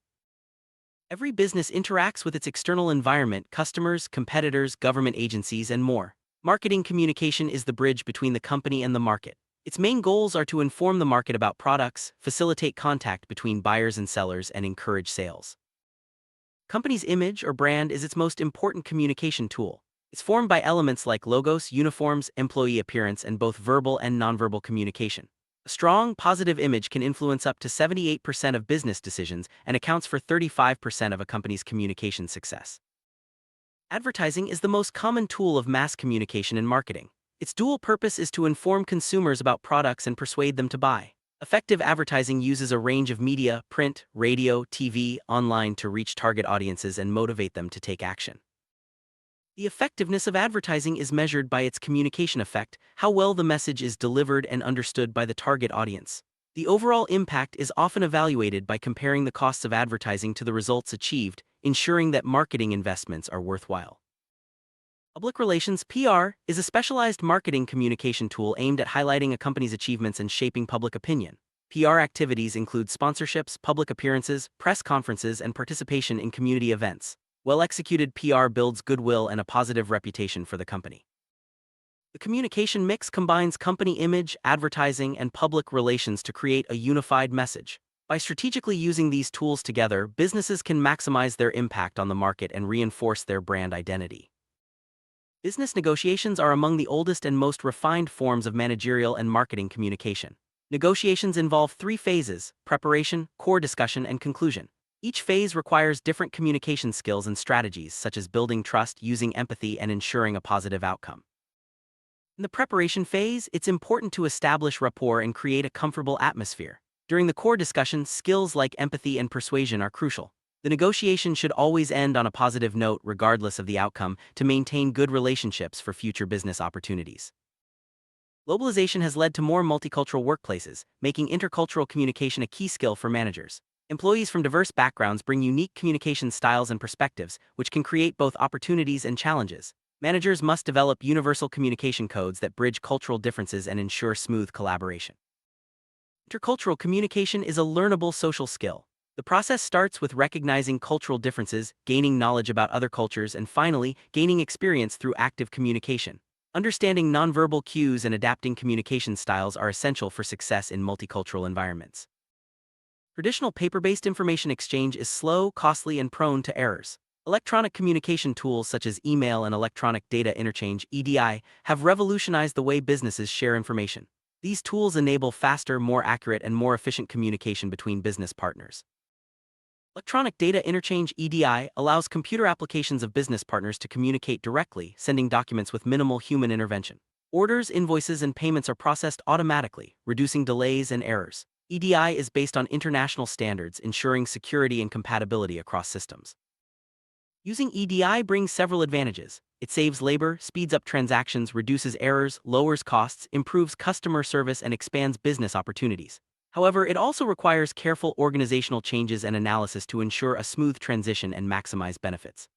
Every business interacts with its external environment, customers, competitors, government agencies, and more. Marketing communication is the bridge between the company and the market. Its main goals are to inform the market about products, facilitate contact between buyers and sellers, and encourage sales. Company's image or brand is its most important communication tool. It's formed by elements like logos, uniforms, employee appearance, and both verbal and nonverbal communication. A strong, positive image can influence up to 78% of business decisions and accounts for 35% of a company's communication success. Advertising is the most common tool of mass communication in marketing. Its dual purpose is to inform consumers about products and persuade them to buy. Effective advertising uses a range of media, print, radio, TV, online to reach target audiences and motivate them to take action. The effectiveness of advertising is measured by its communication effect, how well the message is delivered and understood by the target audience. The overall impact is often evaluated by comparing the costs of advertising to the results achieved, ensuring that marketing investments are worthwhile. Public relations (PR) is a specialized marketing communication tool aimed at highlighting a company's achievements and shaping public opinion. PR activities include sponsorships, public appearances, press conferences, and participation in community events. Well-executed PR builds goodwill and a positive reputation for the company. The communication mix combines company image, advertising, and public relations to create a unified message. By strategically using these tools together, businesses can maximize their impact on the market and reinforce their brand identity. Business negotiations are among the oldest and most refined forms of managerial and marketing communication. Negotiations involve three phases: preparation, core discussion, and conclusion. Each phase requires different communication skills and strategies, such as building trust, using empathy, and ensuring a positive outcome. In the preparation phase, it's important to establish rapport and create a comfortable atmosphere. During the core discussion, skills like empathy and persuasion are crucial. The negotiation should always end on a positive note regardless of the outcome to maintain good relationships for future business opportunities. Globalization has led to more multicultural workplaces, making intercultural communication a key skill for managers. Employees from diverse backgrounds bring unique communication styles and perspectives, which can create both opportunities and challenges. Managers must develop universal communication codes that bridge cultural differences and ensure smooth collaboration. Intercultural communication is a learnable social skill. The process starts with recognizing cultural differences, gaining knowledge about other cultures, and finally, gaining experience through active communication. Understanding nonverbal cues and adapting communication styles are essential for success in multicultural environments. Traditional paper-based information exchange is slow, costly, and prone to errors. Electronic communication tools such as email and electronic data interchange (EDI) have revolutionized the way businesses share information. These tools enable faster, more accurate, and more efficient communication between business partners. Electronic data interchange (EDI) allows computer applications of business partners to communicate directly, sending documents with minimal human intervention. Orders, invoices, and payments are processed automatically, reducing delays and errors. EDI is based on international standards, ensuring security and compatibility across systems. Using EDI brings several advantages. It saves labor, speeds up transactions, reduces errors, lowers costs, improves customer service, and expands business opportunities. However, it also requires careful organizational changes and analysis to ensure a smooth transition and maximize benefits.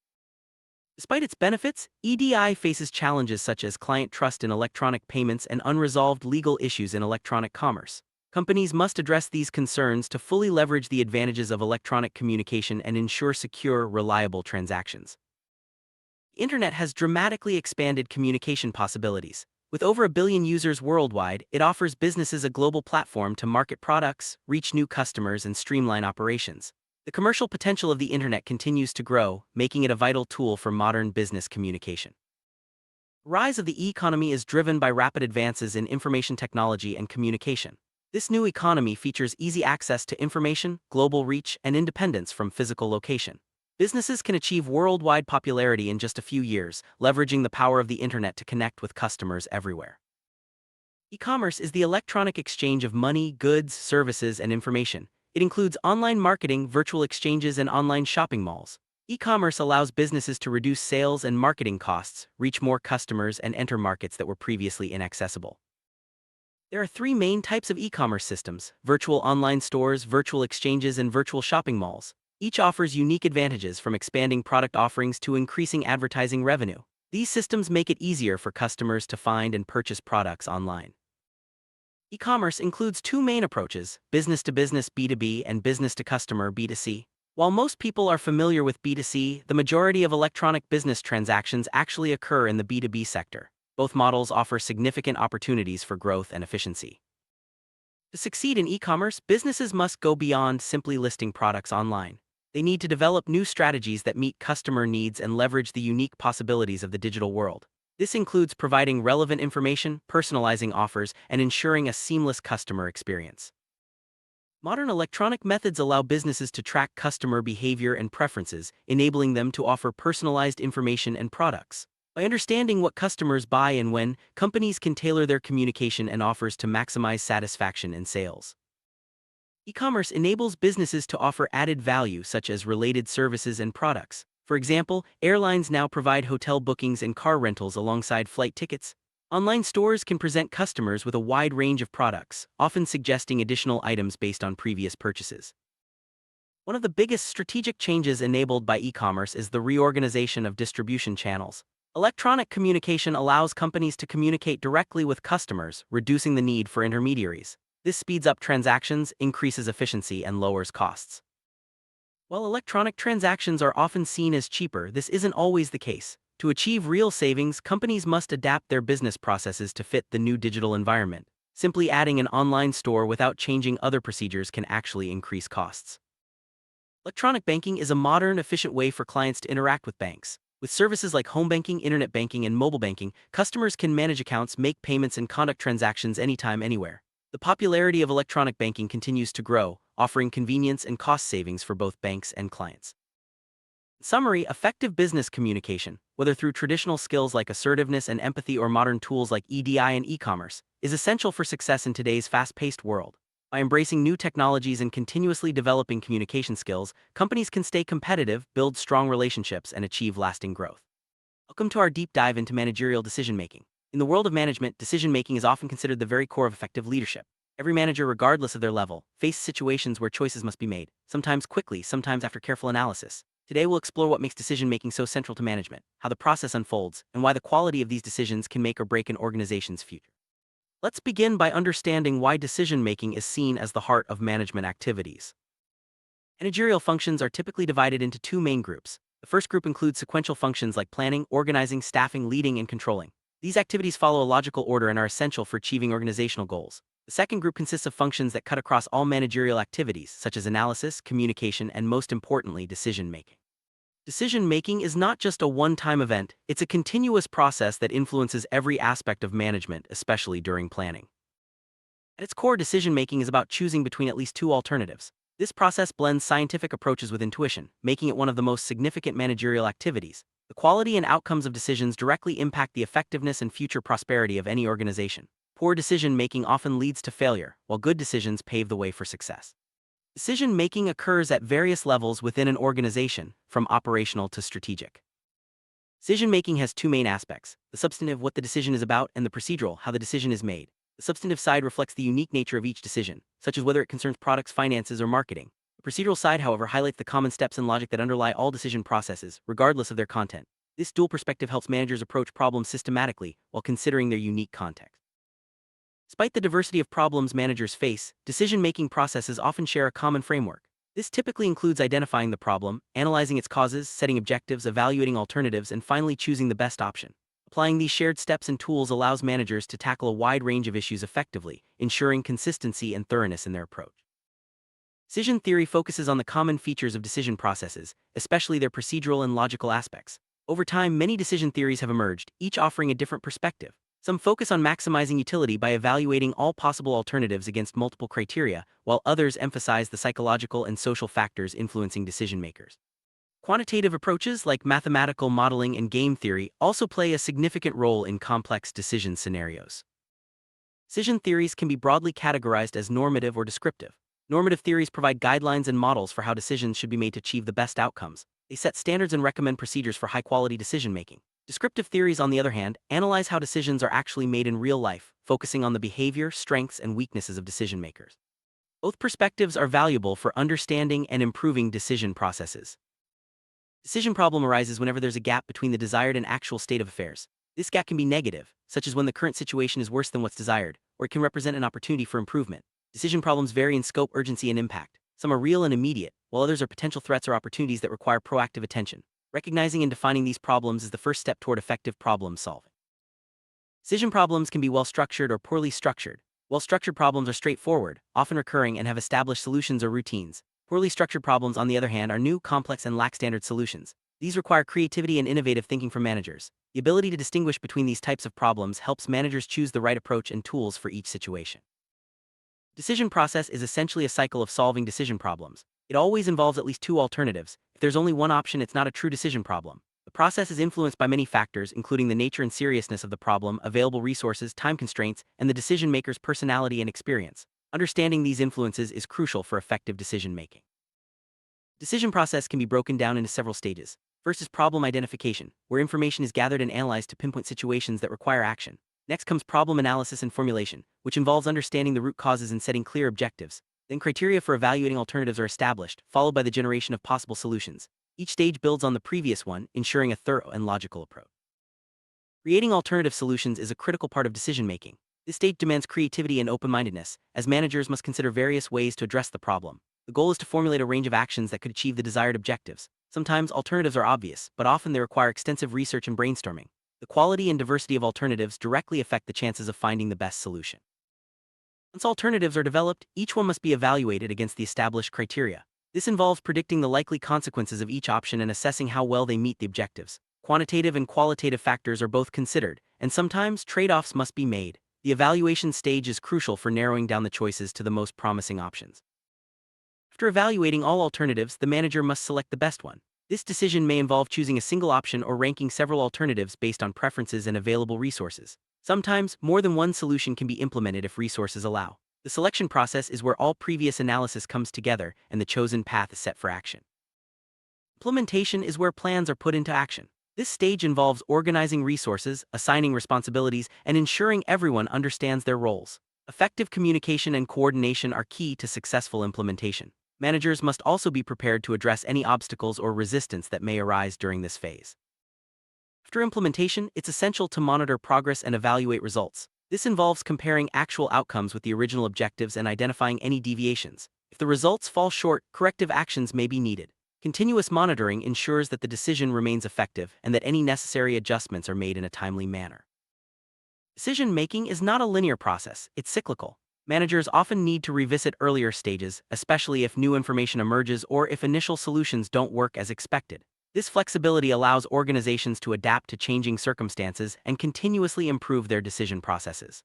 Despite its benefits, EDI faces challenges such as client trust in electronic payments and unresolved legal issues in electronic commerce. Companies must address these concerns to fully leverage the advantages of electronic communication and ensure secure, reliable transactions. The Internet has dramatically expanded communication possibilities. With over 1 billion users worldwide, it offers businesses a global platform to market products, reach new customers, and streamline operations. The commercial potential of the Internet continues to grow, making it a vital tool for modern business communication. The rise of the e-economy is driven by rapid advances in information technology and communication. This new economy features easy access to information, global reach, and independence from physical location. Businesses can achieve worldwide popularity in just a few years, leveraging the power of the internet to connect with customers everywhere. E-commerce is the electronic exchange of money, goods, services, and information. It includes online marketing, virtual exchanges, and online shopping malls. E-commerce allows businesses to reduce sales and marketing costs, reach more customers, and enter markets that were previously inaccessible. There are three main types of e-commerce systems: virtual online stores, virtual exchanges, and virtual shopping malls. Each offers unique advantages, from expanding product offerings to increasing advertising revenue. These systems make it easier for customers to find and purchase products online. E-commerce includes two main approaches: business-to-business (B2B) and business-to-customer (B2C). While most people are familiar with B2C, the majority of electronic business transactions actually occur in the B2B sector. Both models offer significant opportunities for growth and efficiency. To succeed in e-commerce, businesses must go beyond simply listing products online. They need to develop new strategies that meet customer needs and leverage the unique possibilities of the digital world. This includes providing relevant information, personalizing offers, and ensuring a seamless customer experience. Modern electronic methods allow businesses to track customer behavior and preferences, enabling them to offer personalized information and products. By understanding what customers buy and when, companies can tailor their communication and offers to maximize satisfaction and sales. E-commerce enables businesses to offer added value, such as related services and products. For example, airlines now provide hotel bookings and car rentals alongside flight tickets. Online stores can present customers with a wide range of products, often suggesting additional items based on previous purchases. One of the biggest strategic changes enabled by e-commerce is the reorganization of distribution channels. Electronic communication allows companies to communicate directly with customers, reducing the need for intermediaries. This speeds up transactions, increases efficiency, and lowers costs. While electronic transactions are often seen as cheaper, this isn't always the case. To achieve real savings, companies must adapt their business processes to fit the new digital environment. Simply adding an online store without changing other procedures can actually increase costs. Electronic banking is a modern, efficient way for clients to interact with banks. With services like home banking, internet banking, and mobile banking, customers can manage accounts, make payments, and conduct transactions anytime, anywhere. The popularity of electronic banking continues to grow, offering convenience and cost savings for both banks and clients. In summary, effective business communication, whether through traditional skills like assertiveness and empathy or modern tools like EDI and e-commerce, is essential for success in today's fast-paced world. By embracing new technologies and continuously developing communication skills, companies can stay competitive, build strong relationships, and achieve lasting growth. Welcome to our deep dive into managerial decision-making. In the world of management, decision-making is often considered the very core of effective leadership. Every manager, regardless of their level, faces situations where choices must be made, sometimes quickly, sometimes after careful analysis. Today we'll explore what makes decision-making so central to management, how the process unfolds, and why the quality of these decisions can make or break an organization's future. Let's begin by understanding why decision-making is seen as the heart of management activities. Managerial functions are typically divided into two main groups. The first group includes sequential functions like planning, organizing, staffing, leading, and controlling. These activities follow a logical order and are essential for achieving organizational goals. The second group consists of functions that cut across all managerial activities, such as analysis, communication, and most importantly, decision-making. Decision-making is not just a one-time event, it's a continuous process that influences every aspect of management, especially during planning. At its core, decision-making is about choosing between at least two alternatives. This process blends scientific approaches with intuition, making it one of the most significant managerial activities. The quality and outcomes of decisions directly impact the effectiveness and future prosperity of any organization. Poor decision-making often leads to failure, while good decisions pave the way for success. Decision-making occurs at various levels within an organization, from operational to strategic. Decision-making has two main aspects: the substantive, what the decision is about, and the procedural, how the decision is made. The substantive side reflects the unique nature of each decision, such as whether it concerns products, finances, or marketing. The procedural side, however, highlights the common steps and logic that underlie all decision processes, regardless of their content. This dual perspective helps managers approach problems systematically while considering their unique context. Despite the diversity of problems managers face, decision-making processes often share a common framework. This typically includes identifying the problem, analyzing its causes, setting objectives, evaluating alternatives, and finally choosing the best option. Applying these shared steps and tools allows managers to tackle a wide range of issues effectively, ensuring consistency and thoroughness in their approach. Decision theory focuses on the common features of decision processes, especially their procedural and logical aspects. Over time, many decision theories have emerged, each offering a different perspective. Some focus on maximizing utility by evaluating all possible alternatives against multiple criteria, while others emphasize the psychological and social factors influencing decision makers. Quantitative approaches like mathematical modeling and game theory also play a significant role in complex decision scenarios. Decision theories can be broadly categorized as normative or descriptive. Normative theories provide guidelines and models for how decisions should be made to achieve the best outcomes. They set standards and recommend procedures for high-quality decision-making. Descriptive theories, on the other hand, analyze how decisions are actually made in real life, focusing on the behavior, strengths, and weaknesses of decision makers. Both perspectives are valuable for understanding and improving decision processes. Decision problem arises whenever there's a gap between the desired and actual state of affairs. This gap can be negative, such as when the current situation is worse than what's desired, or it can represent an opportunity for improvement. Decision problems vary in scope, urgency, and impact. Some are real and immediate, while others are potential threats or opportunities that require proactive attention. Recognizing and defining these problems is the first step toward effective problem solving. Decision problems can be well-structured or poorly structured. Well-structured problems are straightforward, often recurring, and have established solutions or routines. Poorly structured problems, on the other hand, are new, complex, and lack standard solutions. These require creativity and innovative thinking from managers. The ability to distinguish between these types of problems helps managers choose the right approach and tools for each situation. Decision process is essentially a cycle of solving decision problems. It always involves at least two alternatives. If there's only one option, it's not a true decision problem. The process is influenced by many factors, including the nature and seriousness of the problem, available resources, time constraints, and the decision maker's personality and experience. Understanding these influences is crucial for effective decision making. Decision process can be broken down into several stages. First is problem identification, where information is gathered and analyzed to pinpoint situations that require action. Next comes problem analysis and formulation, which involves understanding the root causes and setting clear objectives. Then criteria for evaluating alternatives are established, followed by the generation of possible solutions. Each stage builds on the previous one, ensuring a thorough and logical approach. Creating alternative solutions is a critical part of decision-making. This stage demands creativity and open-mindedness, as managers must consider various ways to address the problem. The goal is to formulate a range of actions that could achieve the desired objectives. Sometimes alternatives are obvious, but often they require extensive research and brainstorming. The quality and diversity of alternatives directly affect the chances of finding the best solution. Once alternatives are developed, each one must be evaluated against the established criteria. This involves predicting the likely consequences of each option and assessing how well they meet the objectives. Quantitative and qualitative factors are both considered, and sometimes trade-offs must be made. The evaluation stage is crucial for narrowing down the choices to the most promising options. After evaluating all alternatives, the manager must select the best one. This decision may involve choosing a single option or ranking several alternatives based on preferences and available resources. Sometimes, more than one solution can be implemented if resources allow. The selection process is where all previous analysis comes together and the chosen path is set for action. Implementation is where plans are put into action. This stage involves organizing resources, assigning responsibilities, and ensuring everyone understands their roles. Effective communication and coordination are key to successful implementation. Managers must also be prepared to address any obstacles or resistance that may arise during this phase. After implementation, it's essential to monitor progress and evaluate results. This involves comparing actual outcomes with the original objectives and identifying any deviations. If the results fall short, corrective actions may be needed. Continuous monitoring ensures that the decision remains effective and that any necessary adjustments are made in a timely manner. Decision-making is not a linear process, it's cyclical. Managers often need to revisit earlier stages, especially if new information emerges or if initial solutions don't work as expected. This flexibility allows organizations to adapt to changing circumstances and continuously improve their decision processes.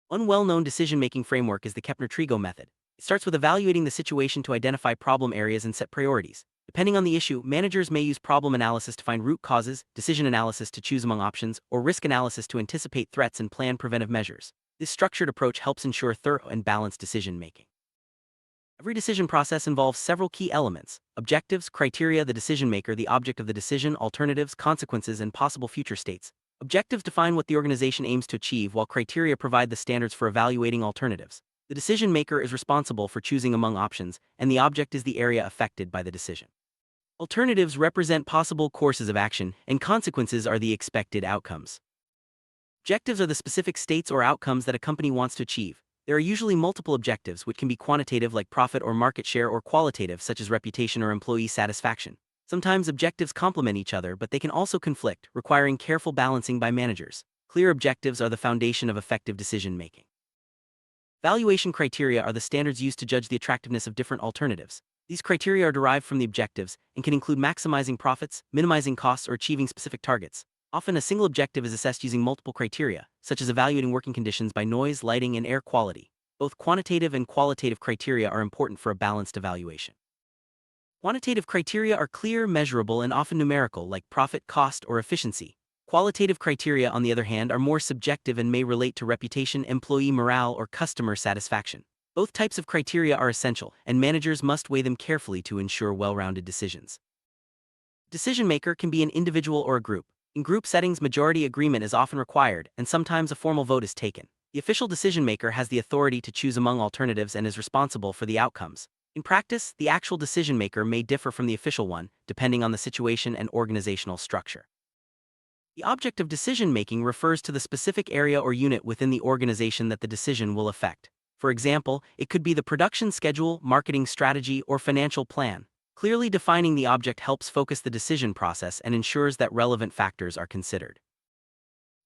One well-known decision-making framework is the Kepner-Trigo method. It starts with evaluating the situation to identify problem areas and set priorities. Depending on the issue, managers may use problem analysis to find root causes, decision analysis to choose among options, or risk analysis to anticipate threats and plan preventive measures. This structured approach helps ensure thorough and balanced decision-making. Every decision process involves several key elements: objectives, criteria, the decision maker, the object of the decision, alternatives, consequences, and possible future states. Objectives define what the organization aims to achieve, while criteria provide the standards for evaluating alternatives. The decision maker is responsible for choosing among options, and the object is the area affected by the decision. Alternatives represent possible courses of action, and consequences are the expected outcomes. Objectives are the specific states or outcomes that a company wants to achieve. There are usually multiple objectives, which can be quantitative like profit or market share, or qualitative such as reputation or employee satisfaction. Sometimes objectives complement each other, but they can also conflict, requiring careful balancing by managers. Clear objectives are the foundation of effective decision-making. Valuation criteria are the standards used to judge the attractiveness of different alternatives. These criteria are derived from the objectives and can include maximizing profits, minimizing costs, or achieving specific targets. Often a single objective is assessed using multiple criteria, such as evaluating working conditions by noise, lighting, and air quality. Both quantitative and qualitative criteria are important for a balanced evaluation. Quantitative criteria are clear, measurable, and often numerical, like profit, cost, or efficiency. Qualitative criteria, on the other hand, are more subjective and may relate to reputation, employee morale, or customer satisfaction. Both types of criteria are essential, and managers must weigh them carefully to ensure well-rounded decisions. Decision maker can be an individual or a group. In group settings, majority agreement is often required, and sometimes a formal vote is taken. The official decision maker has the authority to choose among alternatives and is responsible for the outcomes. In practice, the actual decision maker may differ from the official one, depending on the situation and organizational structure. The object of decision making refers to the specific area or unit within the organization that the decision will affect. For example, it could be the production schedule, marketing strategy, or financial plan. Clearly defining the object helps focus the decision process and ensures that relevant factors are considered.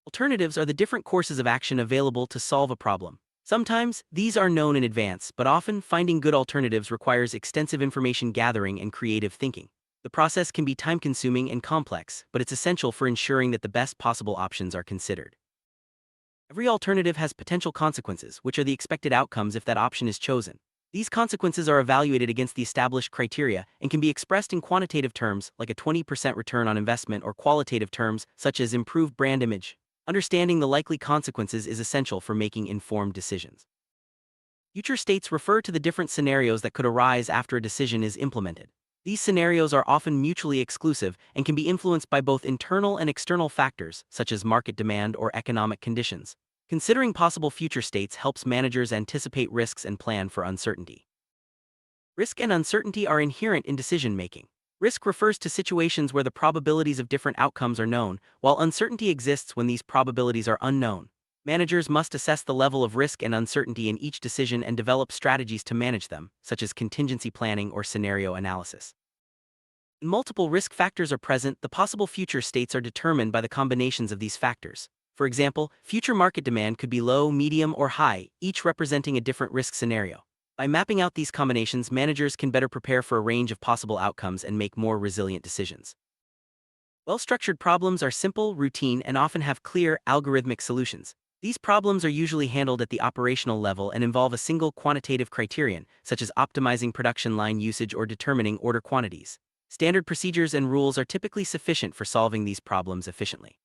Alternatives are the different courses of action available to solve a problem. Sometimes, these are known in advance, but often finding good alternatives requires extensive information gathering and creative thinking. The process can be time-consuming and complex, but it's essential for ensuring that the best possible options are considered. Every alternative has potential consequences, which are the expected outcomes if that option is chosen. These consequences are evaluated against the established criteria and can be expressed in quantitative terms, like a 20% return on investment, or qualitative terms, such as improved brand image. Understanding the likely consequences is essential for making informed decisions. Future states refer to the different scenarios that could arise after a decision is implemented. These scenarios are often mutually exclusive and can be influenced by both internal and external factors, such as market demand or economic conditions. Considering possible future states helps managers anticipate risks and plan for uncertainty. Risk and uncertainty are inherent in decision-making. Risk refers to situations where the probabilities of different outcomes are known, while uncertainty exists when these probabilities are unknown. Managers must assess the level of risk and uncertainty in each decision and develop strategies to manage them, such as contingency planning or scenario analysis. When multiple risk factors are present, the possible future states are determined by the combinations of these factors. For example, future market demand could be low, medium, or high, each representing a different risk scenario. By mapping out these combinations, managers can better prepare for a range of possible outcomes and make more resilient decisions. Well-structured problems are simple, routine, and often have clear, algorithmic solutions. These problems are usually handled at the operational level and involve a single quantitative criterion, such as optimizing production line usage or determining order quantities. Standard procedures and rules are typically sufficient for solving these problems efficiently.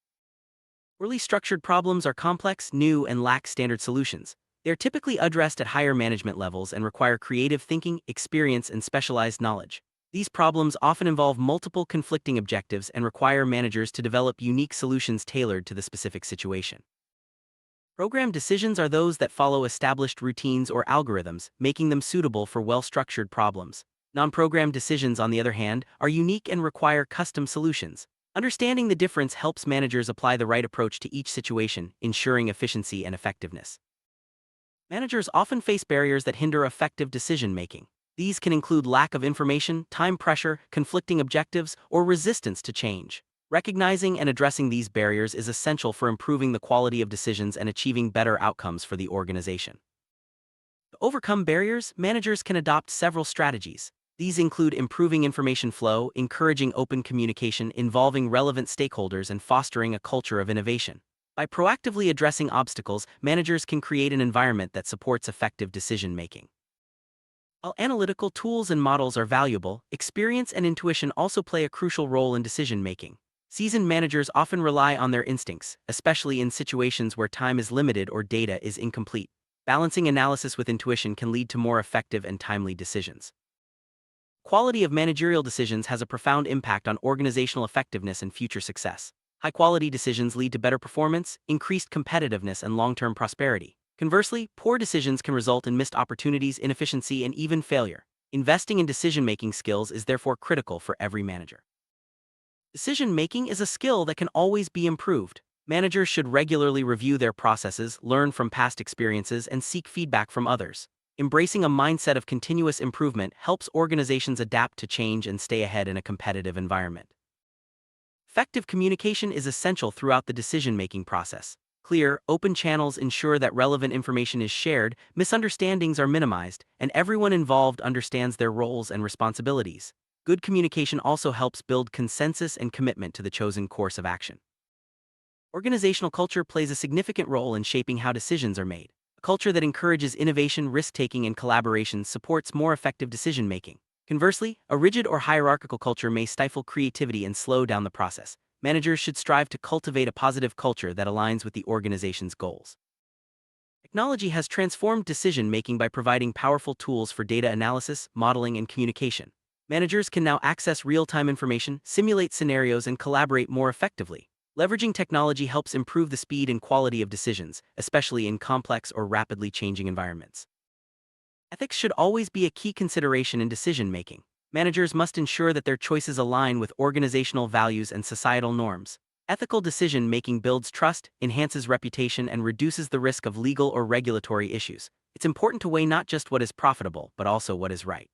Poorly structured problems are complex, new, and lack standard solutions. They are typically addressed at higher management levels and require creative thinking, experience, and specialized knowledge. These problems often involve multiple conflicting objectives and require managers to develop unique solutions tailored to the specific situation. Program decisions are those that follow established routines or algorithms, making them suitable for well-structured problems. Non-program decisions, on the other hand, are unique and require custom solutions. Understanding the difference helps managers apply the right approach to each situation, ensuring efficiency and effectiveness. Managers often face barriers that hinder effective decision-making. These can include lack of information, time pressure, conflicting objectives, or resistance to change. Recognizing and addressing these barriers is essential for improving the quality of decisions and achieving better outcomes for the organization. To overcome barriers, managers can adopt several strategies. These include improving information flow, encouraging open communication, involving relevant stakeholders, and fostering a culture of innovation. By proactively addressing obstacles, managers can create an environment that supports effective decision-making. While analytical tools and models are valuable, experience and intuition also play a crucial role in decision-making. Seasoned managers often rely on their instincts, especially in situations where time is limited or data is incomplete. Balancing analysis with intuition can lead to more effective and timely decisions. Quality of managerial decisions has a profound impact on organizational effectiveness and future success. High-quality decisions lead to better performance, increased competitiveness, and long-term prosperity. Conversely, poor decisions can result in missed opportunities, inefficiency, and even failure. Investing in decision-making skills is therefore critical for every manager. Decision-making is a skill that can always be improved. Managers should regularly review their processes, learn from past experiences, and seek feedback from others. Embracing a mindset of continuous improvement helps organizations adapt to change and stay ahead in a competitive environment. Effective communication is essential throughout the decision-making process. Clear, open channels ensure that relevant information is shared, misunderstandings are minimized, and everyone involved understands their roles and responsibilities. Good communication also helps build consensus and commitment to the chosen course of action. Organizational culture plays a significant role in shaping how decisions are made. A culture that encourages innovation, risk-taking, and collaboration supports more effective decision-making. Conversely, a rigid or hierarchical culture may stifle creativity and slow down the process. Managers should strive to cultivate a positive culture that aligns with the organization's goals. Technology has transformed decision-making by providing powerful tools for data analysis, modeling, and communication. Managers can now access real-time information, simulate scenarios, and collaborate more effectively. Leveraging technology helps improve the speed and quality of decisions, especially in complex or rapidly changing environments. Ethics should always be a key consideration in decision-making. Managers must ensure that their choices align with organizational values and societal norms. Ethical decision-making builds trust, enhances reputation, and reduces the risk of legal or regulatory issues. It's important to weigh not just what is profitable, but also what is right.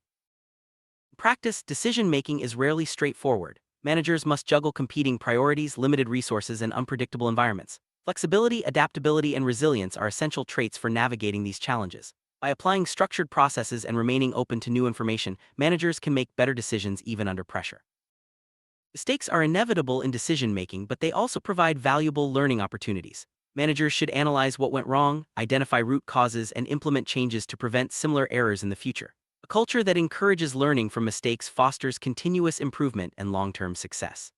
In practice, decision-making is rarely straightforward. Managers must juggle competing priorities, limited resources, and unpredictable environments. Flexibility, adaptability, and resilience are essential traits for navigating these challenges. By applying structured processes and remaining open to new information, managers can make better decisions even under pressure. Mistakes are inevitable in decision-making, but they also provide valuable learning opportunities. Managers should analyze what went wrong, identify root causes, and implement changes to prevent similar errors in the future. A culture that encourages learning from mistakes fosters continuous improvement and long-term success.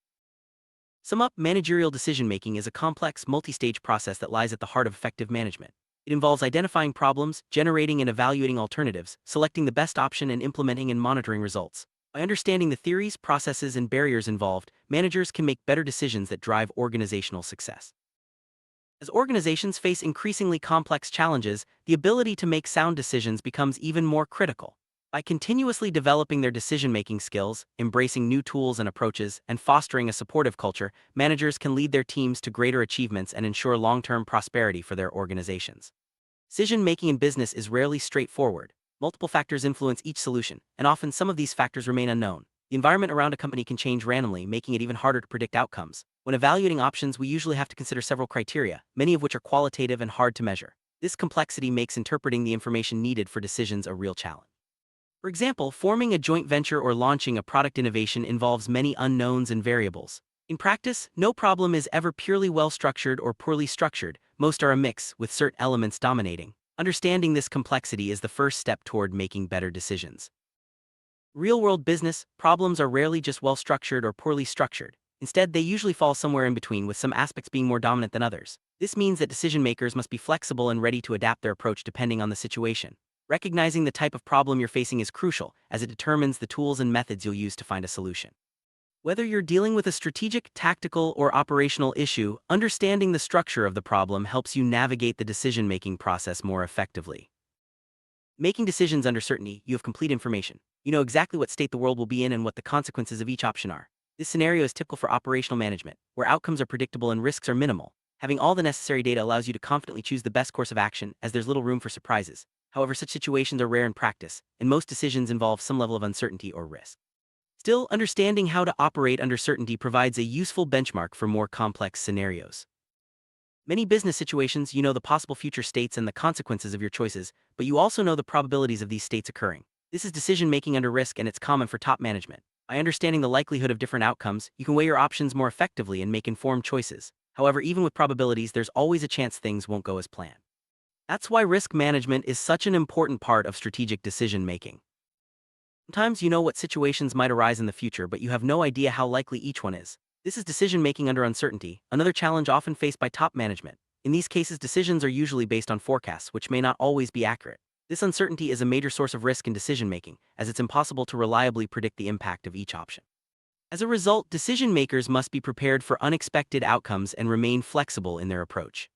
Sum up, managerial decision-making is a complex, multi-stage process that lies at the heart of effective management. It involves identifying problems, generating and evaluating alternatives, selecting the best option, and implementing and monitoring results. By understanding the theories, processes, and barriers involved, managers can make better decisions that drive organizational success. As organizations face increasingly complex challenges, the ability to make sound decisions becomes even more critical. By continuously developing their decision-making skills, embracing new tools and approaches, and fostering a supportive culture, managers can lead their teams to greater achievements and ensure long-term prosperity for their organizations. Decision-making in business is rarely straightforward. Multiple factors influence each solution, and often some of these factors remain unknown. The environment around a company can change randomly, making it even harder to predict outcomes. When evaluating options, we usually have to consider several criteria, many of which are qualitative and hard to measure. This complexity makes interpreting the information needed for decisions a real challenge. For example, forming a joint venture or launching a product innovation involves many unknowns and variables. In practice, no problem is ever purely well-structured or poorly structured. Most are a mix, with certain elements dominating. Understanding this complexity is the first step toward making better decisions. Real-world business problems are rarely just well-structured or poorly structured. Instead, they usually fall somewhere in between, with some aspects being more dominant than others. This means that decision-makers must be flexible and ready to adapt their approach depending on the situation. Recognizing the type of problem you're facing is crucial, as it determines the tools and methods you'll use to find a solution. Whether you're dealing with a strategic, tactical, or operational issue, understanding the structure of the problem helps you navigate the decision-making process more effectively. Making decisions under certainty, you have complete information. You know exactly what state the world will be in and what the consequences of each option are. This scenario is typical for operational management, where outcomes are predictable and risks are minimal. Having all the necessary data allows you to confidently choose the best course of action, as there's little room for surprises. However, such situations are rare in practice, and most decisions involve some level of uncertainty or risk. Still, understanding how to operate under certainty provides a useful benchmark for more complex scenarios. Many business situations, you know the possible future states and the consequences of your choices, but you also know the probabilities of these states occurring. This is decision-making under risk, and it's common for top management. By understanding the likelihood of different outcomes, you can weigh your options more effectively and make informed choices. However, even with probabilities, there's always a chance things won't go as planned. That's why risk management is such an important part of strategic decision-making. Sometimes you know what situations might arise in the future, but you have no idea how likely each one is. This is decision-making under uncertainty, another challenge often faced by top management. In these cases, decisions are usually based on forecasts, which may not always be accurate. This uncertainty is a major source of risk in decision-making, as it's impossible to reliably predict the impact of each option. As a result, decision-makers must be prepared for unexpected outcomes and remain flexible in their approach.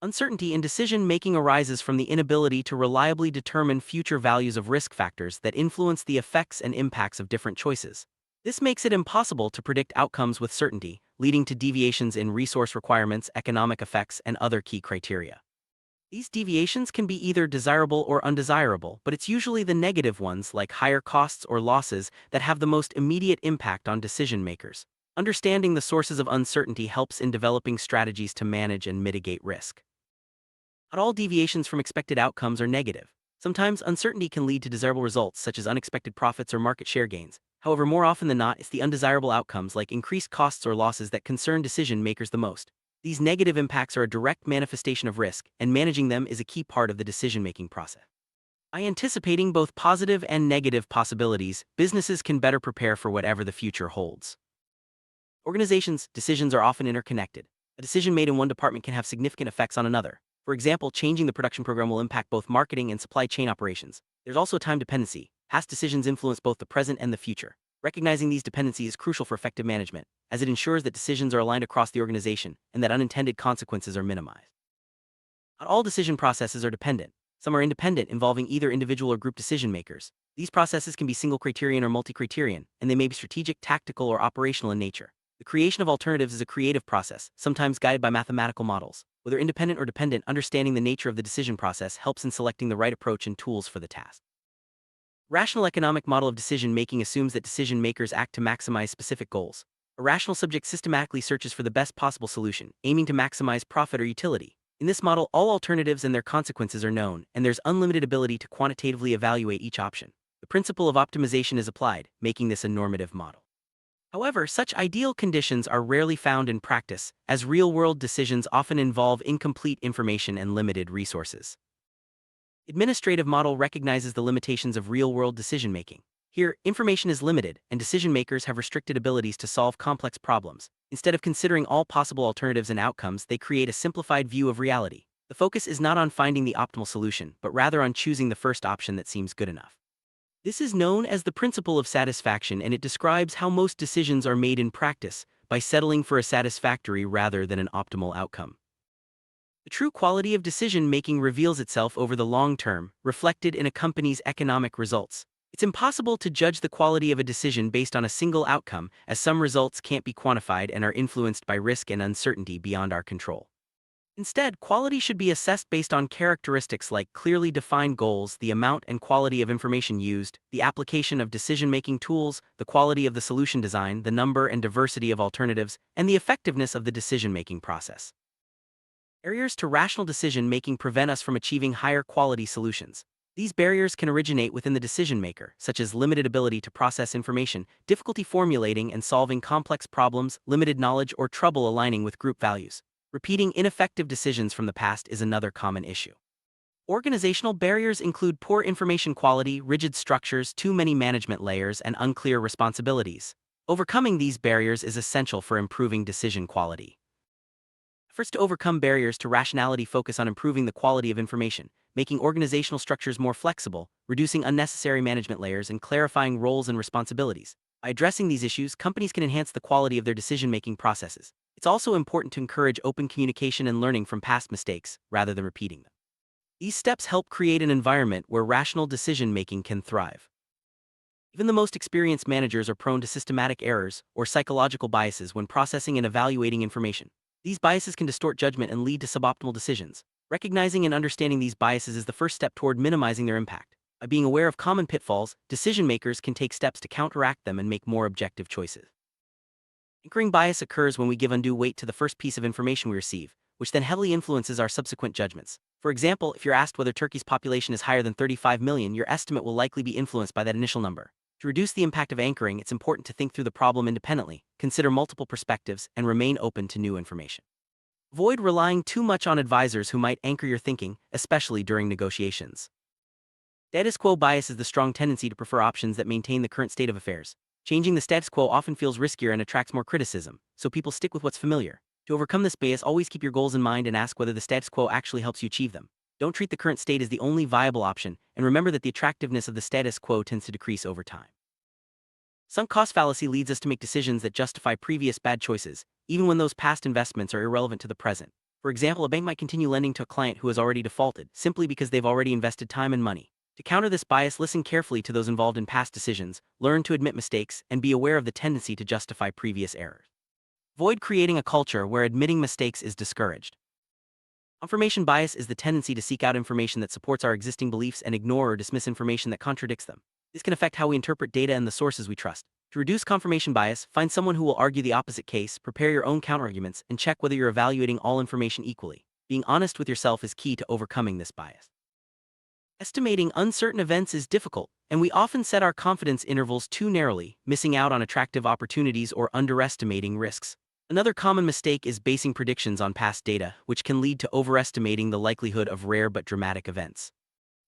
Uncertainty in decision-making arises from the inability to reliably determine future values of risk factors that influence the effects and impacts of different choices. This makes it impossible to predict outcomes with certainty, leading to deviations in resource requirements, economic effects, and other key criteria. These deviations can be either desirable or undesirable, but it's usually the negative ones, like higher costs or losses, that have the most immediate impact on decision-makers. Understanding the sources of uncertainty helps in developing strategies to manage and mitigate risk. Not all deviations from expected outcomes are negative. Sometimes uncertainty can lead to desirable results, such as unexpected profits or market share gains. However, more often than not, it's the undesirable outcomes like increased costs or losses that concern decision makers the most. These negative impacts are a direct manifestation of risk, and managing them is a key part of the decision-making process. By anticipating both positive and negative possibilities, businesses can better prepare for whatever the future holds. Organizations' decisions are often interconnected. A decision made in one department can have significant effects on another. For example, changing the production program will impact both marketing and supply chain operations. There's also a time dependency. Past decisions influence both the present and the future. Recognizing these dependencies is crucial for effective management, as it ensures that decisions are aligned across the organization and that unintended consequences are minimized. Not all decision processes are dependent. Some are independent, involving either individual or group decision makers. These processes can be single criterion or multi-criterion, and they may be strategic, tactical, or operational in nature. The creation of alternatives is a creative process, sometimes guided by mathematical models. Whether independent or dependent, understanding the nature of the decision process helps in selecting the right approach and tools for the task. Rational economic model of decision-making assumes that decision makers act to maximize specific goals. A rational subject systematically searches for the best possible solution, aiming to maximize profit or utility. In this model, all alternatives and their consequences are known, and there's unlimited ability to quantitatively evaluate each option. The principle of optimization is applied, making this a normative model. However, such ideal conditions are rarely found in practice, as real-world decisions often involve incomplete information and limited resources. Administrative model recognizes the limitations of real-world decision-making. Here, information is limited, and decision-makers have restricted abilities to solve complex problems. Instead of considering all possible alternatives and outcomes, they create a simplified view of reality. The focus is not on finding the optimal solution, but rather on choosing the first option that seems good enough. This is known as the principle of satisfaction, and it describes how most decisions are made in practice, by settling for a satisfactory rather than an optimal outcome. The true quality of decision-making reveals itself over the long term, reflected in a company's economic results. It's impossible to judge the quality of a decision based on a single outcome, as some results can't be quantified and are influenced by risk and uncertainty beyond our control. Instead, quality should be assessed based on characteristics like clearly defined goals, the amount and quality of information used, the application of decision-making tools, the quality of the solution design, the number and diversity of alternatives, and the effectiveness of the decision-making process. Barriers to rational decision-making prevent us from achieving higher quality solutions. These barriers can originate within the decision-maker, such as limited ability to process information, difficulty formulating and solving complex problems, limited knowledge, or trouble aligning with group values. Repeating ineffective decisions from the past is another common issue. Organizational barriers include poor information quality, rigid structures, too many management layers, and unclear responsibilities. Overcoming these barriers is essential for improving decision quality. First, to overcome barriers to rationality, focus on improving the quality of information, making organizational structures more flexible, reducing unnecessary management layers, and clarifying roles and responsibilities. By addressing these issues, companies can enhance the quality of their decision-making processes. It's also important to encourage open communication and learning from past mistakes, rather than repeating them. These steps help create an environment where rational decision-making can thrive. Even the most experienced managers are prone to systematic errors or psychological biases when processing and evaluating information. These biases can distort judgment and lead to suboptimal decisions. Recognizing and understanding these biases is the first step toward minimizing their impact. By being aware of common pitfalls, decision-makers can take steps to counteract them and make more objective choices. Anchoring bias occurs when we give undue weight to the first piece of information we receive, which then heavily influences our subsequent judgments. For example, if you're asked whether Turkey's population is higher than 35 million, your estimate will likely be influenced by that initial number. To reduce the impact of anchoring, it's important to think through the problem independently, consider multiple perspectives, and remain open to new information. Avoid relying too much on advisors who might anchor your thinking, especially during negotiations. Status quo bias is the strong tendency to prefer options that maintain the current state of affairs. Changing the status quo often feels riskier and attracts more criticism, so people stick with what's familiar. To overcome this bias, always keep your goals in mind and ask whether the status quo actually helps you achieve them. Don't treat the current state as the only viable option, and remember that the attractiveness of the status quo tends to decrease over time. Sunk cost fallacy leads us to make decisions that justify previous bad choices, even when those past investments are irrelevant to the present. For example, a bank might continue lending to a client who has already defaulted, simply because they've already invested time and money. To counter this bias, listen carefully to those involved in past decisions, learn to admit mistakes, and be aware of the tendency to justify previous errors. Avoid creating a culture where admitting mistakes is discouraged. Confirmation bias is the tendency to seek out information that supports our existing beliefs and ignore or dismiss information that contradicts them. This can affect how we interpret data and the sources we trust. To reduce confirmation bias, find someone who will argue the opposite case, prepare your own counterarguments, and check whether you're evaluating all information equally. Being honest with yourself is key to overcoming this bias. Estimating uncertain events is difficult, and we often set our confidence intervals too narrowly, missing out on attractive opportunities or underestimating risks. Another common mistake is basing predictions on past data, which can lead to overestimating the likelihood of rare but dramatic events.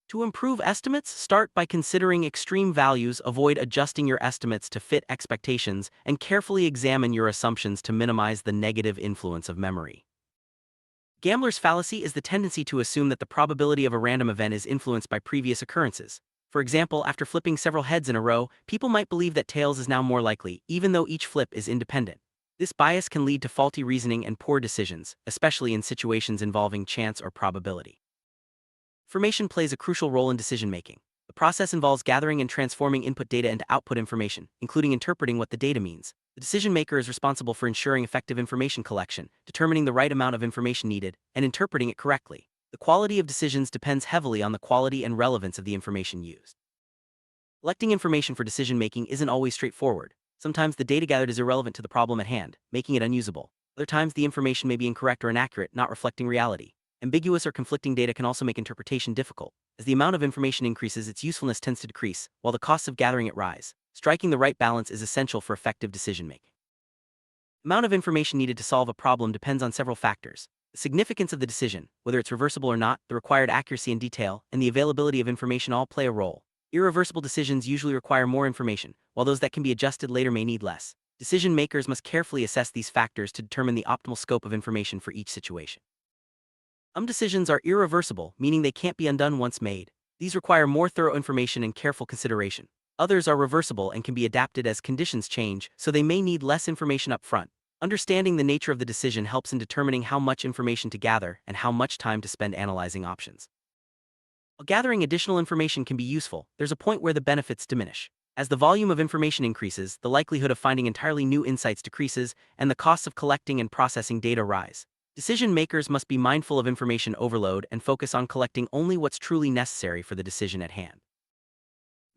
To improve estimates, start by considering extreme values, avoid adjusting your estimates to fit expectations, and carefully examine your assumptions to minimize the negative influence of memory. Gambler's fallacy is the tendency to assume that the probability of a random event is influenced by previous occurrences. For example, after flipping several heads in a row, people might believe that tails is now more likely, even though each flip is independent. This bias can lead to faulty reasoning and poor decisions, especially in situations involving chance or probability. Information plays a crucial role in decision-making. The process involves gathering and transforming input data into output information, including interpreting what the data means. The decision-maker is responsible for ensuring effective information collection, determining the right amount of information needed, and interpreting it correctly. The quality of decisions depends heavily on the quality and relevance of the information used. Collecting information for decision-making isn't always straightforward. Sometimes the data gathered is irrelevant to the problem at hand, making it unusable. Other times the information may be incorrect or inaccurate, not reflecting reality. Ambiguous or conflicting data can also make interpretation difficult. As the amount of information increases, its usefulness tends to decrease, while the costs of gathering it rise. Striking the right balance is essential for effective decision-making. The amount of information needed to solve a problem depends on several factors. The significance of the decision, whether it's reversible or not, the required accuracy and detail, and the availability of information all play a role. Irreversible decisions usually require more information, while those that can be adjusted later may need less. Decision makers must carefully assess these factors to determine the optimal scope of information for each situation. Some decisions are irreversible, meaning they can't be undone once made. These require more thorough information and careful consideration. Others are reversible and can be adapted as conditions change, so they may need less information up front. Understanding the nature of the decision helps in determining how much information to gather and how much time to spend analyzing options. While gathering additional information can be useful, there's a point where the benefits diminish. As the volume of information increases, the likelihood of finding entirely new insights decreases, and the costs of collecting and processing data rise. Decision makers must be mindful of information overload and focus on collecting only what's truly necessary for the decision at hand.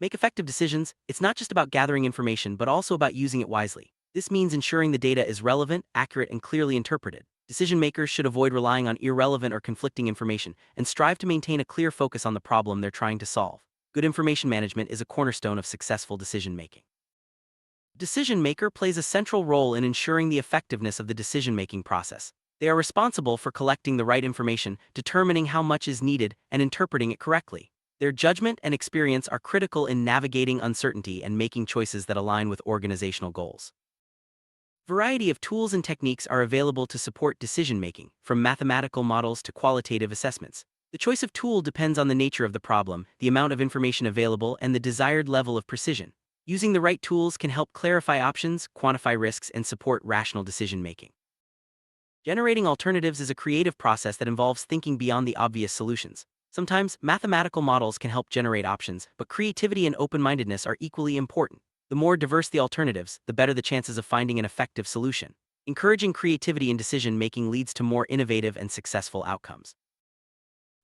Make effective decisions. It's not just about gathering information, but also about using it wisely. This means ensuring the data is relevant, accurate, and clearly interpreted. Decision makers should avoid relying on irrelevant or conflicting information and strive to maintain a clear focus on the problem they're trying to solve. Good information management is a cornerstone of successful decision making. The decision maker plays a central role in ensuring the effectiveness of the decision-making process. They are responsible for collecting the right information, determining how much is needed, and interpreting it correctly. Their judgment and experience are critical in navigating uncertainty and making choices that align with organizational goals. A variety of tools and techniques are available to support decision-making, from mathematical models to qualitative assessments. The choice of tool depends on the nature of the problem, the amount of information available, and the desired level of precision. Using the right tools can help clarify options, quantify risks, and support rational decision-making. Generating alternatives is a creative process that involves thinking beyond the obvious solutions. Sometimes, mathematical models can help generate options, but creativity and open-mindedness are equally important. The more diverse the alternatives, the better the chances of finding an effective solution. Encouraging creativity in decision-making leads to more innovative and successful outcomes.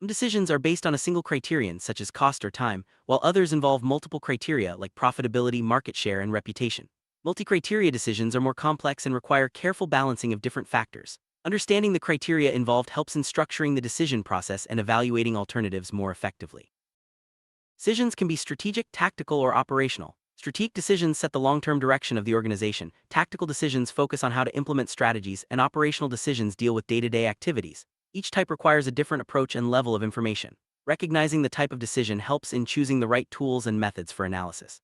Some decisions are based on a single criterion, such as cost or time, while others involve multiple criteria like profitability, market share, and reputation. Multi-criteria decisions are more complex and require careful balancing of different factors. Understanding the criteria involved helps in structuring the decision process and evaluating alternatives more effectively. Decisions can be strategic, tactical, or operational. Strategic decisions set the long-term direction of the organization, tactical decisions focus on how to implement strategies, and operational decisions deal with day-to-day activities. Each type requires a different approach and level of information. Recognizing the type of decision helps in choosing the right tools and methods for analysis.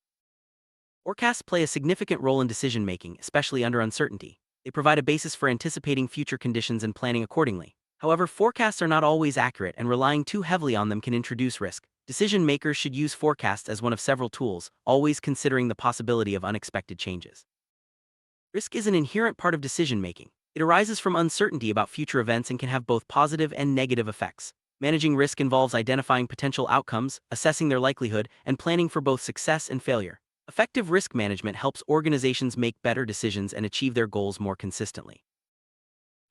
Forecasts play a significant role in decision-making, especially under uncertainty. They provide a basis for anticipating future conditions and planning accordingly. However, forecasts are not always accurate, and relying too heavily on them can introduce risk. Decision makers should use forecasts as one of several tools, always considering the possibility of unexpected changes. Risk is an inherent part of decision-making. It arises from uncertainty about future events and can have both positive and negative effects. Managing risk involves identifying potential outcomes, assessing their likelihood, and planning for both success and failure. Effective risk management helps organizations make better decisions and achieve their goals more consistently.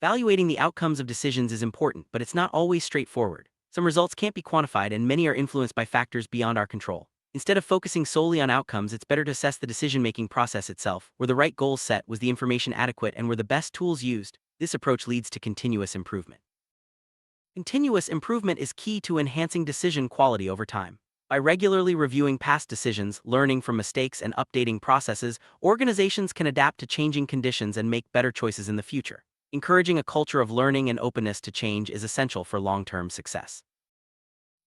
Evaluating the outcomes of decisions is important, but it's not always straightforward. Some results can't be quantified, and many are influenced by factors beyond our control. Instead of focusing solely on outcomes, it's better to assess the decision-making process itself. Were the right goals set, was the information adequate, and were the best tools used? This approach leads to continuous improvement. Continuous improvement is key to enhancing decision quality over time. By regularly reviewing past decisions, learning from mistakes, and updating processes, organizations can adapt to changing conditions and make better choices in the future. Encouraging a culture of learning and openness to change is essential for long-term success.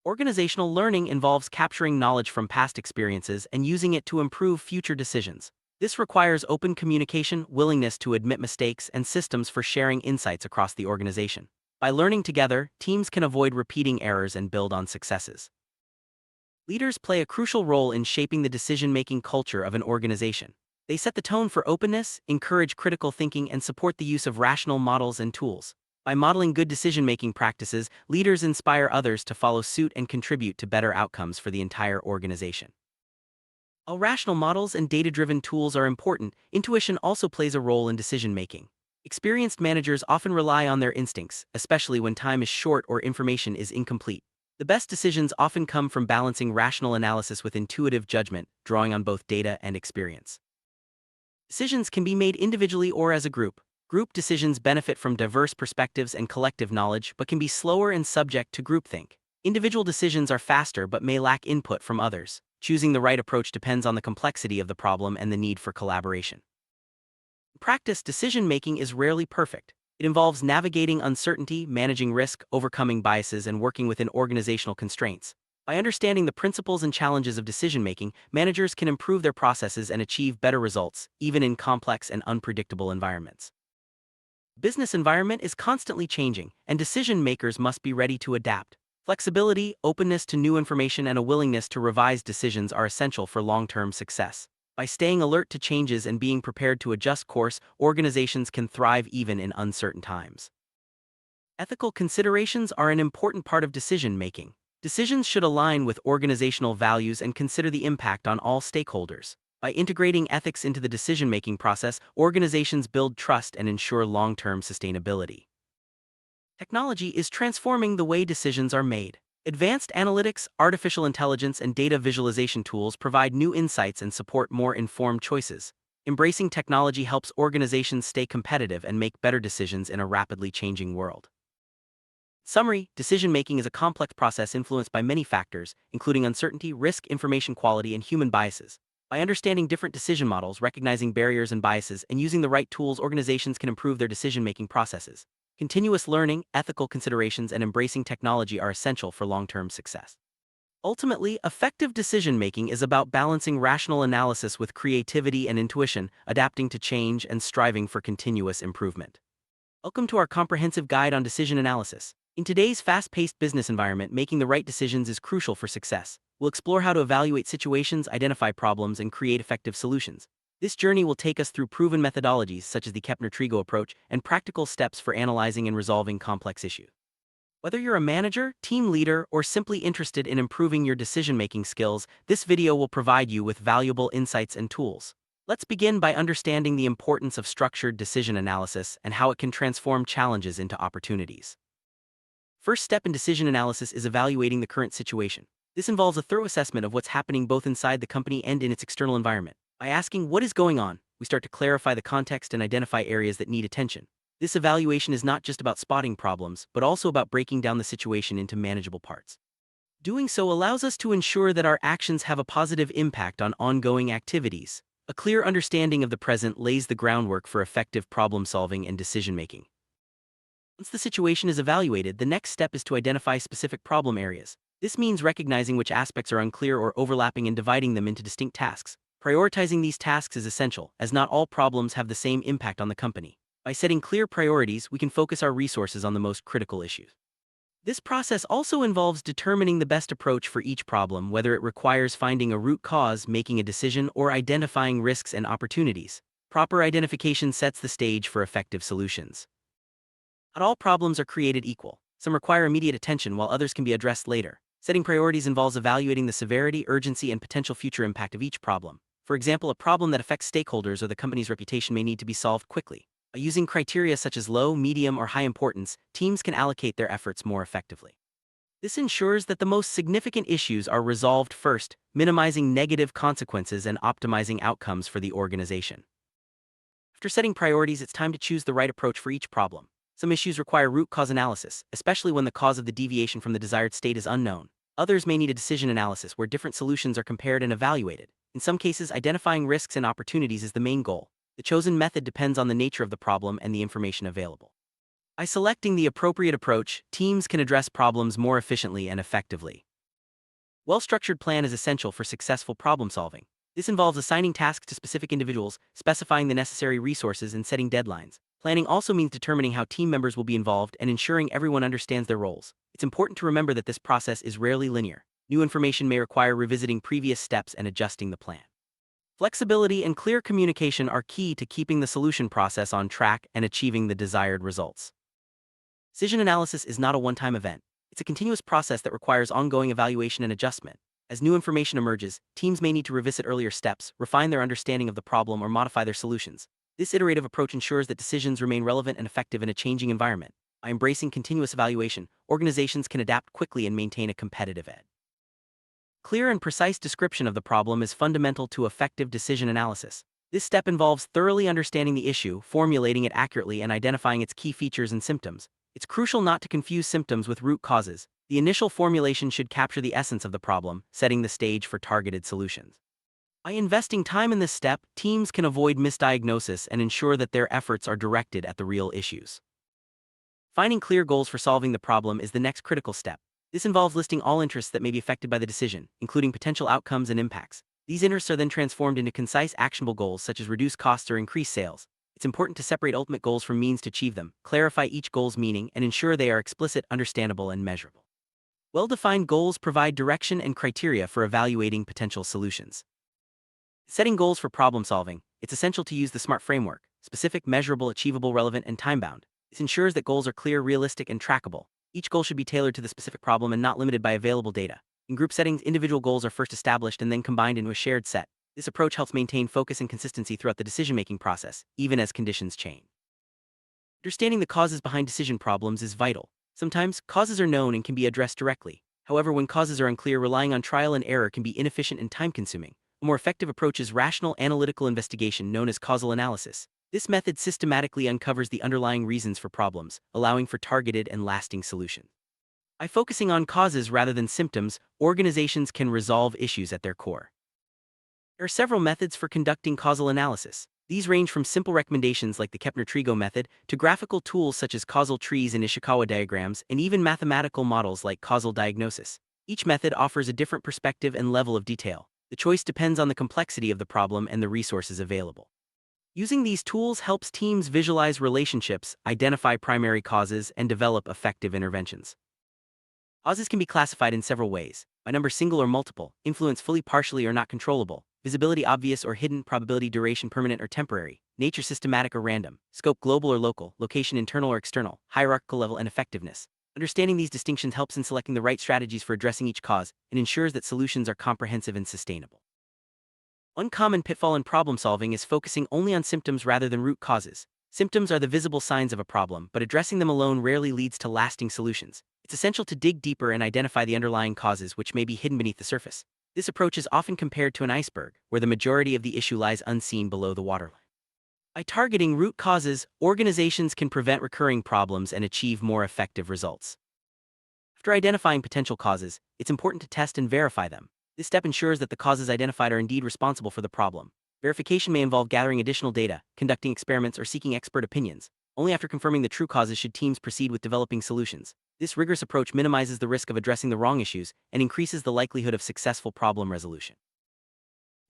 Organizational learning involves capturing knowledge from past experiences and using it to improve future decisions. This requires open communication, willingness to admit mistakes, and systems for sharing insights across the organization. By learning together, teams can avoid repeating errors and build on successes. Leaders play a crucial role in shaping the decision-making culture of an organization. They set the tone for openness, encourage critical thinking, and support the use of rational models and tools. By modeling good decision-making practices, leaders inspire others to follow suit and contribute to better outcomes for the entire organization. While rational models and data-driven tools are important, intuition also plays a role in decision-making. Experienced managers often rely on their instincts, especially when time is short or information is incomplete. The best decisions often come from balancing rational analysis with intuitive judgment, drawing on both data and experience. Decisions can be made individually or as a group. Group decisions benefit from diverse perspectives and collective knowledge but can be slower and subject to groupthink. Individual decisions are faster but may lack input from others. Choosing the right approach depends on the complexity of the problem and the need for collaboration. In practice, decision-making is rarely perfect. It involves navigating uncertainty, managing risk, overcoming biases, and working within organizational constraints. By understanding the principles and challenges of decision-making, managers can improve their processes and achieve better results, even in complex and unpredictable environments. Business environment is constantly changing, and decision-makers must be ready to adapt. Flexibility, openness to new information, and a willingness to revise decisions are essential for long-term success. By staying alert to changes and being prepared to adjust course, organizations can thrive even in uncertain times. Ethical considerations are an important part of decision-making. Decisions should align with organizational values and consider the impact on all stakeholders. By integrating ethics into the decision-making process, organizations build trust and ensure long-term sustainability. Technology is transforming the way decisions are made. Advanced analytics, artificial intelligence, and data visualization tools provide new insights and support more informed choices. Embracing technology helps organizations stay competitive and make better decisions in a rapidly changing world. Summary: decision-making is a complex process influenced by many factors, including uncertainty, risk, information quality, and human biases. By understanding different decision models, recognizing barriers and biases, and using the right tools, organizations can improve their decision-making processes. Continuous learning, ethical considerations, and embracing technology are essential for long-term success. Ultimately, effective decision-making is about balancing rational analysis with creativity and intuition, adapting to change, and striving for continuous improvement. Welcome to our comprehensive guide on decision analysis. In today's fast-paced business environment, making the right decisions is crucial for success. We'll explore how to evaluate situations, identify problems, and create effective solutions. This journey will take us through proven methodologies such as the Kepner-Trigo approach and practical steps for analyzing and resolving complex issues. Whether you're a manager, team leader, or simply interested in improving your decision-making skills, this video will provide you with valuable insights and tools. Let's begin by understanding the importance of structured decision analysis and how it can transform challenges into opportunities. First step in decision analysis is evaluating the current situation. This involves a thorough assessment of what's happening both inside the company and in its external environment. By asking what is going on, we start to clarify the context and identify areas that need attention. This evaluation is not just about spotting problems, but also about breaking down the situation into manageable parts. Doing so allows us to ensure that our actions have a positive impact on ongoing activities. A clear understanding of the present lays the groundwork for effective problem-solving and decision-making. Once the situation is evaluated, the next step is to identify specific problem areas. This means recognizing which aspects are unclear or overlapping and dividing them into distinct tasks. Prioritizing these tasks is essential, as not all problems have the same impact on the company. By setting clear priorities, we can focus our resources on the most critical issues. This process also involves determining the best approach for each problem, whether it requires finding a root cause, making a decision, or identifying risks and opportunities. Proper identification sets the stage for effective solutions. Not all problems are created equal. Some require immediate attention while others can be addressed later. Setting priorities involves evaluating the severity, urgency, and potential future impact of each problem. For example, a problem that affects stakeholders or the company's reputation may need to be solved quickly. By using criteria such as low, medium, or high importance, teams can allocate their efforts more effectively. This ensures that the most significant issues are resolved first, minimizing negative consequences and optimizing outcomes for the organization. After setting priorities, it's time to choose the right approach for each problem. Some issues require root cause analysis, especially when the cause of the deviation from the desired state is unknown. Others may need a decision analysis where different solutions are compared and evaluated. In some cases, identifying risks and opportunities is the main goal. The chosen method depends on the nature of the problem and the information available. By selecting the appropriate approach, teams can address problems more efficiently and effectively. Well-structured plan is essential for successful problem solving. This involves assigning tasks to specific individuals, specifying the necessary resources, and setting deadlines. Planning also means determining how team members will be involved and ensuring everyone understands their roles. It's important to remember that this process is rarely linear. New information may require revisiting previous steps and adjusting the plan. Flexibility and clear communication are key to keeping the solution process on track and achieving the desired results. Decision analysis is not a one-time event. It's a continuous process that requires ongoing evaluation and adjustment. As new information emerges, teams may need to revisit earlier steps, refine their understanding of the problem, or modify their solutions. This iterative approach ensures that decisions remain relevant and effective in a changing environment. By embracing continuous evaluation, organizations can adapt quickly and maintain a competitive edge. Clear and precise description of the problem is fundamental to effective decision analysis. This step involves thoroughly understanding the issue, formulating it accurately, and identifying its key features and symptoms. It's crucial not to confuse symptoms with root causes. The initial formulation should capture the essence of the problem, setting the stage for targeted solutions. By investing time in this step, teams can avoid misdiagnosis and ensure that their efforts are directed at the real issues. Finding clear goals for solving the problem is the next critical step. This involves listing all interests that may be affected by the decision, including potential outcomes and impacts. These interests are then transformed into concise, actionable goals such as reduce costs or increase sales. It's important to separate ultimate goals from means to achieve them, clarify each goal's meaning, and ensure they are explicit, understandable, and measurable. Well-defined goals provide direction and criteria for evaluating potential solutions. Setting goals for problem solving, it's essential to use the SMART framework: specific, measurable, achievable, relevant, and time-bound. This ensures that goals are clear, realistic, and trackable. Each goal should be tailored to the specific problem and not limited by available data. In group settings, individual goals are first established and then combined into a shared set. This approach helps maintain focus and consistency throughout the decision-making process, even as conditions change. Understanding the causes behind decision problems is vital. Sometimes, causes are known and can be addressed directly. However, when causes are unclear, relying on trial and error can be inefficient and time-consuming. A more effective approach is rational analytical investigation, known as causal analysis. This method systematically uncovers the underlying reasons for problems, allowing for targeted and lasting solutions. By focusing on causes rather than symptoms, organizations can resolve issues at their core. There are several methods for conducting causal analysis. These range from simple recommendations like the Kepner-Trigo method to graphical tools such as causal trees and Ishikawa diagrams, and even mathematical models like causal diagnosis. Each method offers a different perspective and level of detail. The choice depends on the complexity of the problem and the resources available. Using these tools helps teams visualize relationships, identify primary causes, and develop effective interventions. Causes can be classified in several ways: by number, single or multiple; influence, fully, partially, or not controllable; visibility, obvious or hidden; probability, duration, permanent or temporary; nature, systematic or random; scope, global or local; location, internal or external; hierarchical level; and effectiveness. Understanding these distinctions helps in selecting the right strategies for addressing each cause and ensures that solutions are comprehensive and sustainable. One common pitfall in problem solving is focusing only on symptoms rather than root causes. Symptoms are the visible signs of a problem, but addressing them alone rarely leads to lasting solutions. It's essential to dig deeper and identify the underlying causes, which may be hidden beneath the surface. This approach is often compared to an iceberg, where the majority of the issue lies unseen below the waterline. By targeting root causes, organizations can prevent recurring problems and achieve more effective results. After identifying potential causes, it's important to test and verify them. This step ensures that the causes identified are indeed responsible for the problem. Verification may involve gathering additional data, conducting experiments, or seeking expert opinions. Only after confirming the true causes should teams proceed with developing solutions. This rigorous approach minimizes the risk of addressing the wrong issues and increases the likelihood of successful problem resolution.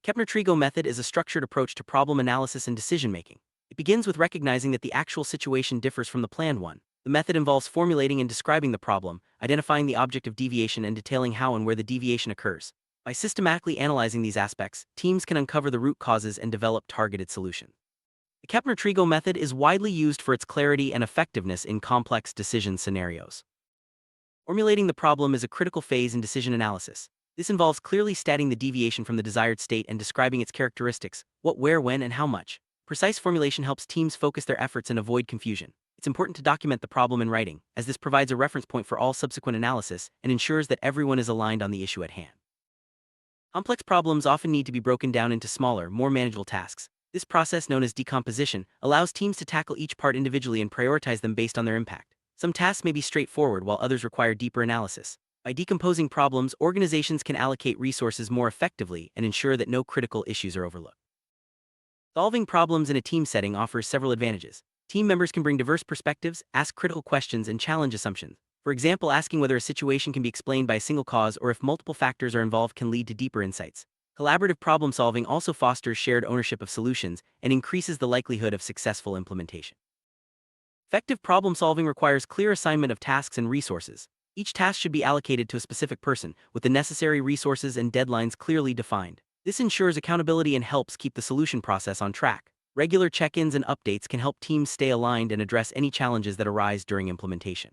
Kepner-Trigo method is a structured approach to problem analysis and decision-making. It begins with recognizing that the actual situation differs from the planned one. The method involves formulating and describing the problem, identifying the object of deviation, and detailing how and where the deviation occurs. By systematically analyzing these aspects, teams can uncover the root causes and develop targeted solutions. The Kepner-Trigo method is widely used for its clarity and effectiveness in complex decision scenarios. Formulating the problem is a critical phase in decision analysis. This involves clearly stating the deviation from the desired state and describing its characteristics: what, where, when, and how much. Precise formulation helps teams focus their efforts and avoid confusion. It's important to document the problem in writing, as this provides a reference point for all subsequent analysis and ensures that everyone is aligned on the issue at hand. Complex problems often need to be broken down into smaller, more manageable tasks. This process, known as decomposition, allows teams to tackle each part individually and prioritize them based on their impact. Some tasks may be straightforward while others require deeper analysis. By decomposing problems, organizations can allocate resources more effectively and ensure that no critical issues are overlooked. Solving problems in a team setting offers several advantages. Team members can bring diverse perspectives, ask critical questions, and challenge assumptions. For example, asking whether a situation can be explained by a single cause or if multiple factors are involved can lead to deeper insights. Collaborative problem solving also fosters shared ownership of solutions and increases the likelihood of successful implementation. Effective problem solving requires clear assignment of tasks and resources. Each task should be allocated to a specific person, with the necessary resources and deadlines clearly defined. This ensures accountability and helps keep the solution process on track. Regular check-ins and updates can help teams stay aligned and address any challenges that arise during implementation.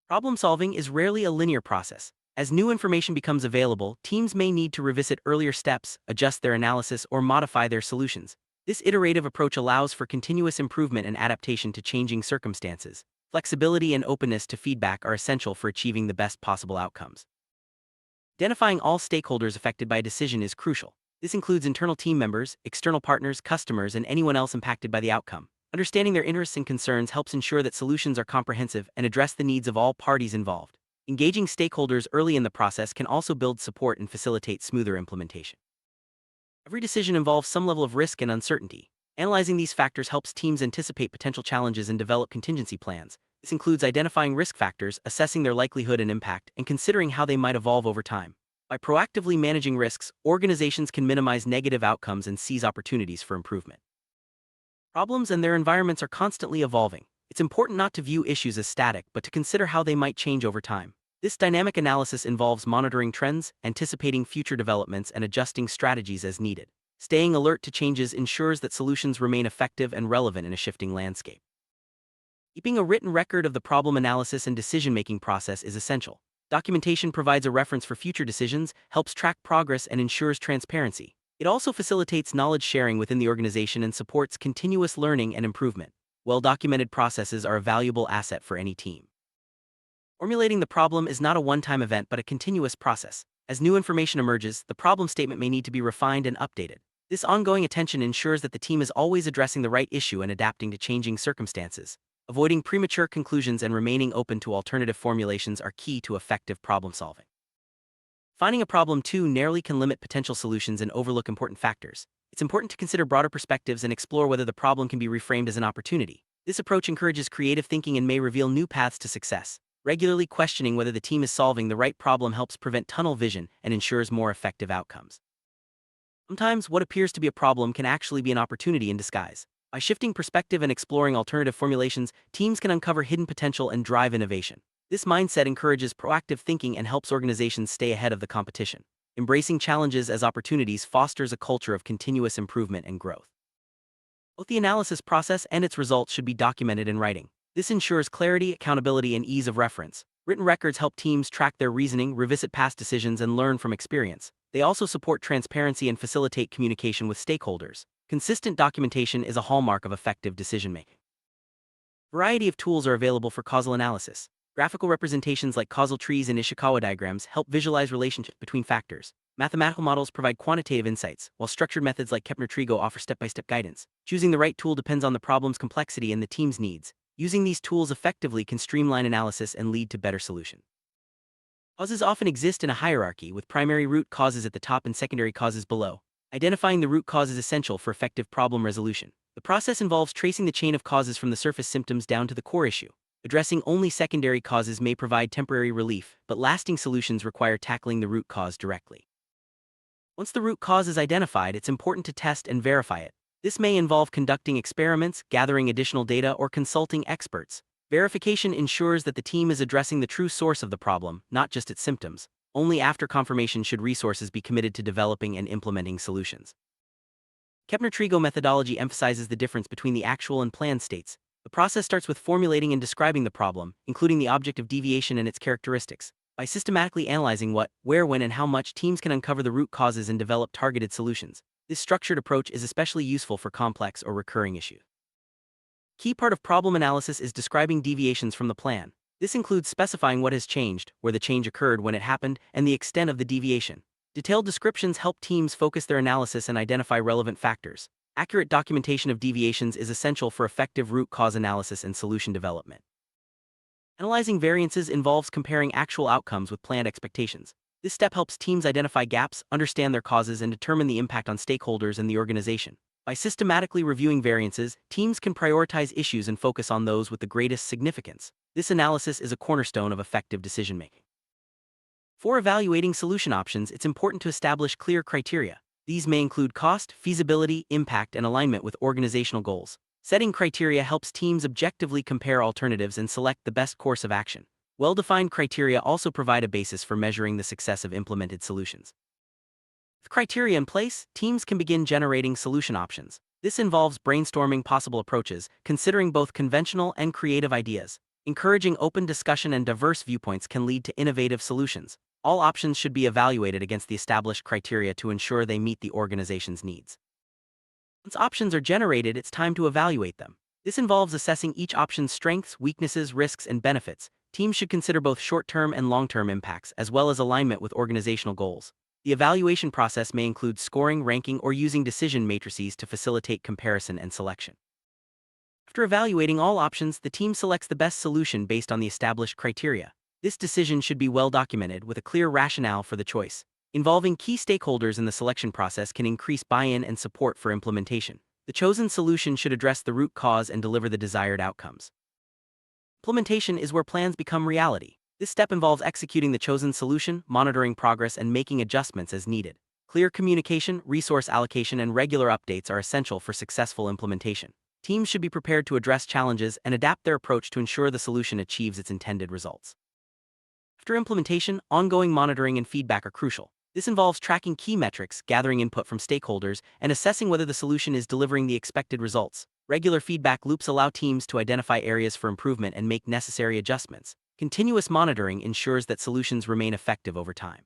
Problem solving is rarely a linear process. As new information becomes available, teams may need to revisit earlier steps, adjust their analysis, or modify their solutions. This iterative approach allows for continuous improvement and adaptation to changing circumstances. Flexibility and openness to feedback are essential for achieving the best possible outcomes. Identifying all stakeholders affected by a decision is crucial. This includes internal team members, external partners, customers, and anyone else impacted by the outcome. Understanding their interests and concerns helps ensure that solutions are comprehensive and address the needs of all parties involved. Engaging stakeholders early in the process can also build support and facilitate smoother implementation. Every decision involves some level of risk and uncertainty. Analyzing these factors helps teams anticipate potential challenges and develop contingency plans. This includes identifying risk factors, assessing their likelihood and impact, and considering how they might evolve over time. By proactively managing risks, organizations can minimize negative outcomes and seize opportunities for improvement. Problems and their environments are constantly evolving. It's important not to view issues as static, but to consider how they might change over time. This dynamic analysis involves monitoring trends, anticipating future developments, and adjusting strategies as needed. Staying alert to changes ensures that solutions remain effective and relevant in a shifting landscape. Keeping a written record of the problem analysis and decision-making process is essential. Documentation provides a reference for future decisions, helps track progress, and ensures transparency. It also facilitates knowledge sharing within the organization and supports continuous learning and improvement. Well-documented processes are a valuable asset for any team. Formulating the problem is not a one-time event but a continuous process. As new information emerges, the problem statement may need to be refined and updated. This ongoing attention ensures that the team is always addressing the right issue and adapting to changing circumstances. Avoiding premature conclusions and remaining open to alternative formulations are key to effective problem solving. Finding a problem too narrowly can limit potential solutions and overlook important factors. It's important to consider broader perspectives and explore whether the problem can be reframed as an opportunity. This approach encourages creative thinking and may reveal new paths to success. Regularly questioning whether the team is solving the right problem helps prevent tunnel vision and ensures more effective outcomes. Sometimes what appears to be a problem can actually be an opportunity in disguise. By shifting perspective and exploring alternative formulations, teams can uncover hidden potential and drive innovation. This mindset encourages proactive thinking and helps organizations stay ahead of the competition. Embracing challenges as opportunities fosters a culture of continuous improvement and growth. Both the analysis process and its results should be documented in writing. This ensures clarity, accountability, and ease of reference. Written records help teams track their reasoning, revisit past decisions, and learn from experience. They also support transparency and facilitate communication with stakeholders. Consistent documentation is a hallmark of effective decision-making. A variety of tools are available for causal analysis. Graphical representations like causal trees and Ishikawa diagrams help visualize relationships between factors. Mathematical models provide quantitative insights, while structured methods like Kepner-Trigo offer step-by-step guidance. Choosing the right tool depends on the problem's complexity and the team's needs. Using these tools effectively can streamline analysis and lead to better solutions. Causes often exist in a hierarchy, with primary root causes at the top and secondary causes below. Identifying the root cause is essential for effective problem resolution. The process involves tracing the chain of causes from the surface symptoms down to the core issue. Addressing only secondary causes may provide temporary relief, but lasting solutions require tackling the root cause directly. Once the root cause is identified, it's important to test and verify it. This may involve conducting experiments, gathering additional data, or consulting experts. Verification ensures that the team is addressing the true source of the problem, not just its symptoms. Only after confirmation should resources be committed to developing and implementing solutions. Kepner-Trigo methodology emphasizes the difference between the actual and planned states. The process starts with formulating and describing the problem, including the object of deviation and its characteristics. By systematically analyzing what, where, when, and how much, teams can uncover the root causes and develop targeted solutions. This structured approach is especially useful for complex or recurring issues. Key part of problem analysis is describing deviations from the plan. This includes specifying what has changed, where the change occurred, when it happened, and the extent of the deviation. Detailed descriptions help teams focus their analysis and identify relevant factors. Accurate documentation of deviations is essential for effective root cause analysis and solution development. Analyzing variances involves comparing actual outcomes with planned expectations. This step helps teams identify gaps, understand their causes, and determine the impact on stakeholders and the organization. By systematically reviewing variances, teams can prioritize issues and focus on those with the greatest significance. This analysis is a cornerstone of effective decision-making. For evaluating solution options, it's important to establish clear criteria. These may include cost, feasibility, impact, and alignment with organizational goals. Setting criteria helps teams objectively compare alternatives and select the best course of action. Well-defined criteria also provide a basis for measuring the success of implemented solutions. With criteria in place, teams can begin generating solution options. This involves brainstorming possible approaches, considering both conventional and creative ideas. Encouraging open discussion and diverse viewpoints can lead to innovative solutions. All options should be evaluated against the established criteria to ensure they meet the organization's needs. Once options are generated, it's time to evaluate them. This involves assessing each option's strengths, weaknesses, risks, and benefits. Teams should consider both short-term and long-term impacts, as well as alignment with organizational goals. The evaluation process may include scoring, ranking, or using decision matrices to facilitate comparison and selection. After evaluating all options, the team selects the best solution based on the established criteria. This decision should be well documented with a clear rationale for the choice. Involving key stakeholders in the selection process can increase buy-in and support for implementation. The chosen solution should address the root cause and deliver the desired outcomes. Implementation is where plans become reality. This step involves executing the chosen solution, monitoring progress, and making adjustments as needed. Clear communication, resource allocation, and regular updates are essential for successful implementation. Teams should be prepared to address challenges and adapt their approach to ensure the solution achieves its intended results. After implementation, ongoing monitoring and feedback are crucial. This involves tracking key metrics, gathering input from stakeholders, and assessing whether the solution is delivering the expected results. Regular feedback loops allow teams to identify areas for improvement and make necessary adjustments. Continuous monitoring ensures that solutions remain effective over time.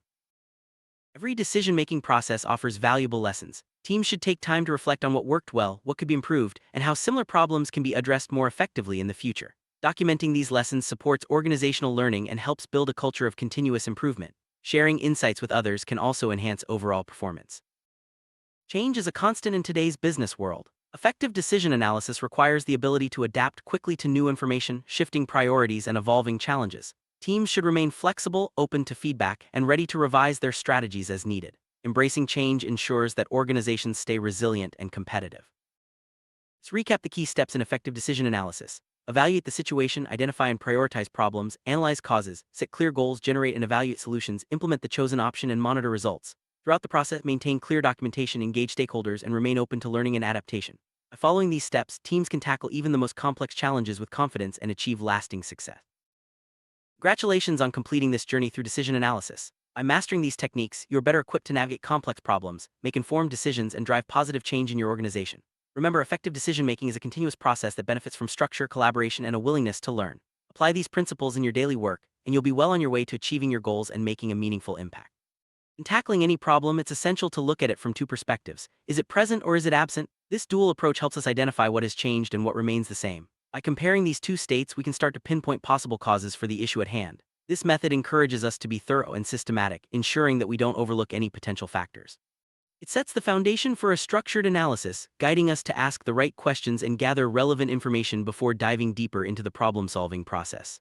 Every decision-making process offers valuable lessons. Teams should take time to reflect on what worked well, what could be improved, and how similar problems can be addressed more effectively in the future. Documenting these lessons supports organizational learning and helps build a culture of continuous improvement. Sharing insights with others can also enhance overall performance. Change is a constant in today's business world. Effective decision analysis requires the ability to adapt quickly to new information, shifting priorities, and evolving challenges. Teams should remain flexible, open to feedback, and ready to revise their strategies as needed. Embracing change ensures that organizations stay resilient and competitive. Let's recap the key steps in effective decision analysis. Evaluate the situation, identify and prioritize problems, analyze causes, set clear goals, generate and evaluate solutions, implement the chosen option, and monitor results. Throughout the process, maintain clear documentation, engage stakeholders, and remain open to learning and adaptation. By following these steps, teams can tackle even the most complex challenges with confidence and achieve lasting success. Congratulations on completing this journey through decision analysis. By mastering these techniques, you're better equipped to navigate complex problems, make informed decisions, and drive positive change in your organization. Remember, effective decision-making is a continuous process that benefits from structure, collaboration, and a willingness to learn. Apply these principles in your daily work, and you'll be well on your way to achieving your goals and making a meaningful impact. In tackling any problem, it's essential to look at it from two perspectives. Is it present or is it absent? This dual approach helps us identify what has changed and what remains the same. By comparing these two states, we can start to pinpoint possible causes for the issue at hand. This method encourages us to be thorough and systematic, ensuring that we don't overlook any potential factors. It sets the foundation for a structured analysis, guiding us to ask the right questions and gather relevant information before diving deeper into the problem-solving process.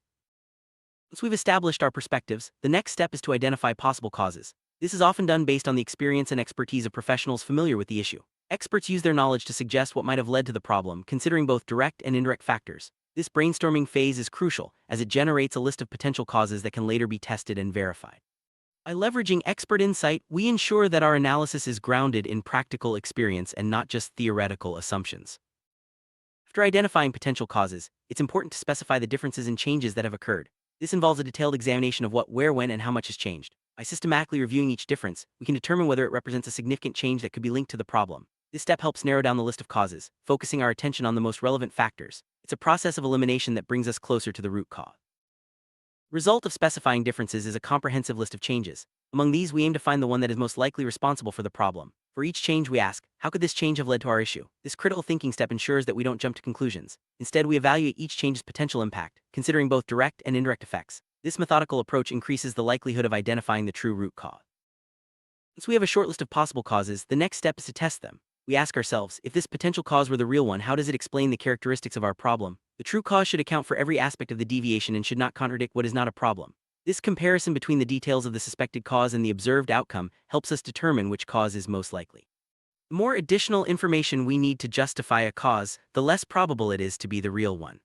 Once we've established our perspectives, the next step is to identify possible causes. This is often done based on the experience and expertise of professionals familiar with the issue. Experts use their knowledge to suggest what might have led to the problem, considering both direct and indirect factors. This brainstorming phase is crucial, as it generates a list of potential causes that can later be tested and verified. By leveraging expert insight, we ensure that our analysis is grounded in practical experience and not just theoretical assumptions. After identifying potential causes, it's important to specify the differences and changes that have occurred. This involves a detailed examination of what, where, when, and how much has changed. By systematically reviewing each difference, we can determine whether it represents a significant change that could be linked to the problem. This step helps narrow down the list of causes, focusing our attention on the most relevant factors. It's a process of elimination that brings us closer to the root cause. The result of specifying differences is a comprehensive list of changes. Among these, we aim to find the one that is most likely responsible for the problem. For each change, we ask, how could this change have led to our issue? This critical thinking step ensures that we don't jump to conclusions. Instead, we evaluate each change's potential impact, considering both direct and indirect effects. This methodical approach increases the likelihood of identifying the true root cause. Once we have a short list of possible causes, the next step is to test them. We ask ourselves, if this potential cause were the real one, how does it explain the characteristics of our problem? The true cause should account for every aspect of the deviation and should not contradict what is not a problem. This comparison between the details of the suspected cause and the observed outcome helps us determine which cause is most likely. The more additional information we need to justify a cause, the less probable it is to be the real one.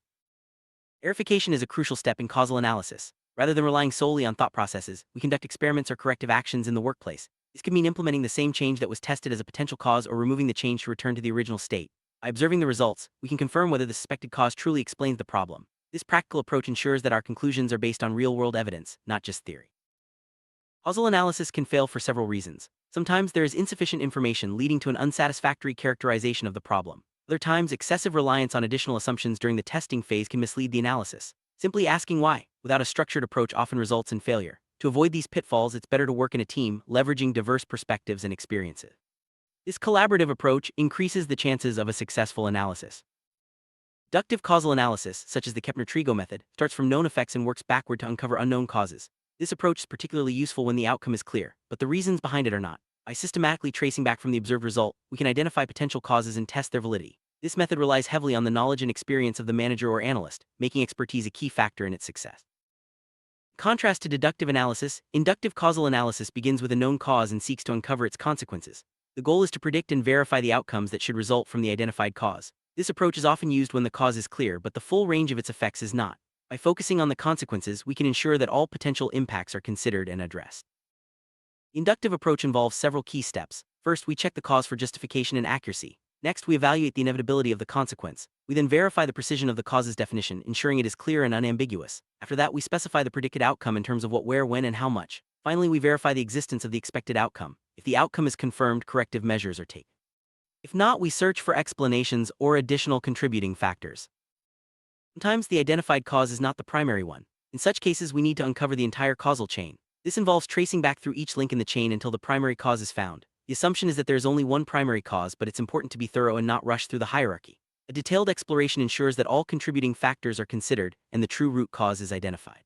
Verification is a crucial step in causal analysis. Rather than relying solely on thought processes, we conduct experiments or corrective actions in the workplace. This could mean implementing the same change that was tested as a potential cause or removing the change to return to the original state. By observing the results, we can confirm whether the suspected cause truly explains the problem. This practical approach ensures that our conclusions are based on real-world evidence, not just theory. Causal analysis can fail for several reasons. Sometimes there is insufficient information leading to an unsatisfactory characterization of the problem. Other times, excessive reliance on additional assumptions during the testing phase can mislead the analysis. Simply asking why, without a structured approach, often results in failure. To avoid these pitfalls, it's better to work in a team, leveraging diverse perspectives and experiences. This collaborative approach increases the chances of a successful analysis. Deductive causal analysis, such as the Kepner-Trigo method, starts from known effects and works backward to uncover unknown causes. This approach is particularly useful when the outcome is clear, but the reasons behind it are not. By systematically tracing back from the observed result, we can identify potential causes and test their validity. This method relies heavily on the knowledge and experience of the manager or analyst, making expertise a key factor in its success. In contrast to deductive analysis, inductive causal analysis begins with a known cause and seeks to uncover its consequences. The goal is to predict and verify the outcomes that should result from the identified cause. This approach is often used when the cause is clear, but the full range of its effects is not. By focusing on the consequences, we can ensure that all potential impacts are considered and addressed. The inductive approach involves several key steps. First, we check the cause for justification and accuracy. Next, we evaluate the inevitability of the consequence. We then verify the precision of the cause's definition, ensuring it is clear and unambiguous. After that, we specify the predicted outcome in terms of what, where, when, and how much. Finally, we verify the existence of the expected outcome. If the outcome is confirmed, corrective measures are taken. If not, we search for explanations or additional contributing factors. Sometimes the identified cause is not the primary one. In such cases, we need to uncover the entire causal chain. This involves tracing back through each link in the chain until the primary cause is found. The assumption is that there is only one primary cause, but it's important to be thorough and not rush through the hierarchy. A detailed exploration ensures that all contributing factors are considered and the true root cause is identified.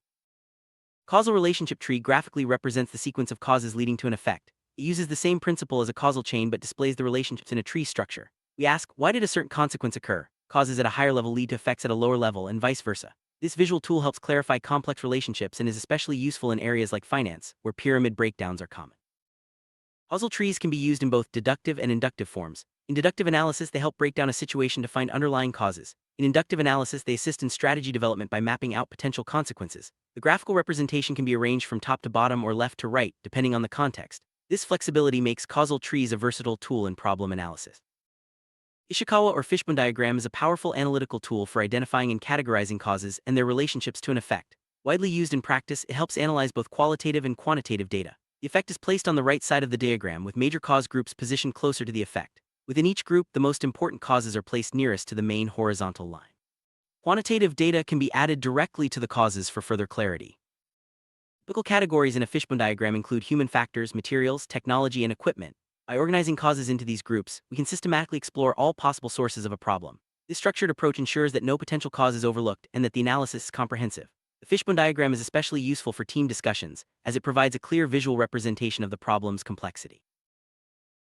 Causal relationship tree graphically represents the sequence of causes leading to an effect. It uses the same principle as a causal chain but displays the relationships in a tree structure. We ask, why did a certain consequence occur? Causes at a higher level lead to effects at a lower level, and vice versa. This visual tool helps clarify complex relationships and is especially useful in areas like finance, where pyramid breakdowns are common. Causal trees can be used in both deductive and inductive forms. In deductive analysis, they help break down a situation to find underlying causes. In inductive analysis, they assist in strategy development by mapping out potential consequences. The graphical representation can be arranged from top to bottom or left to right, depending on the context. This flexibility makes causal trees a versatile tool in problem analysis. Ishikawa or fishbone diagram is a powerful analytical tool for identifying and categorizing causes and their relationships to an effect. Widely used in practice, it helps analyze both qualitative and quantitative data. The effect is placed on the right side of the diagram, with major cause groups positioned closer to the effect. Within each group, the most important causes are placed nearest to the main horizontal line. Quantitative data can be added directly to the causes for further clarity. Typical categories in a fishbone diagram include human factors, materials, technology, and equipment. By organizing causes into these groups, we can systematically explore all possible sources of a problem. This structured approach ensures that no potential cause is overlooked and that the analysis is comprehensive. The fishbone diagram is especially useful for team discussions, as it provides a clear visual representation of the problem's complexity.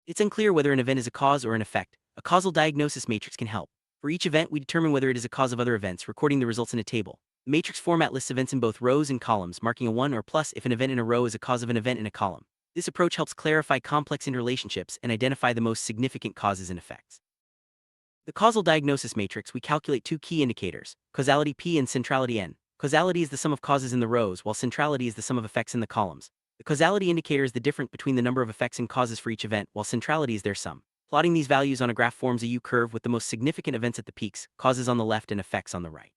It's unclear whether an event is a cause or an effect. A causal diagnosis matrix can help. For each event, we determine whether it is a cause of other events, recording the results in a table. The matrix format lists events in both rows and columns, marking a 1 or plus if an event in a row is a cause of an event in a column. This approach helps clarify complex interrelationships and identify the most significant causes and effects. The causal diagnosis matrix, we calculate two key indicators, causality P and centrality N. Causality is the sum of causes in the rows, while centrality is the sum of effects in the columns. The causality indicator is the difference between the number of effects and causes for each event, while centrality is their sum. Plotting these values on a graph forms a U-curve with the most significant events at the peaks, causes on the left and effects on the right.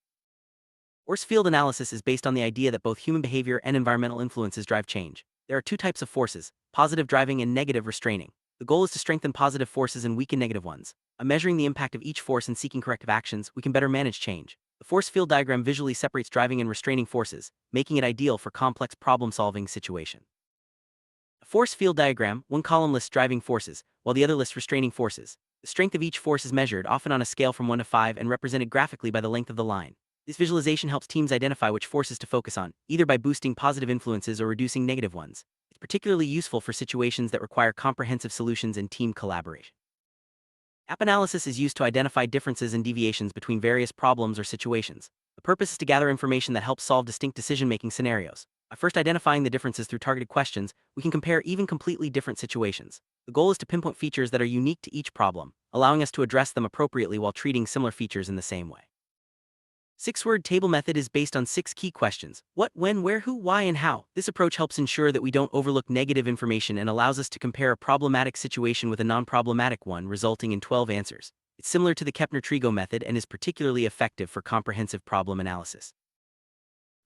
Force field analysis is based on the idea that both human behavior and environmental influences drive change. There are two types of forces, positive driving and negative restraining. The goal is to strengthen positive forces and weaken negative ones. By measuring the impact of each force and seeking corrective actions, we can better manage change. The force field diagram visually separates driving and restraining forces, making it ideal for complex problem-solving situations. A force field diagram, one column lists driving forces, while the other lists restraining forces. The strength of each force is measured, often on a scale from 1 to 5, and represented graphically by the length of the line. This visualization helps teams identify which forces to focus on, either by boosting positive influences or reducing negative ones. It's particularly useful for situations that require comprehensive solutions and team collaboration. App analysis is used to identify differences and deviations between various problems or situations. The purpose is to gather information that helps solve distinct decision-making scenarios. By first identifying the differences through targeted questions, we can compare even completely different situations. The goal is to pinpoint features that are unique to each problem, allowing us to address them appropriately while treating similar features in the same way. Six-word table method is based on 6 key questions: what, when, where, who, why, and how. This approach helps ensure that we don't overlook negative information and allows us to compare a problematic situation with a non-problematic one, resulting in 12 answers. It's similar to the Kepner-Trigo method and is particularly effective for comprehensive problem analysis.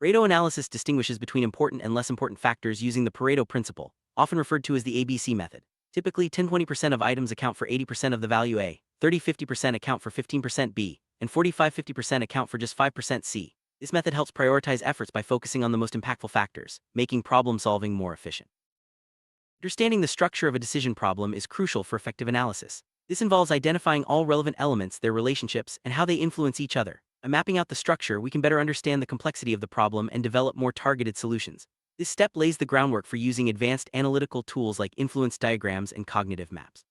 Pareto analysis distinguishes between important and less important factors using the Pareto principle, often referred to as the ABC method. Typically, 10-20% of items account for 80% of the value A, 30-50% account for 15% B, and 45-50% account for just 5% C. This method helps prioritize efforts by focusing on the most impactful factors, making problem solving more efficient. Understanding the structure of a decision problem is crucial for effective analysis. This involves identifying all relevant elements, their relationships, and how they influence each other. By mapping out the structure, we can better understand the complexity of the problem and develop more targeted solutions. This step lays the groundwork for using advanced analytical tools like influence diagrams and cognitive maps.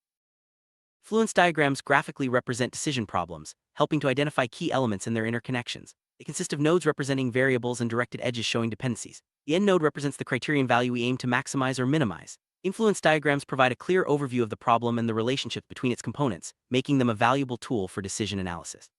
Influence diagrams graphically represent decision problems, helping to identify key elements and their interconnections. They consist of nodes representing variables and directed edges showing dependencies. The end node represents the criterion value we aim to maximize or minimize. Influence diagrams provide a clear overview of the problem and the relationship between its components, making them a valuable tool for decision analysis.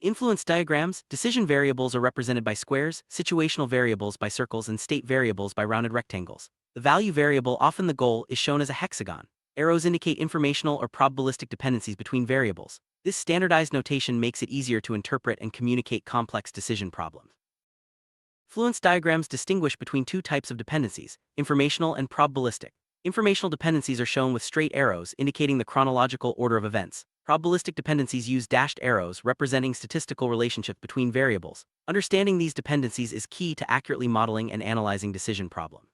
Influence diagrams, decision variables are represented by squares, situational variables by circles, and state variables by rounded rectangles. The value variable, often the goal, is shown as a hexagon. Arrows indicate informational or probabilistic dependencies between variables. This standardized notation makes it easier to interpret and communicate complex decision problems. Influence diagrams distinguish between 2 types of dependencies: informational and probabilistic. Informational dependencies are shown with straight arrows indicating the chronological order of events. Probabilistic dependencies use dashed arrows representing statistical relationship between variables. Understanding these dependencies is key to accurately modeling and analyzing decision problems.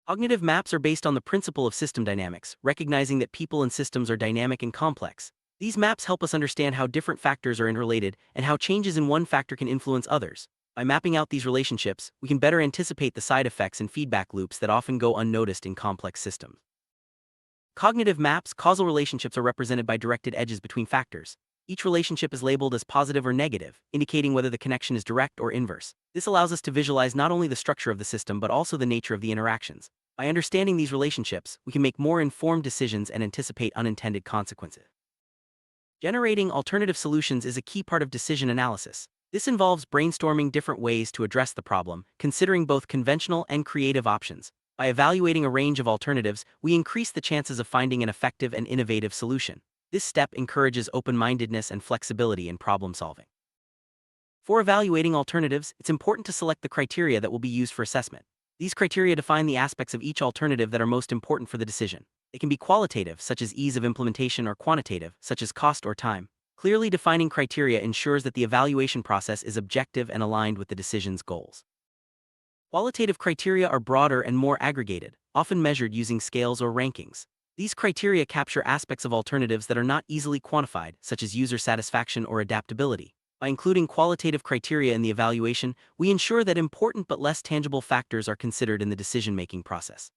Cognitive maps are based on the principle of system dynamics, recognizing that people and systems are dynamic and complex. These maps help us understand how different factors are interrelated and how changes in one factor can influence others. By mapping out these relationships, we can better anticipate the side effects and feedback loops that often go unnoticed in complex systems. Cognitive maps, causal relationships, are represented by directed edges between factors. Each relationship is labeled as positive or negative, indicating whether the connection is direct or inverse. This allows us to visualize not only the structure of the system but also the nature of the interactions. By understanding these relationships, we can make more informed decisions and anticipate unintended consequences. Generating alternative solutions is a key part of decision analysis. This involves brainstorming different ways to address the problem, considering both conventional and creative options. By evaluating a range of alternatives, we increase the chances of finding an effective and innovative solution. This step encourages open-mindedness and flexibility in problem solving. For evaluating alternatives, it's important to select the criteria that will be used for assessment. These criteria define the aspects of each alternative that are most important for the decision. They can be qualitative, such as ease of implementation, or quantitative, such as cost or time. Clearly defining criteria ensures that the evaluation process is objective and aligned with the decision's goals. Qualitative criteria are broader and more aggregated, often measured using scales or rankings. These criteria capture aspects of alternatives that are not easily quantified, such as user satisfaction or adaptability. By including qualitative criteria in the evaluation, we ensure that important but less tangible factors are considered in the decision-making process.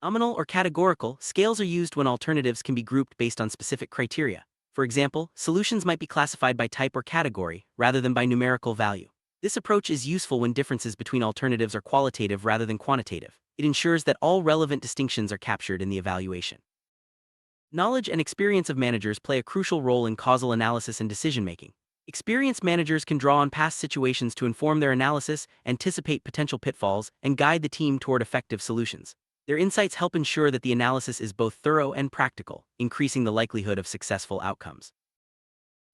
Nominal or categorical scales are used when alternatives can be grouped based on specific criteria. For example, solutions might be classified by type or category, rather than by numerical value. This approach is useful when differences between alternatives are qualitative rather than quantitative. It ensures that all relevant distinctions are captured in the evaluation. Knowledge and experience of managers play a crucial role in causal analysis and decision-making. Experienced managers can draw on past situations to inform their analysis, anticipate potential pitfalls, and guide the team toward effective solutions. Their insights help ensure that the analysis is both thorough and practical, increasing the likelihood of successful outcomes.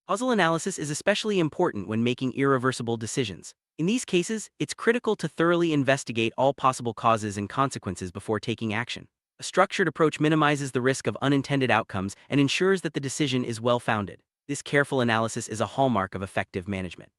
Causal analysis is especially important when making irreversible decisions. In these cases, it's critical to thoroughly investigate all possible causes and consequences before taking action. A structured approach minimizes the risk of unintended outcomes and ensures that the decision is well-founded. This careful analysis is a hallmark of effective management.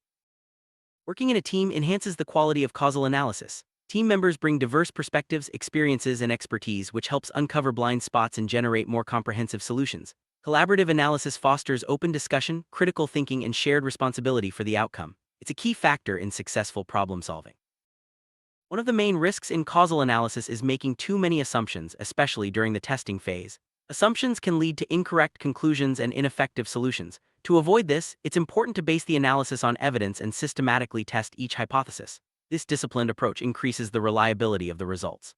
Working in a team enhances the quality of causal analysis. Team members bring diverse perspectives, experiences, and expertise, which helps uncover blind spots and generate more comprehensive solutions. Collaborative analysis fosters open discussion, critical thinking, and shared responsibility for the outcome. It's a key factor in successful problem solving. One of the main risks in causal analysis is making too many assumptions, especially during the testing phase. Assumptions can lead to incorrect conclusions and ineffective solutions. To avoid this, it's important to base the analysis on evidence and systematically test each hypothesis. This disciplined approach increases the reliability of the results.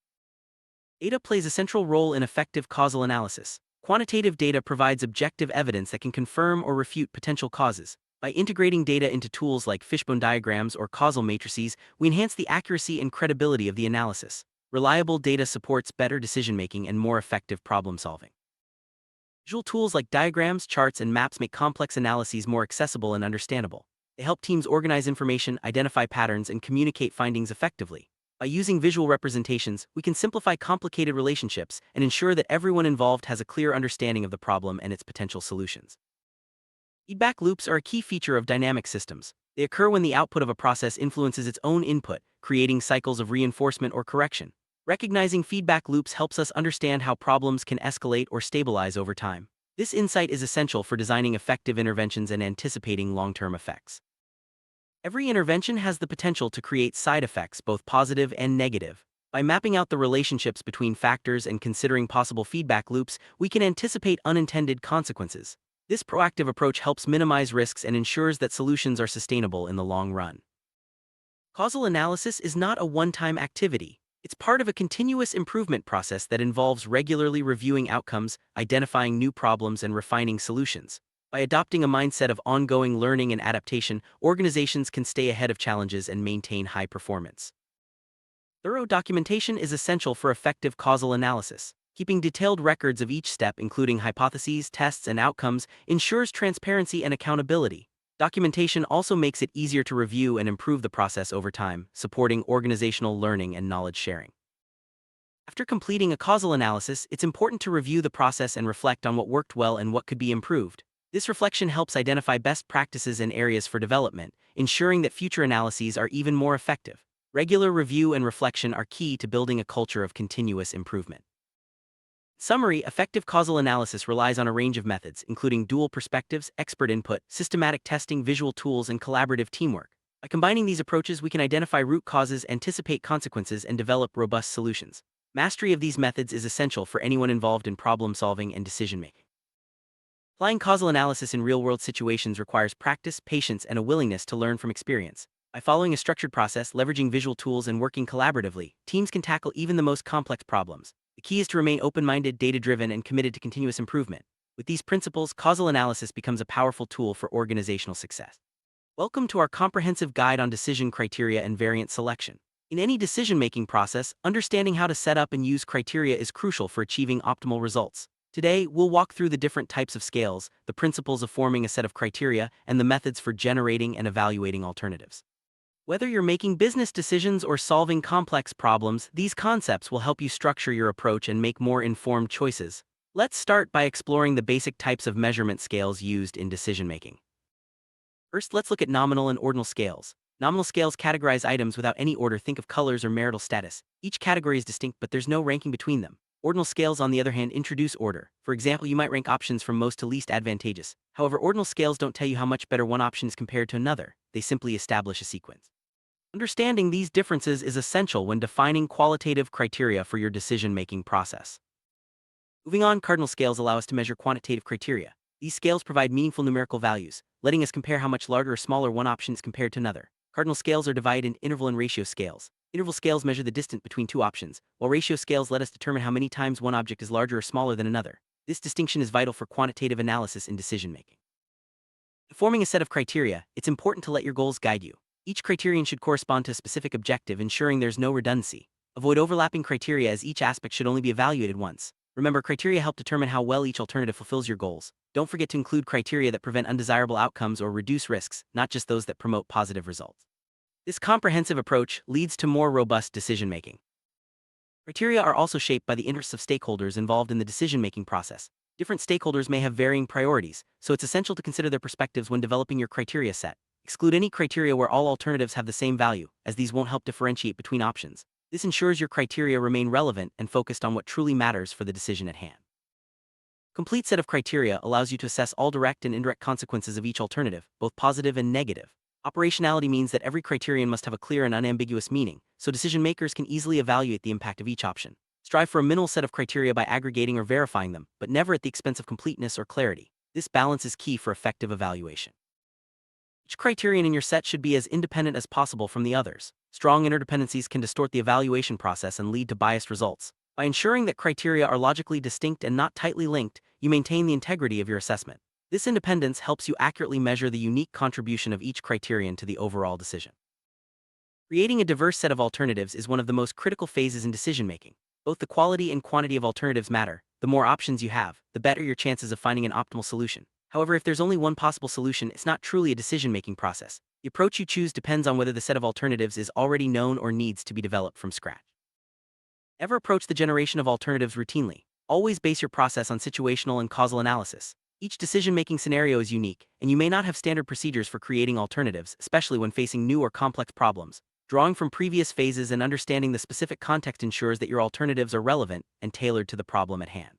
Data plays a central role in effective causal analysis. Quantitative data provides objective evidence that can confirm or refute potential causes. By integrating data into tools like fishbone diagrams or causal matrices, we enhance the accuracy and credibility of the analysis. Reliable data supports better decision-making and more effective problem-solving. Visual tools like diagrams, charts, and maps make complex analyses more accessible and understandable. They help teams organize information, identify patterns, and communicate findings effectively. By using visual representations, we can simplify complicated relationships and ensure that everyone involved has a clear understanding of the problem and its potential solutions. Feedback loops are a key feature of dynamic systems. They occur when the output of a process influences its own input, creating cycles of reinforcement or correction. Recognizing feedback loops helps us understand how problems can escalate or stabilize over time. This insight is essential for designing effective interventions and anticipating long-term effects. Every intervention has the potential to create side effects, both positive and negative. By mapping out the relationships between factors and considering possible feedback loops, we can anticipate unintended consequences. This proactive approach helps minimize risks and ensures that solutions are sustainable in the long run. Causal analysis is not a one-time activity. It's part of a continuous improvement process that involves regularly reviewing outcomes, identifying new problems, and refining solutions. By adopting a mindset of ongoing learning and adaptation, organizations can stay ahead of challenges and maintain high performance. Thorough documentation is essential for effective causal analysis. Keeping detailed records of each step, including hypotheses, tests, and outcomes, ensures transparency and accountability. Documentation also makes it easier to review and improve the process over time, supporting organizational learning and knowledge sharing. After completing a causal analysis, it's important to review the process and reflect on what worked well and what could be improved. This reflection helps identify best practices and areas for development, ensuring that future analyses are even more effective. Regular review and reflection are key to building a culture of continuous improvement. Summary: effective causal analysis relies on a range of methods, including dual perspectives, expert input, systematic testing, visual tools, and collaborative teamwork. By combining these approaches, we can identify root causes, anticipate consequences, and develop robust solutions. Mastery of these methods is essential for anyone involved in problem-solving and decision-making. Applying causal analysis in real-world situations requires practice, patience, and a willingness to learn from experience. By following a structured process, leveraging visual tools, and working collaboratively, teams can tackle even the most complex problems. The key is to remain open-minded, data-driven, and committed to continuous improvement. With these principles, causal analysis becomes a powerful tool for organizational success. Welcome to our comprehensive guide on decision criteria and variant selection. In any decision-making process, understanding how to set up and use criteria is crucial for achieving optimal results. Today, we'll walk through the different types of scales, the principles of forming a set of criteria, and the methods for generating and evaluating alternatives. Whether you're making business decisions or solving complex problems, these concepts will help you structure your approach and make more informed choices. Let's start by exploring the basic types of measurement scales used in decision-making. First, let's look at nominal and ordinal scales. Nominal scales categorize items without any order. Think of colors or marital status. Each category is distinct, but there's no ranking between them. Ordinal scales, on the other hand, introduce order. For example, you might rank options from most to least advantageous. However, ordinal scales don't tell you how much better one option is compared to another. They simply establish a sequence. Understanding these differences is essential when defining qualitative criteria for your decision-making process. Moving on, cardinal scales allow us to measure quantitative criteria. These scales provide meaningful numerical values, letting us compare how much larger or smaller one option is compared to another. Cardinal scales are divided into interval and ratio scales. Interval scales measure the distance between two options, while ratio scales let us determine how many times one object is larger or smaller than another. This distinction is vital for quantitative analysis in decision-making. In forming a set of criteria, it's important to let your goals guide you. Each criterion should correspond to a specific objective, ensuring there's no redundancy. Avoid overlapping criteria, as each aspect should only be evaluated once. Remember, criteria help determine how well each alternative fulfills your goals. Don't forget to include criteria that prevent undesirable outcomes or reduce risks, not just those that promote positive results. This comprehensive approach leads to more robust decision-making. Criteria are also shaped by the interests of stakeholders involved in the decision-making process. Different stakeholders may have varying priorities, so it's essential to consider their perspectives when developing your criteria set. Exclude any criteria where all alternatives have the same value, as these won't help differentiate between options. This ensures your criteria remain relevant and focused on what truly matters for the decision at hand. Complete set of criteria allows you to assess all direct and indirect consequences of each alternative, both positive and negative. Operationality means that every criterion must have a clear and unambiguous meaning, so decision makers can easily evaluate the impact of each option. Strive for a minimal set of criteria by aggregating or verifying them, but never at the expense of completeness or clarity. This balance is key for effective evaluation. Each criterion in your set should be as independent as possible from the others. Strong interdependencies can distort the evaluation process and lead to biased results. By ensuring that criteria are logically distinct and not tightly linked, you maintain the integrity of your assessment. This independence helps you accurately measure the unique contribution of each criterion to the overall decision. Creating a diverse set of alternatives is one of the most critical phases in decision-making. Both the quality and quantity of alternatives matter. The more options you have, the better your chances of finding an optimal solution. However, if there's only one possible solution, it's not truly a decision-making process. The approach you choose depends on whether the set of alternatives is already known or needs to be developed from scratch. Ever approach the generation of alternatives routinely? Always base your process on situational and causal analysis. Each decision-making scenario is unique, and you may not have standard procedures for creating alternatives, especially when facing new or complex problems. Drawing from previous phases and understanding the specific context ensures that your alternatives are relevant and tailored to the problem at hand.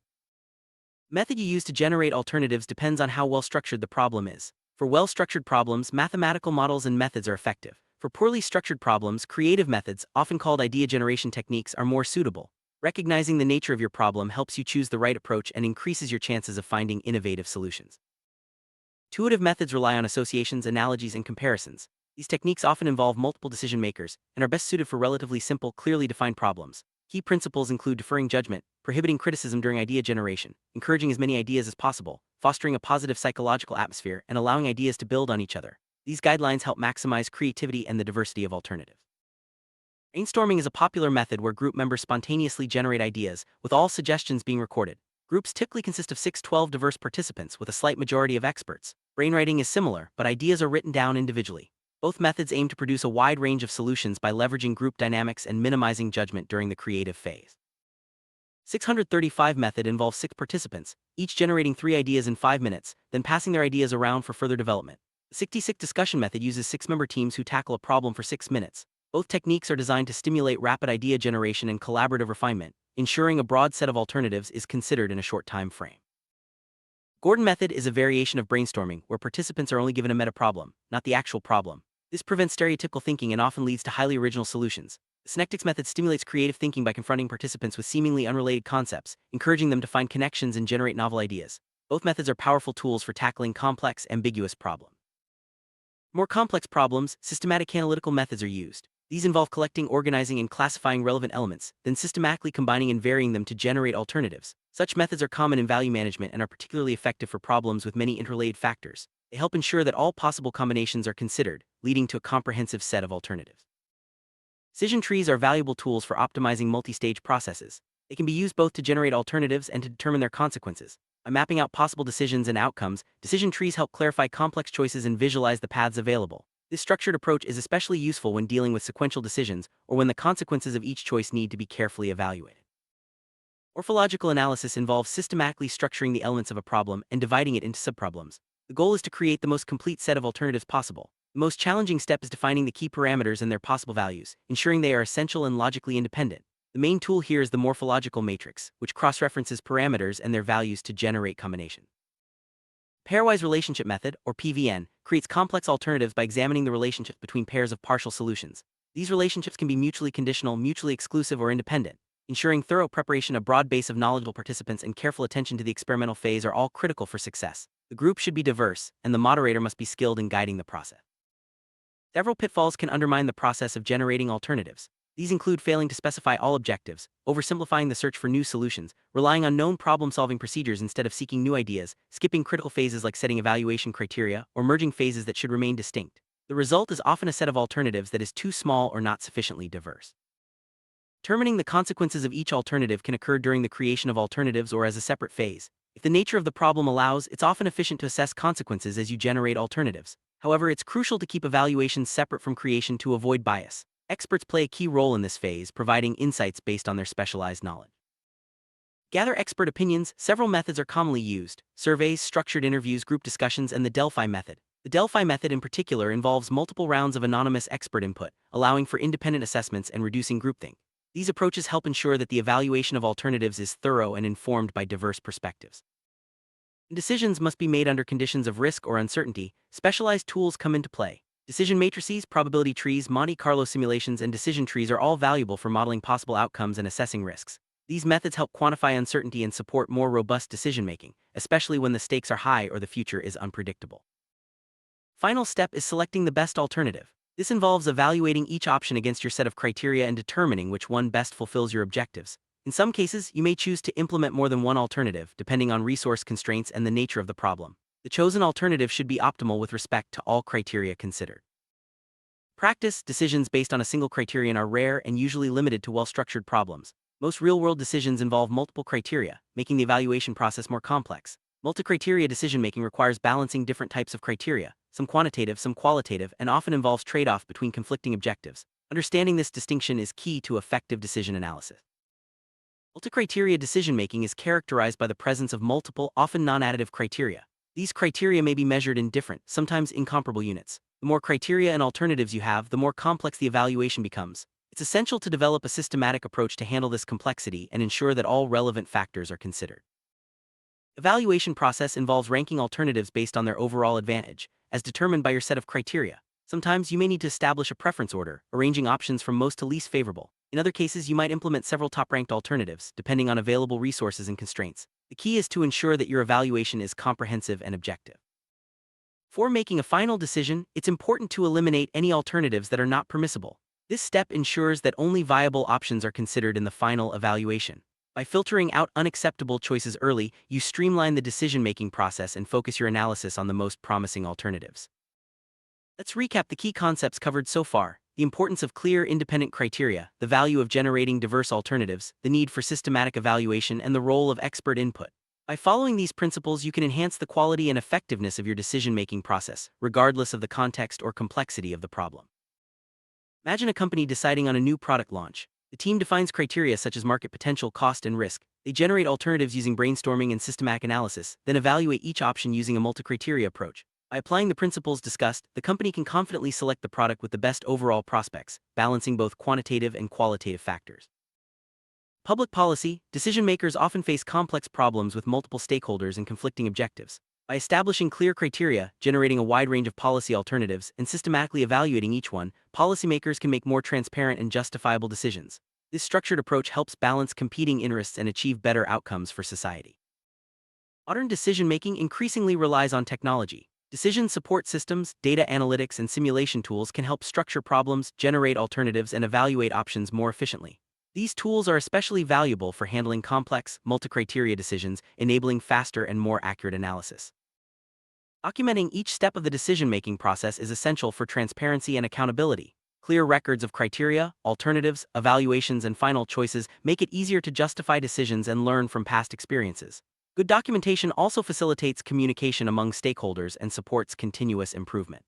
Method you use to generate alternatives depends on how well-structured the problem is. For well-structured problems, mathematical models and methods are effective. For poorly structured problems, creative methods, often called idea generation techniques, are more suitable. Recognizing the nature of your problem helps you choose the right approach and increases your chances of finding innovative solutions. Intuitive methods rely on associations, analogies, and comparisons. These techniques often involve multiple decision makers and are best suited for relatively simple, clearly defined problems. Key principles include deferring judgment, prohibiting criticism during idea generation, encouraging as many ideas as possible, fostering a positive psychological atmosphere, and allowing ideas to build on each other. These guidelines help maximize creativity and the diversity of alternatives. Brainstorming is a popular method where group members spontaneously generate ideas, with all suggestions being recorded. Groups typically consist of 6-12 diverse participants with a slight majority of experts. Brainwriting is similar, but ideas are written down individually. Both methods aim to produce a wide range of solutions by leveraging group dynamics and minimizing judgment during the creative phase. 635 method involves 6 participants, each generating 3 ideas in 5 minutes, then passing their ideas around for further development. The 66 discussion method uses 6-member teams who tackle a problem for 6 minutes. Both techniques are designed to stimulate rapid idea generation and collaborative refinement, ensuring a broad set of alternatives is considered in a short time frame. Gordon method is a variation of brainstorming where participants are only given a meta problem, not the actual problem. This prevents stereotypical thinking and often leads to highly original solutions. The Synectics method stimulates creative thinking by confronting participants with seemingly unrelated concepts, encouraging them to find connections and generate novel ideas. Both methods are powerful tools for tackling complex, ambiguous problems. More complex problems, systematic analytical methods are used. These involve collecting, organizing, and classifying relevant elements, then systematically combining and varying them to generate alternatives. Such methods are common in value management and are particularly effective for problems with many interrelated factors. They help ensure that all possible combinations are considered, leading to a comprehensive set of alternatives. Decision trees are valuable tools for optimizing multi-stage processes. They can be used both to generate alternatives and to determine their consequences. By mapping out possible decisions and outcomes, decision trees help clarify complex choices and visualize the paths available. This structured approach is especially useful when dealing with sequential decisions or when the consequences of each choice need to be carefully evaluated. Morphological analysis involves systematically structuring the elements of a problem and dividing it into subproblems. The goal is to create the most complete set of alternatives possible. The most challenging step is defining the key parameters and their possible values, ensuring they are essential and logically independent. The main tool here is the morphological matrix, which cross-references parameters and their values to generate combinations. Pairwise relationship method, or PVN, creates complex alternatives by examining the relationships between pairs of partial solutions. These relationships can be mutually conditional, mutually exclusive, or independent. Ensuring thorough preparation, a broad base of knowledgeable participants, and careful attention to the experimental phase are all critical for success. The group should be diverse, and the moderator must be skilled in guiding the process. Several pitfalls can undermine the process of generating alternatives. These include failing to specify all objectives, oversimplifying the search for new solutions, relying on known problem-solving procedures instead of seeking new ideas, skipping critical phases like setting evaluation criteria, or merging phases that should remain distinct. The result is often a set of alternatives that is too small or not sufficiently diverse. Determining the consequences of each alternative can occur during the creation of alternatives or as a separate phase. If the nature of the problem allows, it's often efficient to assess consequences as you generate alternatives. However, it's crucial to keep evaluations separate from creation to avoid bias. Experts play a key role in this phase, providing insights based on their specialized knowledge. Gather expert opinions. Several methods are commonly used: surveys, structured interviews, group discussions, and the Delphi method. The Delphi method in particular involves multiple rounds of anonymous expert input, allowing for independent assessments and reducing groupthink. These approaches help ensure that the evaluation of alternatives is thorough and informed by diverse perspectives. Decisions must be made under conditions of risk or uncertainty. Specialized tools come into play. Decision matrices, probability trees, Monte Carlo simulations, and decision trees are all valuable for modeling possible outcomes and assessing risks. These methods help quantify uncertainty and support more robust decision-making, especially when the stakes are high or the future is unpredictable. Final step is selecting the best alternative. This involves evaluating each option against your set of criteria and determining which one best fulfills your objectives. In some cases, you may choose to implement more than one alternative, depending on resource constraints and the nature of the problem. The chosen alternative should be optimal with respect to all criteria considered. Practice decisions based on a single criterion are rare and usually limited to well-structured problems. Most real-world decisions involve multiple criteria, making the evaluation process more complex. Multi-criteria decision-making requires balancing different types of criteria, some quantitative, some qualitative, and often involves trade-off between conflicting objectives. Understanding this distinction is key to effective decision analysis. Multi-criteria decision-making is characterized by the presence of multiple, often non-additive criteria. These criteria may be measured in different, sometimes incomparable units. The more criteria and alternatives you have, the more complex the evaluation becomes. It's essential to develop a systematic approach to handle this complexity and ensure that all relevant factors are considered. Evaluation process involves ranking alternatives based on their overall advantage, as determined by your set of criteria. Sometimes you may need to establish a preference order, arranging options from most to least favorable. In other cases, you might implement several top-ranked alternatives, depending on available resources and constraints. The key is to ensure that your evaluation is comprehensive and objective. Before making a final decision, it's important to eliminate any alternatives that are not permissible. This step ensures that only viable options are considered in the final evaluation. By filtering out unacceptable choices early, you streamline the decision-making process and focus your analysis on the most promising alternatives. Let's recap the key concepts covered so far: the importance of clear, independent criteria, the value of generating diverse alternatives, the need for systematic evaluation, and the role of expert input. By following these principles, you can enhance the quality and effectiveness of your decision-making process, regardless of the context or complexity of the problem. Imagine a company deciding on a new product launch. The team defines criteria such as market potential, cost, and risk. They generate alternatives using brainstorming and systematic analysis, then evaluate each option using a multi-criteria approach. By applying the principles discussed, the company can confidently select the product with the best overall prospects, balancing both quantitative and qualitative factors. Public policy: decision-makers often face complex problems with multiple stakeholders and conflicting objectives. By establishing clear criteria, generating a wide range of policy alternatives, and systematically evaluating each one, policymakers can make more transparent and justifiable decisions. This structured approach helps balance competing interests and achieve better outcomes for society. Modern decision-making increasingly relies on technology. Decision support systems, data analytics, and simulation tools can help structure problems, generate alternatives, and evaluate options more efficiently. These tools are especially valuable for handling complex, multi-criteria decisions, enabling faster and more accurate analysis. Documenting each step of the decision-making process is essential for transparency and accountability. Clear records of criteria, alternatives, evaluations, and final choices make it easier to justify decisions and learn from past experiences. Good documentation also facilitates communication among stakeholders and supports continuous improvement.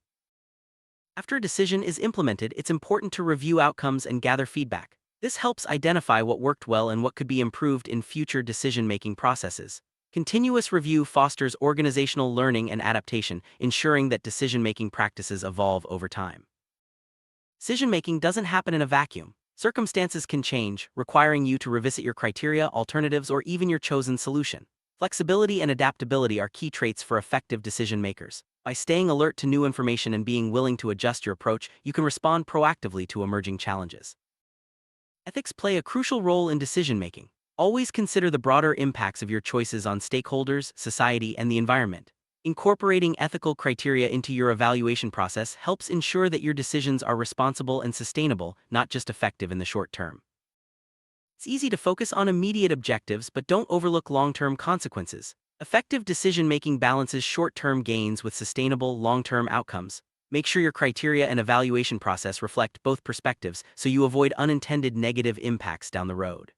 After a decision is implemented, it's important to review outcomes and gather feedback. This helps identify what worked well and what could be improved in future decision-making processes. Continuous review fosters organizational learning and adaptation, ensuring that decision-making practices evolve over time. Decision-making doesn't happen in a vacuum. Circumstances can change, requiring you to revisit your criteria, alternatives, or even your chosen solution. Flexibility and adaptability are key traits for effective decision-makers. By staying alert to new information and being willing to adjust your approach, you can respond proactively to emerging challenges. Ethics play a crucial role in decision-making. Always consider the broader impacts of your choices on stakeholders, society, and the environment. Incorporating ethical criteria into your evaluation process helps ensure that your decisions are responsible and sustainable, not just effective in the short term. It's easy to focus on immediate objectives, but don't overlook long-term consequences. Effective decision-making balances short-term gains with sustainable, long-term outcomes. Make sure your criteria and evaluation process reflect both perspectives so you avoid unintended negative impacts down the road.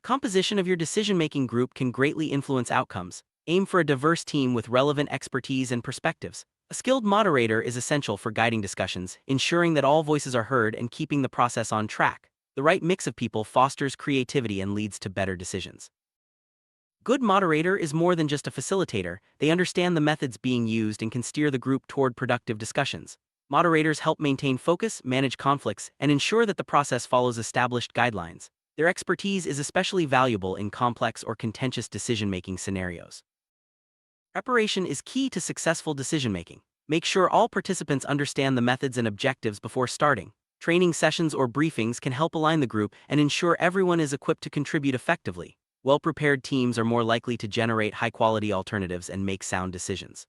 Composition of your decision-making group can greatly influence outcomes. Aim for a diverse team with relevant expertise and perspectives. A skilled moderator is essential for guiding discussions, ensuring that all voices are heard and keeping the process on track. The right mix of people fosters creativity and leads to better decisions. Good moderator is more than just a facilitator. They understand the methods being used and can steer the group toward productive discussions. Moderators help maintain focus, manage conflicts, and ensure that the process follows established guidelines. Their expertise is especially valuable in complex or contentious decision-making scenarios. Preparation is key to successful decision-making. Make sure all participants understand the methods and objectives before starting. Training sessions or briefings can help align the group and ensure everyone is equipped to contribute effectively. Well-prepared teams are more likely to generate high-quality alternatives and make sound decisions.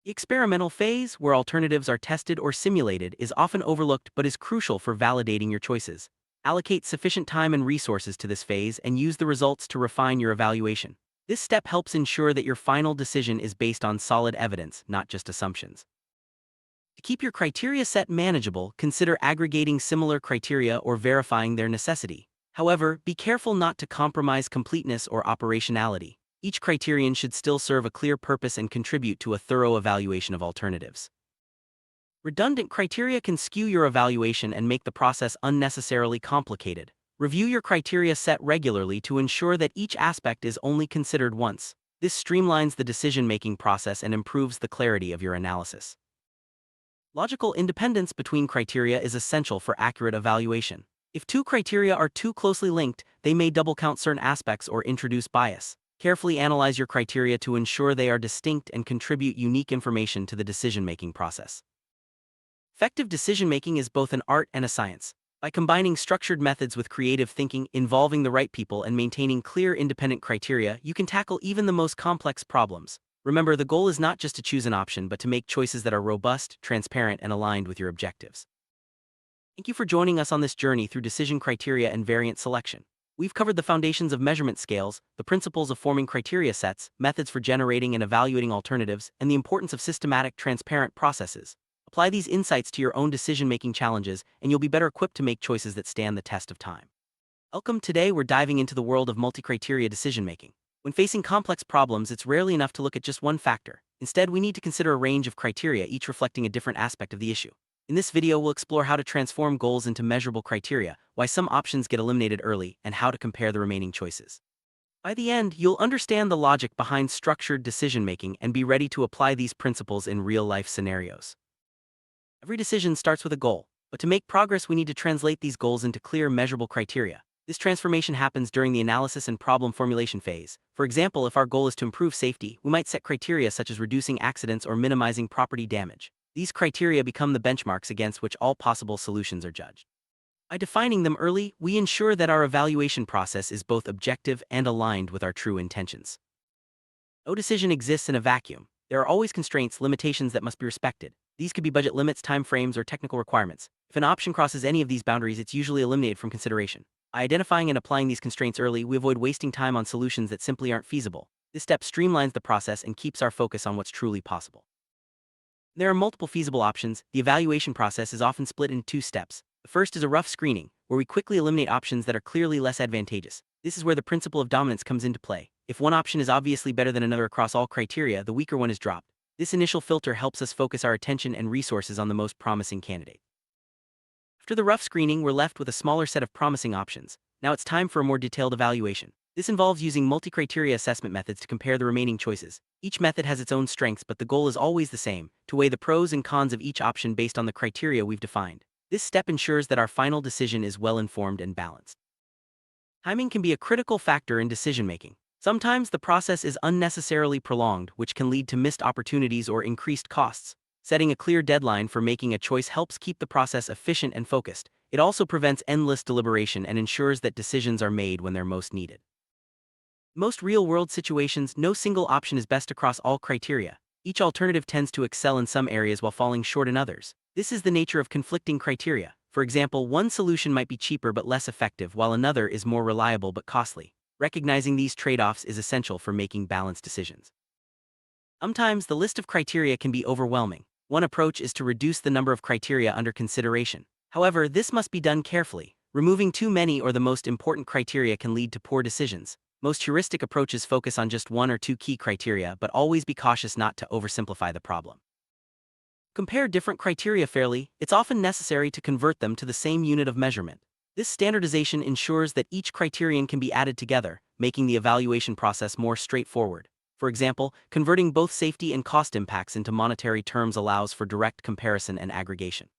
The experimental phase, where alternatives are tested or simulated, is often overlooked but is crucial for validating your choices. Allocate sufficient time and resources to this phase and use the results to refine your evaluation. This step helps ensure that your final decision is based on solid evidence, not just assumptions. To keep your criteria set manageable, consider aggregating similar criteria or verifying their necessity. However, be careful not to compromise completeness or operationality. Each criterion should still serve a clear purpose and contribute to a thorough evaluation of alternatives. Redundant criteria can skew your evaluation and make the process unnecessarily complicated. Review your criteria set regularly to ensure that each aspect is only considered once. This streamlines the decision-making process and improves the clarity of your analysis. Logical independence between criteria is essential for accurate evaluation. If two criteria are too closely linked, they may double-count certain aspects or introduce bias. Carefully analyze your criteria to ensure they are distinct and contribute unique information to the decision-making process. Effective decision-making is both an art and a science. By combining structured methods with creative thinking, involving the right people, and maintaining clear independent criteria, you can tackle even the most complex problems. Remember, the goal is not just to choose an option, but to make choices that are robust, transparent, and aligned with your objectives. Thank you for joining us on this journey through decision criteria and variant selection. We've covered the foundations of measurement scales, the principles of forming criteria sets, methods for generating and evaluating alternatives, and the importance of systematic, transparent processes. Apply these insights to your own decision-making challenges, and you'll be better equipped to make choices that stand the test of time. Welcome. Today, we're diving into the world of multi-criteria decision-making. When facing complex problems, it's rarely enough to look at just one factor. Instead, we need to consider a range of criteria, each reflecting a different aspect of the issue. In this video, we'll explore how to transform goals into measurable criteria, why some options get eliminated early, and how to compare the remaining choices. By the end, you'll understand the logic behind structured decision-making and be ready to apply these principles in real-life scenarios. Every decision starts with a goal, but to make progress, we need to translate these goals into clear, measurable criteria. This transformation happens during the analysis and problem formulation phase. For example, if our goal is to improve safety, we might set criteria such as reducing accidents or minimizing property damage. These criteria become the benchmarks against which all possible solutions are judged. By defining them early, we ensure that our evaluation process is both objective and aligned with our true intentions. No decision exists in a vacuum. There are always constraints, limitations that must be respected. These could be budget limits, time frames, or technical requirements. If an option crosses any of these boundaries, it's usually eliminated from consideration. By identifying and applying these constraints early, we avoid wasting time on solutions that simply aren't feasible. This step streamlines the process and keeps our focus on what's truly possible. There are multiple feasible options. The evaluation process is often split into two steps. The first is a rough screening, where we quickly eliminate options that are clearly less advantageous. This is where the principle of dominance comes into play. If one option is obviously better than another across all criteria, the weaker one is dropped. This initial filter helps us focus our attention and resources on the most promising candidate. After the rough screening, we're left with a smaller set of promising options. Now it's time for a more detailed evaluation. This involves using multi-criteria assessment methods to compare the remaining choices. Each method has its own strengths, but the goal is always the same: to weigh the pros and cons of each option based on the criteria we've defined. This step ensures that our final decision is well-informed and balanced. Timing can be a critical factor in decision-making. Sometimes the process is unnecessarily prolonged, which can lead to missed opportunities or increased costs. Setting a clear deadline for making a choice helps keep the process efficient and focused. It also prevents endless deliberation and ensures that decisions are made when they're most needed. In most real-world situations, no single option is best across all criteria. Each alternative tends to excel in some areas while falling short in others. This is the nature of conflicting criteria. For example, one solution might be cheaper but less effective, while another is more reliable but costly. Recognizing these trade-offs is essential for making balanced decisions. Sometimes the list of criteria can be overwhelming. One approach is to reduce the number of criteria under consideration. However, this must be done carefully. Removing too many or the most important criteria can lead to poor decisions. Most heuristic approaches focus on just one or two key criteria, but always be cautious not to oversimplify the problem. Compare different criteria fairly. It's often necessary to convert them to the same unit of measurement. This standardization ensures that each criterion can be added together, making the evaluation process more straightforward. For example, converting both safety and cost impacts into monetary terms allows for direct comparison and aggregation.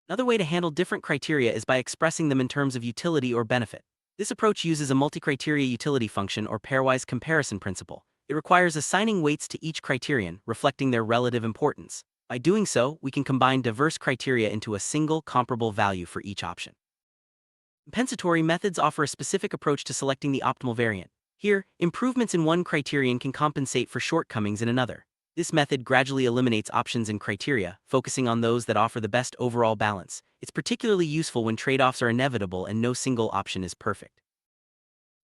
Another way to handle different criteria is by expressing them in terms of utility or benefit. This approach uses a multi-criteria utility function or pairwise comparison principle. It requires assigning weights to each criterion, reflecting their relative importance. By doing so, we can combine diverse criteria into a single comparable value for each option. Compensatory methods offer a specific approach to selecting the optimal variant. Here, improvements in one criterion can compensate for shortcomings in another. This method gradually eliminates options and criteria, focusing on those that offer the best overall balance. It's particularly useful when trade-offs are inevitable and no single option is perfect.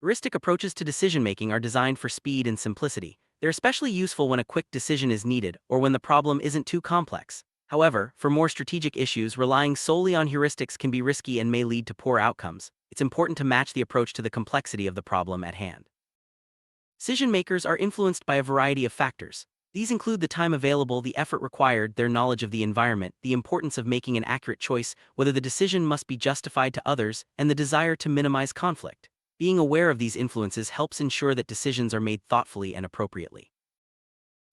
Heuristic approaches to decision-making are designed for speed and simplicity. They're especially useful when a quick decision is needed or when the problem isn't too complex. However, for more strategic issues, relying solely on heuristics can be risky and may lead to poor outcomes. It's important to match the approach to the complexity of the problem at hand. Decision makers are influenced by a variety of factors. These include the time available, the effort required, their knowledge of the environment, the importance of making an accurate choice, whether the decision must be justified to others, and the desire to minimize conflict. Being aware of these influences helps ensure that decisions are made thoughtfully and appropriately.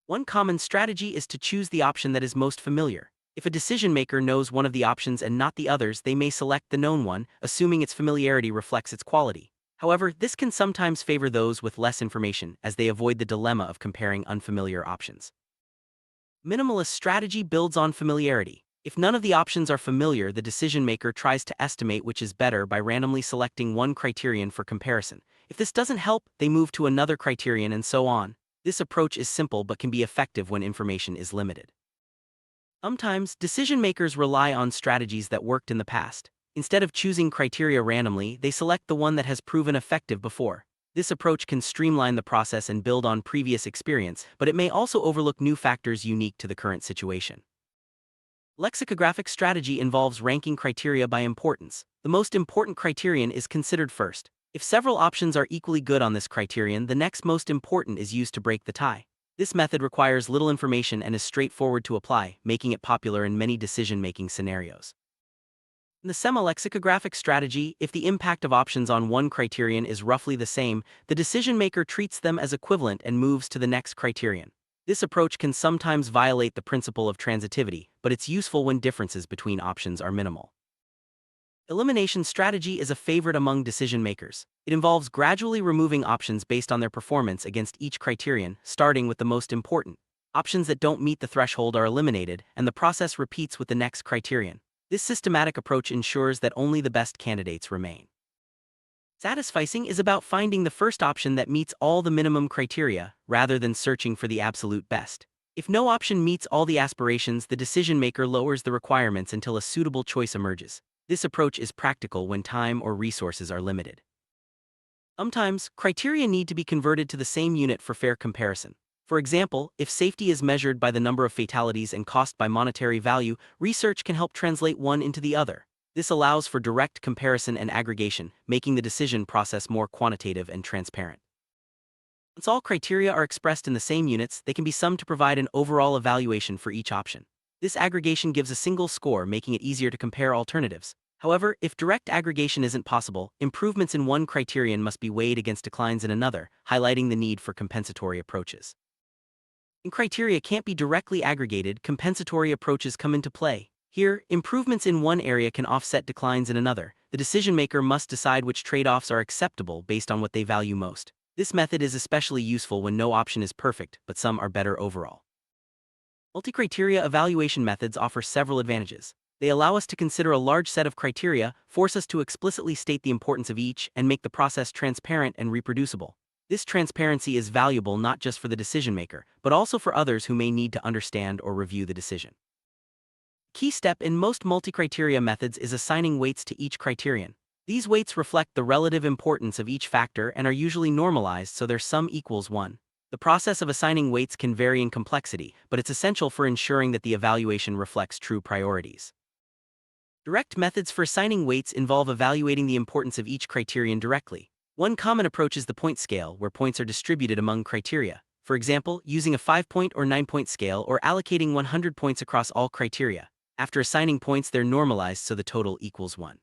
One common strategy is to choose the option that is most familiar. If a decision maker knows one of the options and not the others, they may select the known one, assuming its familiarity reflects its quality. However, this can sometimes favor those with less information, as they avoid the dilemma of comparing unfamiliar options. Minimalist strategy builds on familiarity. If none of the options are familiar, the decision maker tries to estimate which is better by randomly selecting one criterion for comparison. If this doesn't help, they move to another criterion and so on. This approach is simple but can be effective when information is limited. Sometimes, decision makers rely on strategies that worked in the past. Instead of choosing criteria randomly, they select the one that has proven effective before. This approach can streamline the process and build on previous experience, but it may also overlook new factors unique to the current situation. Lexicographic strategy involves ranking criteria by importance. The most important criterion is considered first. If several options are equally good on this criterion, the next most important is used to break the tie. This method requires little information and is straightforward to apply, making it popular in many decision-making scenarios. In the semilexicographic strategy, if the impact of options on one criterion is roughly the same, the decision maker treats them as equivalent and moves to the next criterion. This approach can sometimes violate the principle of transitivity, but it's useful when differences between options are minimal. Elimination strategy is a favorite among decision makers. It involves gradually removing options based on their performance against each criterion, starting with the most important. Options that don't meet the threshold are eliminated, and the process repeats with the next criterion. This systematic approach ensures that only the best candidates remain. Satisficing is about finding the first option that meets all the minimum criteria, rather than searching for the absolute best. If no option meets all the aspirations, the decision maker lowers the requirements until a suitable choice emerges. This approach is practical when time or resources are limited. Sometimes, criteria need to be converted to the same unit for fair comparison. For example, if safety is measured by the number of fatalities and cost by monetary value, research can help translate one into the other. This allows for direct comparison and aggregation, making the decision process more quantitative and transparent. Once all criteria are expressed in the same units, they can be summed to provide an overall evaluation for each option. This aggregation gives a single score, making it easier to compare alternatives. However, if direct aggregation isn't possible, improvements in one criterion must be weighed against declines in another, highlighting the need for compensatory approaches. When criteria can't be directly aggregated, compensatory approaches come into play. Here, improvements in one area can offset declines in another. The decision maker must decide which trade-offs are acceptable based on what they value most. This method is especially useful when no option is perfect, but some are better overall. Multi-criteria evaluation methods offer several advantages. They allow us to consider a large set of criteria, force us to explicitly state the importance of each, and make the process transparent and reproducible. This transparency is valuable not just for the decision maker, but also for others who may need to understand or review the decision. Key step in most multi-criteria methods is assigning weights to each criterion. These weights reflect the relative importance of each factor and are usually normalized so their sum equals 1. The process of assigning weights can vary in complexity, but it's essential for ensuring that the evaluation reflects true priorities. Direct methods for assigning weights involve evaluating the importance of each criterion directly. One common approach is the point scale, where points are distributed among criteria. For example, using a 5-point or 9-point scale or allocating 100 points across all criteria. After assigning points, they're normalized so the total equals 1.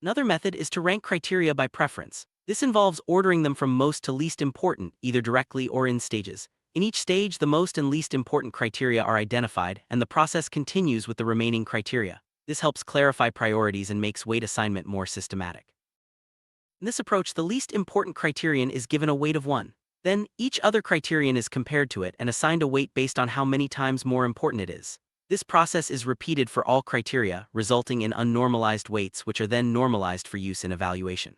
Another method is to rank criteria by preference. This involves ordering them from most to least important, either directly or in stages. In each stage, the most and least important criteria are identified, and the process continues with the remaining criteria. This helps clarify priorities and makes weight assignment more systematic. In this approach, the least important criterion is given a weight of 1. Then, each other criterion is compared to it and assigned a weight based on how many times more important it is. This process is repeated for all criteria, resulting in unnormalized weights which are then normalized for use in evaluation.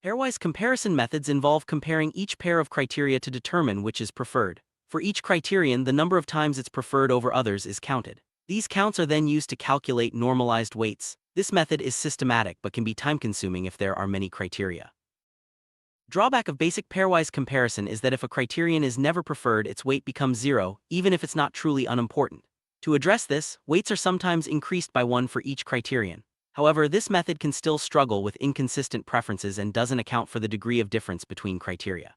Pairwise comparison methods involve comparing each pair of criteria to determine which is preferred. For each criterion, the number of times it's preferred over others is counted. These counts are then used to calculate normalized weights. This method is systematic but can be time-consuming if there are many criteria. Drawback of basic pairwise comparison is that if a criterion is never preferred, its weight becomes zero, even if it's not truly unimportant. To address this, weights are sometimes increased by one for each criterion. However, this method can still struggle with inconsistent preferences and doesn't account for the degree of difference between criteria.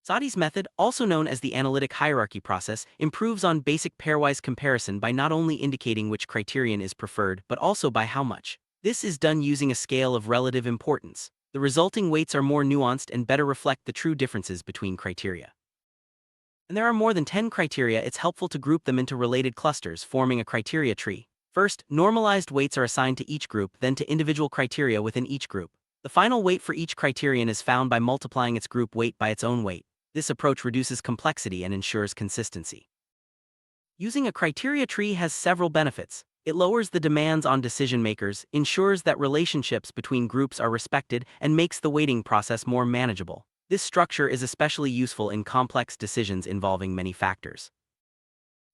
Soddy's method, also known as the analytic hierarchy process, improves on basic pairwise comparison by not only indicating which criterion is preferred but also by how much. This is done using a scale of relative importance. The resulting weights are more nuanced and better reflect the true differences between criteria. And there are more than 10 criteria, it's helpful to group them into related clusters, forming a criteria tree. First, normalized weights are assigned to each group, then to individual criteria within each group. The final weight for each criterion is found by multiplying its group weight by its own weight. This approach reduces complexity and ensures consistency. Using a criteria tree has several benefits. It lowers the demands on decision makers, ensures that relationships between groups are respected, and makes the weighting process more manageable. This structure is especially useful in complex decisions involving many factors.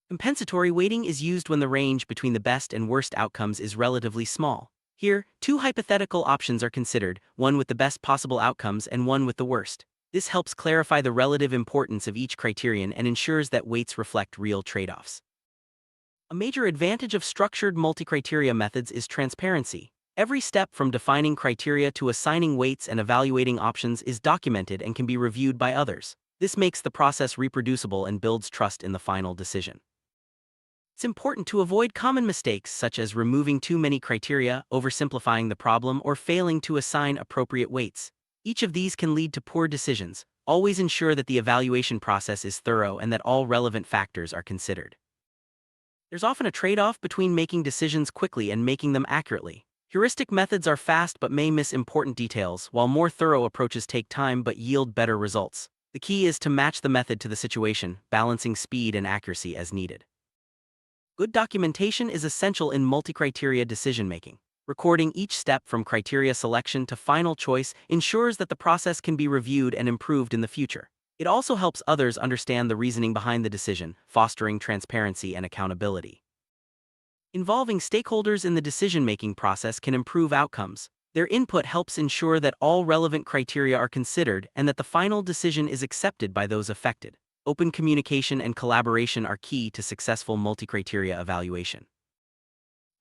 Compensatory weighting is used when the range between the best and worst outcomes is relatively small. Here, two hypothetical options are considered, one with the best possible outcomes and one with the worst. This helps clarify the relative importance of each criterion and ensures that weights reflect real trade-offs. A major advantage of structured multi-criteria methods is transparency. Every step from defining criteria to assigning weights and evaluating options is documented and can be reviewed by others. This makes the process reproducible and builds trust in the final decision. It's important to avoid common mistakes such as removing too many criteria, oversimplifying the problem, or failing to assign appropriate weights. Each of these can lead to poor decisions. Always ensure that the evaluation process is thorough and that all relevant factors are considered. There's often a trade-off between making decisions quickly and making them accurately. Heuristic methods are fast but may miss important details, while more thorough approaches take time but yield better results. The key is to match the method to the situation, balancing speed and accuracy as needed. Good documentation is essential in multi-criteria decision-making. Recording each step from criteria selection to final choice ensures that the process can be reviewed and improved in the future. It also helps others understand the reasoning behind the decision, fostering transparency and accountability. Involving stakeholders in the decision-making process can improve outcomes. Their input helps ensure that all relevant criteria are considered and that the final decision is accepted by those affected. Open communication and collaboration are key to successful multi-criteria evaluation.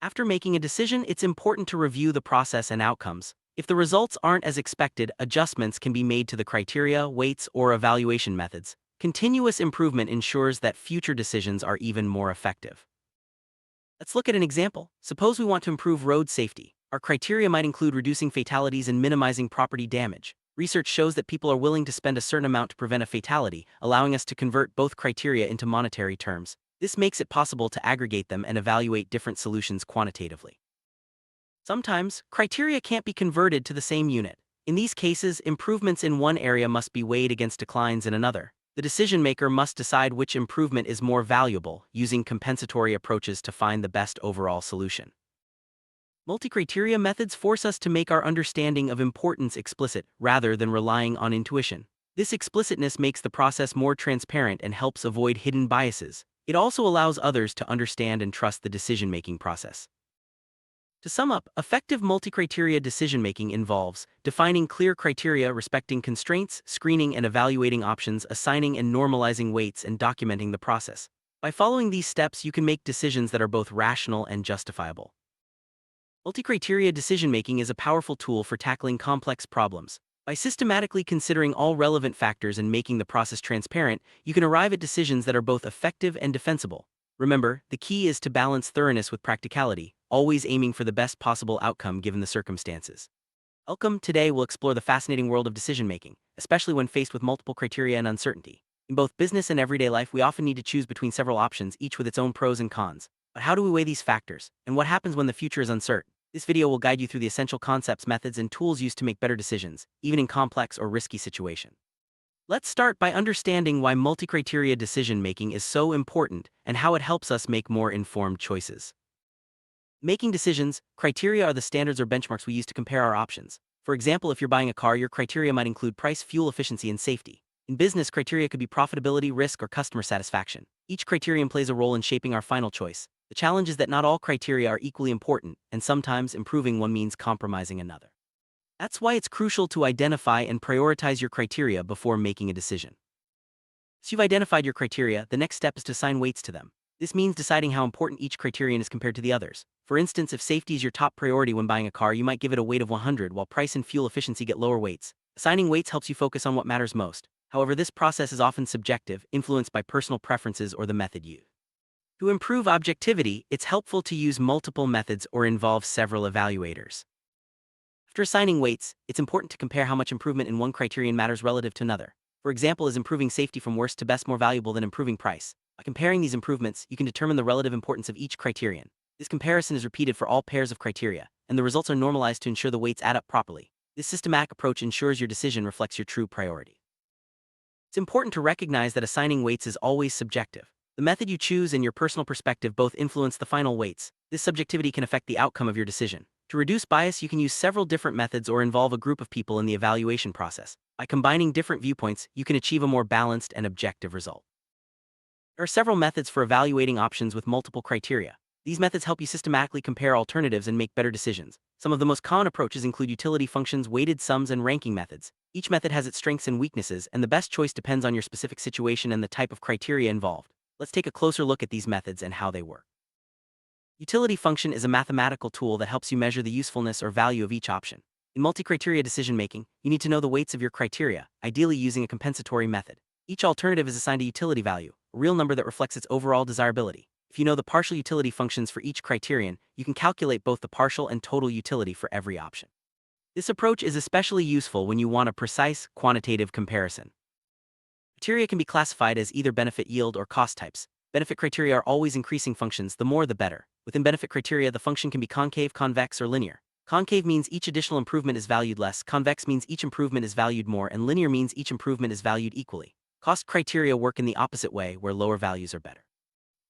After making a decision, it's important to review the process and outcomes. If the results aren't as expected, adjustments can be made to the criteria, weights, or evaluation methods. Continuous improvement ensures that future decisions are even more effective. Let's look at an example. Suppose we want to improve road safety. Our criteria might include reducing fatalities and minimizing property damage. Research shows that people are willing to spend a certain amount to prevent a fatality, allowing us to convert both criteria into monetary terms. This makes it possible to aggregate them and evaluate different solutions quantitatively. Sometimes, criteria can't be converted to the same unit. In these cases, improvements in one area must be weighed against declines in another. The decision maker must decide which improvement is more valuable, using compensatory approaches to find the best overall solution. Multi-criteria methods force us to make our understanding of importance explicit, rather than relying on intuition. This explicitness makes the process more transparent and helps avoid hidden biases. It also allows others to understand and trust the decision-making process. To sum up, effective multi-criteria decision-making involves defining clear criteria, respecting constraints, screening and evaluating options, assigning and normalizing weights, and documenting the process. By following these steps, you can make decisions that are both rational and justifiable. Multi-criteria decision-making is a powerful tool for tackling complex problems. By systematically considering all relevant factors and making the process transparent, you can arrive at decisions that are both effective and defensible. Remember, the key is to balance thoroughness with practicality, always aiming for the best possible outcome given the circumstances. Welcome. Today we'll explore the fascinating world of decision-making, especially when faced with multiple criteria and uncertainty. In both business and everyday life, we often need to choose between several options, each with its own pros and cons. But how do we weigh these factors, and what happens when the future is uncertain? This video will guide you through the essential concepts, methods, and tools used to make better decisions, even in complex or risky situations. Let's start by understanding why multi-criteria decision-making is so important and how it helps us make more informed choices. Making decisions, criteria are the standards or benchmarks we use to compare our options. For example, if you're buying a car, your criteria might include price, fuel efficiency, and safety. In business, criteria could be profitability, risk, or customer satisfaction. Each criterion plays a role in shaping our final choice. The challenge is that not all criteria are equally important, and sometimes improving one means compromising another. That's why it's crucial to identify and prioritize your criteria before making a decision. Once you've identified your criteria, the next step is to assign weights to them. This means deciding how important each criterion is compared to the others. For instance, if safety is your top priority when buying a car, you might give it a weight of 100, while price and fuel efficiency get lower weights. Assigning weights helps you focus on what matters most. However, this process is often subjective, influenced by personal preferences or the method used. To improve objectivity, it's helpful to use multiple methods or involve several evaluators. After assigning weights, it's important to compare how much improvement in one criterion matters relative to another. For example, is improving safety from worst to best more valuable than improving price? By comparing these improvements, you can determine the relative importance of each criterion. This comparison is repeated for all pairs of criteria, and the results are normalized to ensure the weights add up properly. This systematic approach ensures your decision reflects your true priority. It's important to recognize that assigning weights is always subjective. The method you choose and your personal perspective both influence the final weights. This subjectivity can affect the outcome of your decision. To reduce bias, you can use several different methods or involve a group of people in the evaluation process. By combining different viewpoints, you can achieve a more balanced and objective result. There are several methods for evaluating options with multiple criteria. These methods help you systematically compare alternatives and make better decisions. Some of the most common approaches include utility functions, weighted sums, and ranking methods. Each method has its strengths and weaknesses, and the best choice depends on your specific situation and the type of criteria involved. Let's take a closer look at these methods and how they work. Utility function is a mathematical tool that helps you measure the usefulness or value of each option. In multi-criteria decision-making, you need to know the weights of your criteria, ideally using a compensatory method. Each alternative is assigned a utility value, a real number that reflects its overall desirability. If you know the partial utility functions for each criterion, you can calculate both the partial and total utility for every option. This approach is especially useful when you want a precise, quantitative comparison. Criteria can be classified as either benefit, yield, or cost types. Benefit criteria are always increasing functions, the more the better. Within benefit criteria, the function can be concave, convex, or linear. Concave means each additional improvement is valued less, convex means each improvement is valued more, and linear means each improvement is valued equally. Cost criteria work in the opposite way, where lower values are better.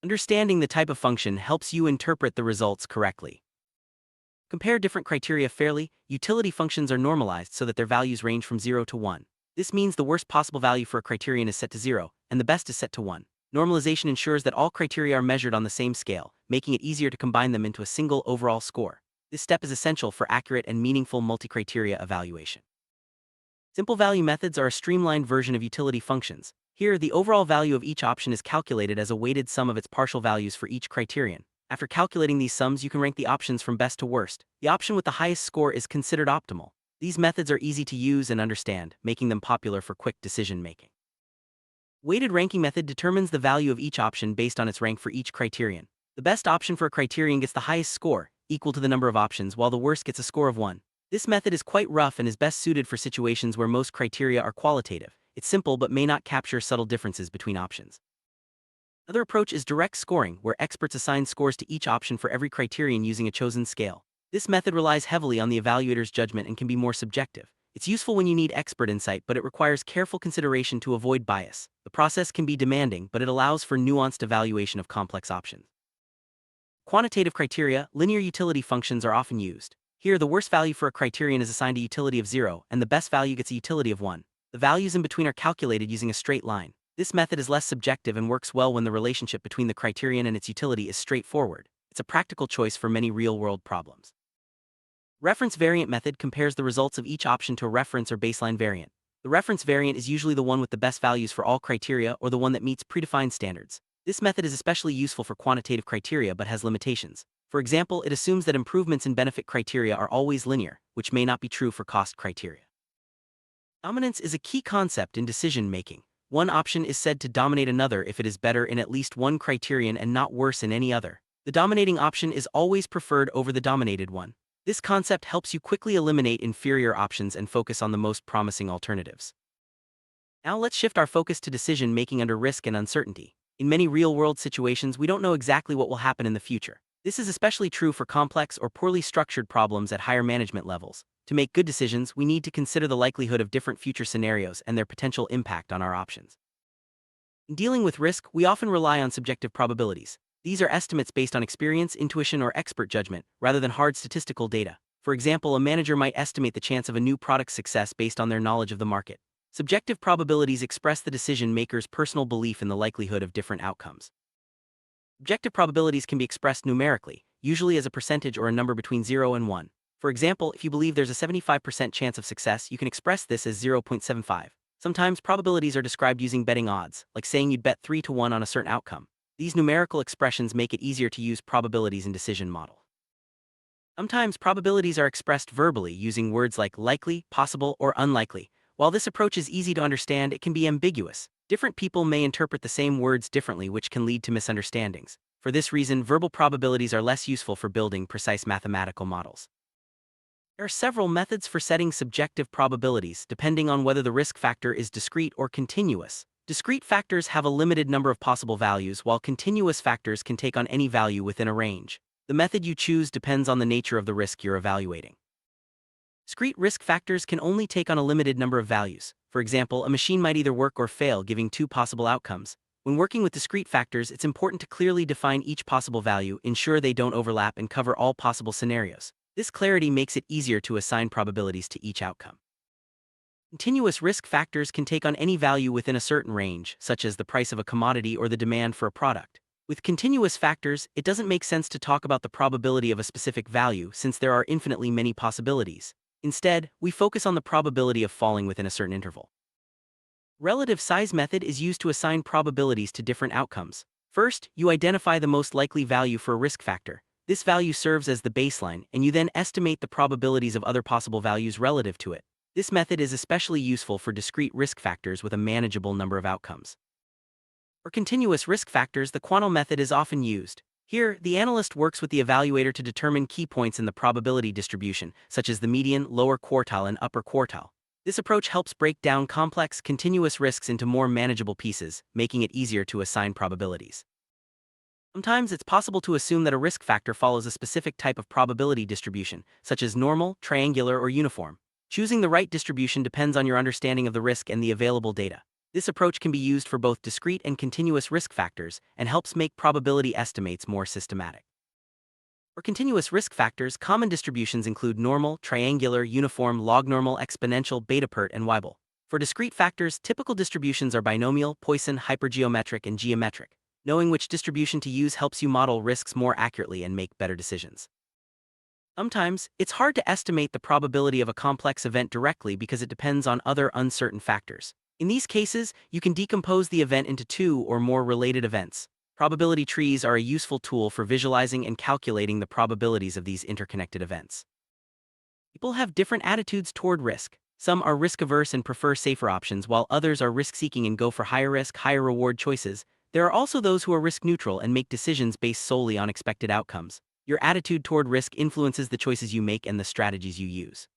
Understanding the type of function helps you interpret the results correctly. Compare different criteria fairly. Utility functions are normalized so that their values range from 0 to 1. This means the worst possible value for a criterion is set to 0, and the best is set to 1. Normalization ensures that all criteria are measured on the same scale, making it easier to combine them into a single overall score. This step is essential for accurate and meaningful multi-criteria evaluation. Simple value methods are a streamlined version of utility functions. Here, the overall value of each option is calculated as a weighted sum of its partial values for each criterion. After calculating these sums, you can rank the options from best to worst. The option with the highest score is considered optimal. These methods are easy to use and understand, making them popular for quick decision-making. Weighted ranking method determines the value of each option based on its rank for each criterion. The best option for a criterion gets the highest score, equal to the number of options, while the worst gets a score of 1. This method is quite rough and is best suited for situations where most criteria are qualitative. It's simple but may not capture subtle differences between options. Another approach is direct scoring, where experts assign scores to each option for every criterion using a chosen scale. This method relies heavily on the evaluator's judgment and can be more subjective. It's useful when you need expert insight, but it requires careful consideration to avoid bias. The process can be demanding, but it allows for nuanced evaluation of complex options. Quantitative criteria, linear utility functions are often used. Here, the worst value for a criterion is assigned a utility of 0, and the best value gets a utility of 1. The values in between are calculated using a straight line. This method is less subjective and works well when the relationship between the criterion and its utility is straightforward. It's a practical choice for many real-world problems. Reference variant method compares the results of each option to a reference or baseline variant. The reference variant is usually the one with the best values for all criteria or the one that meets predefined standards. This method is especially useful for quantitative criteria but has limitations. For example, it assumes that improvements in benefit criteria are always linear, which may not be true for cost criteria. Dominance is a key concept in decision-making. One option is said to dominate another if it is better in at least one criterion and not worse in any other. The dominating option is always preferred over the dominated one. This concept helps you quickly eliminate inferior options and focus on the most promising alternatives. Now let's shift our focus to decision-making under risk and uncertainty. In many real-world situations, we don't know exactly what will happen in the future. This is especially true for complex or poorly structured problems at higher management levels. To make good decisions, we need to consider the likelihood of different future scenarios and their potential impact on our options. In dealing with risk, we often rely on subjective probabilities. These are estimates based on experience, intuition, or expert judgment, rather than hard statistical data. For example, a manager might estimate the chance of a new product's success based on their knowledge of the market. Subjective probabilities express the decision maker's personal belief in the likelihood of different outcomes. Objective probabilities can be expressed numerically, usually as a percentage or a number between 0 and 1. For example, if you believe there's a 75% chance of success, you can express this as 0.75. Sometimes probabilities are described using betting odds, like saying you'd bet 3 to 1 on a certain outcome. These numerical expressions make it easier to use probabilities in decision models. Sometimes probabilities are expressed verbally using words like likely, possible, or unlikely. While this approach is easy to understand, it can be ambiguous. Different people may interpret the same words differently, which can lead to misunderstandings. For this reason, verbal probabilities are less useful for building precise mathematical models. There are several methods for setting subjective probabilities, depending on whether the risk factor is discrete or continuous. Discrete factors have a limited number of possible values, while continuous factors can take on any value within a range. The method you choose depends on the nature of the risk you're evaluating. Discrete risk factors can only take on a limited number of values. For example, a machine might either work or fail, giving two possible outcomes. When working with discrete factors, it's important to clearly define each possible value, ensure they don't overlap, and cover all possible scenarios. This clarity makes it easier to assign probabilities to each outcome. Continuous risk factors can take on any value within a certain range, such as the price of a commodity or the demand for a product. With continuous factors, it doesn't make sense to talk about the probability of a specific value since there are infinitely many possibilities. Instead, we focus on the probability of falling within a certain interval. Relative size method is used to assign probabilities to different outcomes. First, you identify the most likely value for a risk factor. This value serves as the baseline, and you then estimate the probabilities of other possible values relative to it. This method is especially useful for discrete risk factors with a manageable number of outcomes. For continuous risk factors, the Quantel method is often used. Here, the analyst works with the evaluator to determine key points in the probability distribution, such as the median, lower quartile, and upper quartile. This approach helps break down complex, continuous risks into more manageable pieces, making it easier to assign probabilities. Sometimes it's possible to assume that a risk factor follows a specific type of probability distribution, such as normal, triangular, or uniform. Choosing the right distribution depends on your understanding of the risk and the available data. This approach can be used for both discrete and continuous risk factors and helps make probability estimates more systematic. For continuous risk factors, common distributions include normal, triangular, uniform, log-normal, exponential, Betapert, and Weibull. For discrete factors, typical distributions are binomial, Poisson, hypergeometric, and geometric. Knowing which distribution to use helps you model risks more accurately and make better decisions. Sometimes, it's hard to estimate the probability of a complex event directly because it depends on other uncertain factors. In these cases, you can decompose the event into two or more related events. Probability trees are a useful tool for visualizing and calculating the probabilities of these interconnected events. People have different attitudes toward risk. Some are risk-averse and prefer safer options, while others are risk-seeking and go for higher risk, higher reward choices. There are also those who are risk-neutral and make decisions based solely on expected outcomes. Your attitude toward risk influences the choices you make and the strategies you use.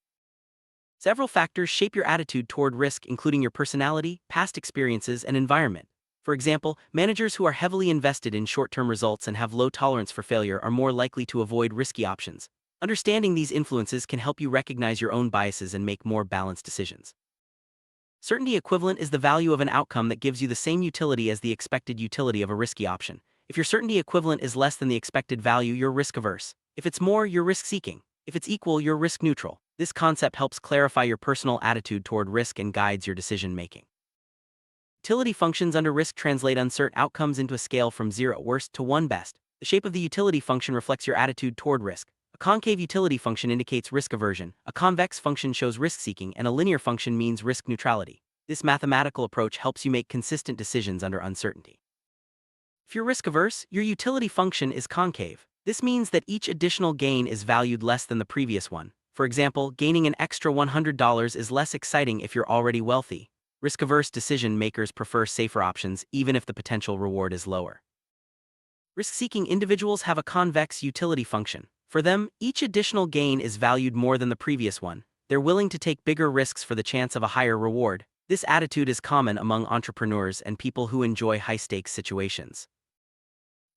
Several factors shape your attitude toward risk, including your personality, past experiences, and environment. For example, managers who are heavily invested in short-term results and have low tolerance for failure are more likely to avoid risky options. Understanding these influences can help you recognize your own biases and make more balanced decisions. Certainty equivalent is the value of an outcome that gives you the same utility as the expected utility of a risky option. If your certainty equivalent is less than the expected value, you're risk-averse. If it's more, you're risk-seeking. If it's equal, you're risk-neutral. This concept helps clarify your personal attitude toward risk and guides your decision-making. Utility functions under risk translate uncertain outcomes into a scale from 0 worst to 1 best. The shape of the utility function reflects your attitude toward risk. A concave utility function indicates risk aversion, a convex function shows risk-seeking, and a linear function means risk neutrality. This mathematical approach helps you make consistent decisions under uncertainty. If you're risk-averse, your utility function is concave. This means that each additional gain is valued less than the previous one. For example, gaining an extra $100 is less exciting if you're already wealthy. Risk-averse decision makers prefer safer options even if the potential reward is lower. Risk-seeking individuals have a convex utility function. For them, each additional gain is valued more than the previous one. They're willing to take bigger risks for the chance of a higher reward. This attitude is common among entrepreneurs and people who enjoy high-stakes situations.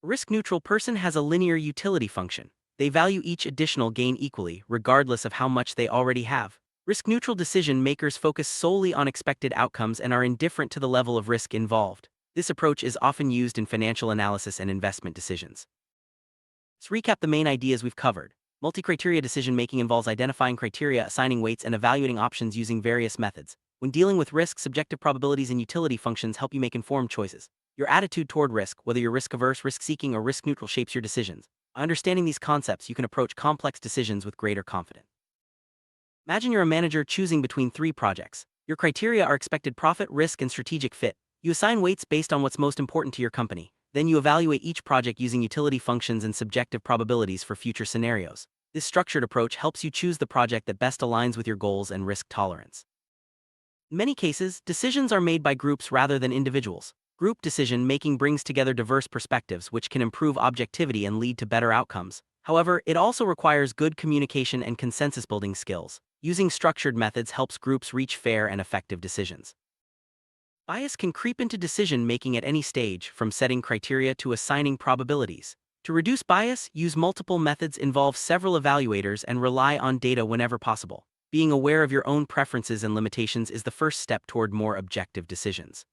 A risk-neutral person has a linear utility function. They value each additional gain equally, regardless of how much they already have. Risk-neutral decision makers focus solely on expected outcomes and are indifferent to the level of risk involved. This approach is often used in financial analysis and investment decisions. Let's recap the main ideas we've covered. Multi-criteria decision-making involves identifying criteria, assigning weights, and evaluating options using various methods. When dealing with risk, subjective probabilities and utility functions help you make informed choices. Your attitude toward risk, whether you're risk-averse, risk-seeking, or risk-neutral, shapes your decisions. By understanding these concepts, you can approach complex decisions with greater confidence. Imagine you're a manager choosing between 3 projects. Your criteria are expected profit, risk, and strategic fit. You assign weights based on what's most important to your company. Then you evaluate each project using utility functions and subjective probabilities for future scenarios. This structured approach helps you choose the project that best aligns with your goals and risk tolerance. In many cases, decisions are made by groups rather than individuals. Group decision-making brings together diverse perspectives, which can improve objectivity and lead to better outcomes. However, it also requires good communication and consensus-building skills. Using structured methods helps groups reach fair and effective decisions. Bias can creep into decision-making at any stage, from setting criteria to assigning probabilities. To reduce bias, use multiple methods, involve several evaluators, and rely on data whenever possible. Being aware of your own preferences and limitations is the first step toward more objective decisions.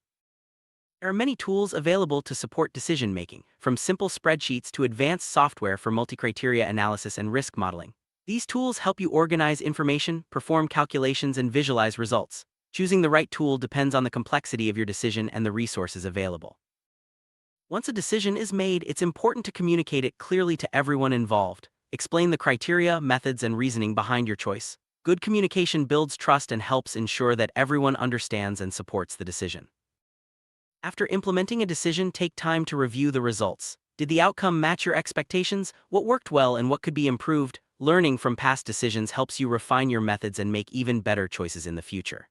There are many tools available to support decision-making, from simple spreadsheets to advanced software for multi-criteria analysis and risk modeling. These tools help you organize information, perform calculations, and visualize results. Choosing the right tool depends on the complexity of your decision and the resources available. Once a decision is made, it's important to communicate it clearly to everyone involved. Explain the criteria, methods, and reasoning behind your choice. Good communication builds trust and helps ensure that everyone understands and supports the decision. After implementing a decision, take time to review the results. Did the outcome match your expectations? What worked well and what could be improved? Learning from past decisions helps you refine your methods and make even better choices in the future.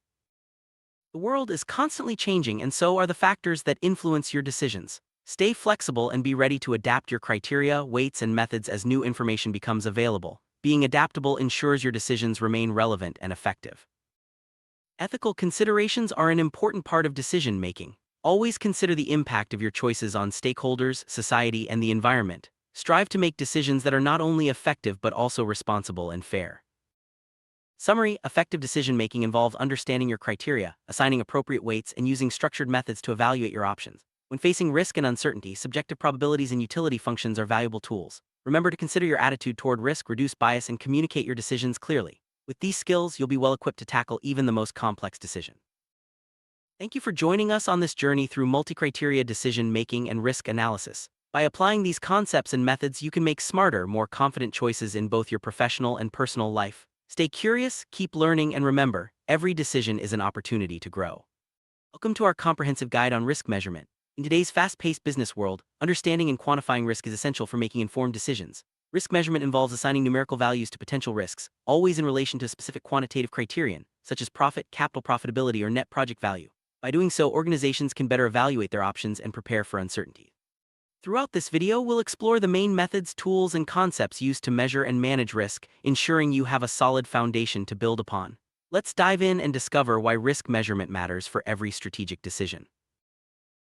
The world is constantly changing, and so are the factors that influence your decisions. Stay flexible and be ready to adapt your criteria, weights, and methods as new information becomes available. Being adaptable ensures your decisions remain relevant and effective. Ethical considerations are an important part of decision-making. Always consider the impact of your choices on stakeholders, society, and the environment. Strive to make decisions that are not only effective but also responsible and fair. Summary: effective decision-making involves understanding your criteria, assigning appropriate weights, and using structured methods to evaluate your options. When facing risk and uncertainty, subjective probabilities and utility functions are valuable tools. Remember to consider your attitude toward risk, reduce bias, and communicate your decisions clearly. With these skills, you'll be well equipped to tackle even the most complex decision. Thank you for joining us on this journey through multi-criteria decision-making and risk analysis. By applying these concepts and methods, you can make smarter, more confident choices in both your professional and personal life. Stay curious, keep learning, and remember, every decision is an opportunity to grow. Welcome to our comprehensive guide on risk measurement. In today's fast-paced business world, understanding and quantifying risk is essential for making informed decisions. Risk measurement involves assigning numerical values to potential risks, always in relation to a specific quantitative criterion, such as profit, capital profitability, or net project value. By doing so, organizations can better evaluate their options and prepare for uncertainty. Throughout this video, we'll explore the main methods, tools, and concepts used to measure and manage risk, ensuring you have a solid foundation to build upon. Let's dive in and discover why risk measurement matters for every strategic decision.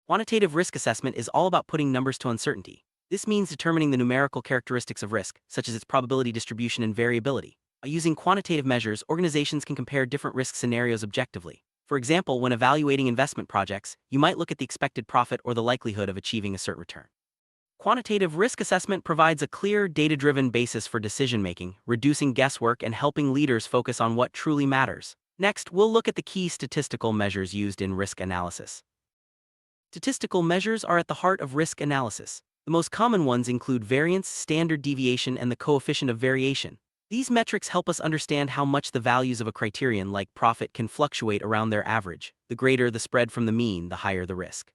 Quantitative risk assessment is all about putting numbers to uncertainty. This means determining the numerical characteristics of risk, such as its probability distribution and variability. By using quantitative measures, organizations can compare different risk scenarios objectively. For example, when evaluating investment projects, you might look at the expected profit or the likelihood of achieving a certain return. Quantitative risk assessment provides a clear, data-driven basis for decision-making, reducing guesswork and helping leaders focus on what truly matters. Next, we'll look at the key statistical measures used in risk analysis. Statistical measures are at the heart of risk analysis. The most common ones include variance, standard deviation, and the coefficient of variation. These metrics help us understand how much the values of a criterion like profit can fluctuate around their average. The greater the spread from the mean, the higher the risk.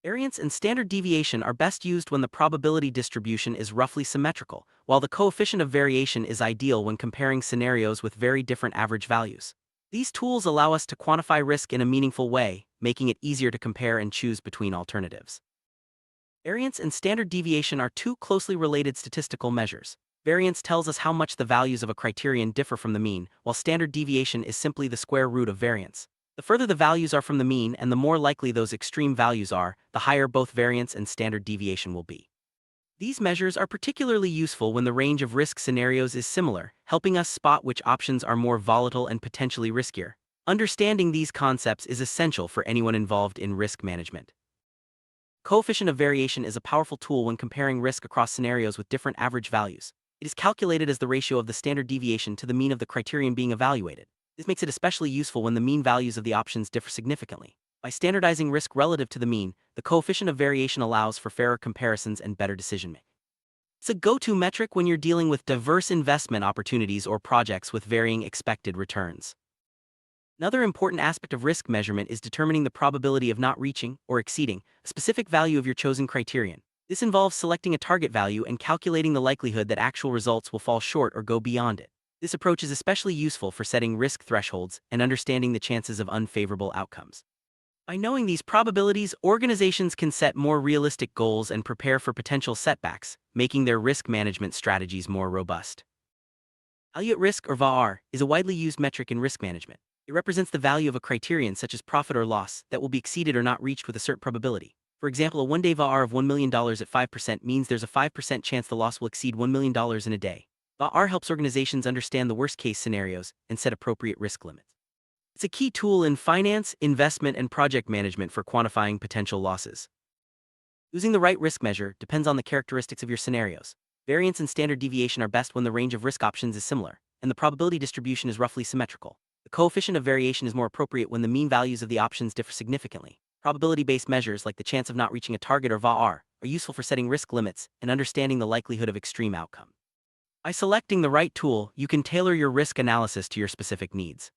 Variance and standard deviation are best used when the probability distribution is roughly symmetrical, while the coefficient of variation is ideal when comparing scenarios with very different average values. These tools allow us to quantify risk in a meaningful way, making it easier to compare and choose between alternatives. Variance and standard deviation are two closely related statistical measures. Variance tells us how much the values of a criterion differ from the mean, while standard deviation is simply the square root of variance. The further the values are from the mean and the more likely those extreme values are, the higher both variance and standard deviation will be. These measures are particularly useful when the range of risk scenarios is similar, helping us spot which options are more volatile and potentially riskier. Understanding these concepts is essential for anyone involved in risk management. Coefficient of variation is a powerful tool when comparing risk across scenarios with different average values. It is calculated as the ratio of the standard deviation to the mean of the criterion being evaluated. This makes it especially useful when the mean values of the options differ significantly. By standardizing risk relative to the mean, the coefficient of variation allows for fairer comparisons and better decision-making. It's a go-to metric when you're dealing with diverse investment opportunities or projects with varying expected returns. Another important aspect of risk measurement is determining the probability of not reaching or exceeding a specific value of your chosen criterion. This involves selecting a target value and calculating the likelihood that actual results will fall short or go beyond it. This approach is especially useful for setting risk thresholds and understanding the chances of unfavorable outcomes. By knowing these probabilities, organizations can set more realistic goals and prepare for potential setbacks, making their risk management strategies more robust. Value at risk, or VaR, is a widely used metric in risk management. It represents the value of a criterion such as profit or loss that will be exceeded or not reached with a certain probability. For example, a one-day VaR of $1 million at 5% means there's a 5% chance the loss will exceed $1 million in a day. VaR helps organizations understand the worst-case scenarios and set appropriate risk limits. It's a key tool in finance, investment, and project management for quantifying potential losses. Using the right risk measure depends on the characteristics of your scenarios. Variance and standard deviation are best when the range of risk options is similar, and the probability distribution is roughly symmetrical. The coefficient of variation is more appropriate when the mean values of the options differ significantly. Probability-based measures like the chance of not reaching a target or VaR are useful for setting risk limits and understanding the likelihood of extreme outcome. By selecting the right tool, you can tailor your risk analysis to your specific needs.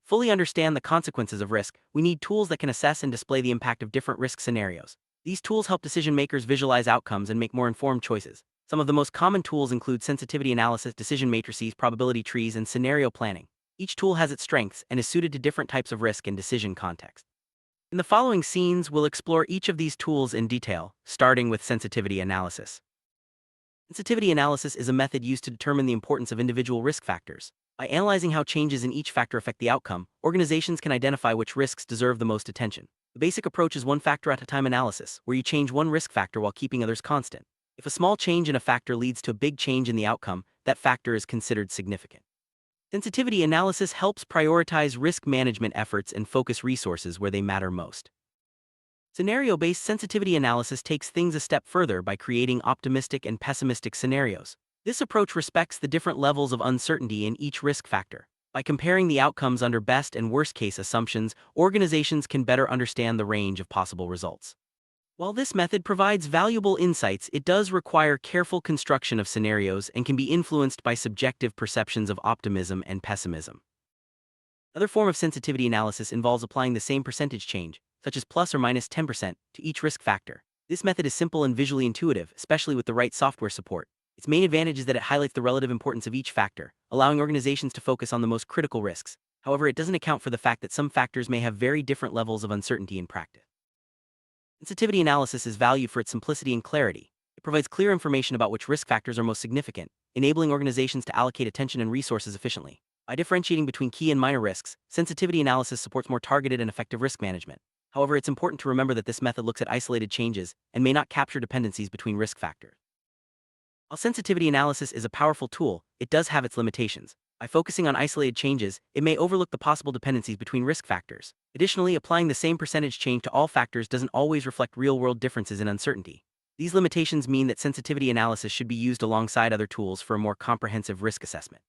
Fully understand the consequences of risk, we need tools that can assess and display the impact of different risk scenarios. These tools help decision-makers visualize outcomes and make more informed choices. Some of the most common tools include sensitivity analysis, decision matrices, probability trees, and scenario planning. Each tool has its strengths and is suited to different types of risk and decision context. In the following scenes, we'll explore each of these tools in detail, starting with sensitivity analysis. Sensitivity analysis is a method used to determine the importance of individual risk factors. By analyzing how changes in each factor affect the outcome, organizations can identify which risks deserve the most attention. The basic approach is one factor at a time analysis, where you change one risk factor while keeping others constant. If a small change in a factor leads to a big change in the outcome, that factor is considered significant. Sensitivity analysis helps prioritize risk management efforts and focus resources where they matter most. Scenario-based sensitivity analysis takes things a step further by creating optimistic and pessimistic scenarios. This approach respects the different levels of uncertainty in each risk factor. By comparing the outcomes under best and worst-case assumptions, organizations can better understand the range of possible results. While this method provides valuable insights, it does require careful construction of scenarios and can be influenced by subjective perceptions of optimism and pessimism. Another form of sensitivity analysis involves applying the same percentage change, such as plus or minus 10%, to each risk factor. This method is simple and visually intuitive, especially with the right software support. Its main advantage is that it highlights the relative importance of each factor, allowing organizations to focus on the most critical risks. However, it doesn't account for the fact that some factors may have very different levels of uncertainty in practice. Sensitivity analysis is valued for its simplicity and clarity. It provides clear information about which risk factors are most significant, enabling organizations to allocate attention and resources efficiently. By differentiating between key and minor risks, sensitivity analysis supports more targeted and effective risk management. However, it's important to remember that this method looks at isolated changes and may not capture dependencies between risk factors. While sensitivity analysis is a powerful tool, it does have its limitations. By focusing on isolated changes, it may overlook the possible dependencies between risk factors. Additionally, applying the same percentage change to all factors doesn't always reflect real-world differences in uncertainty. These limitations mean that sensitivity analysis should be used alongside other tools for a more comprehensive risk assessment.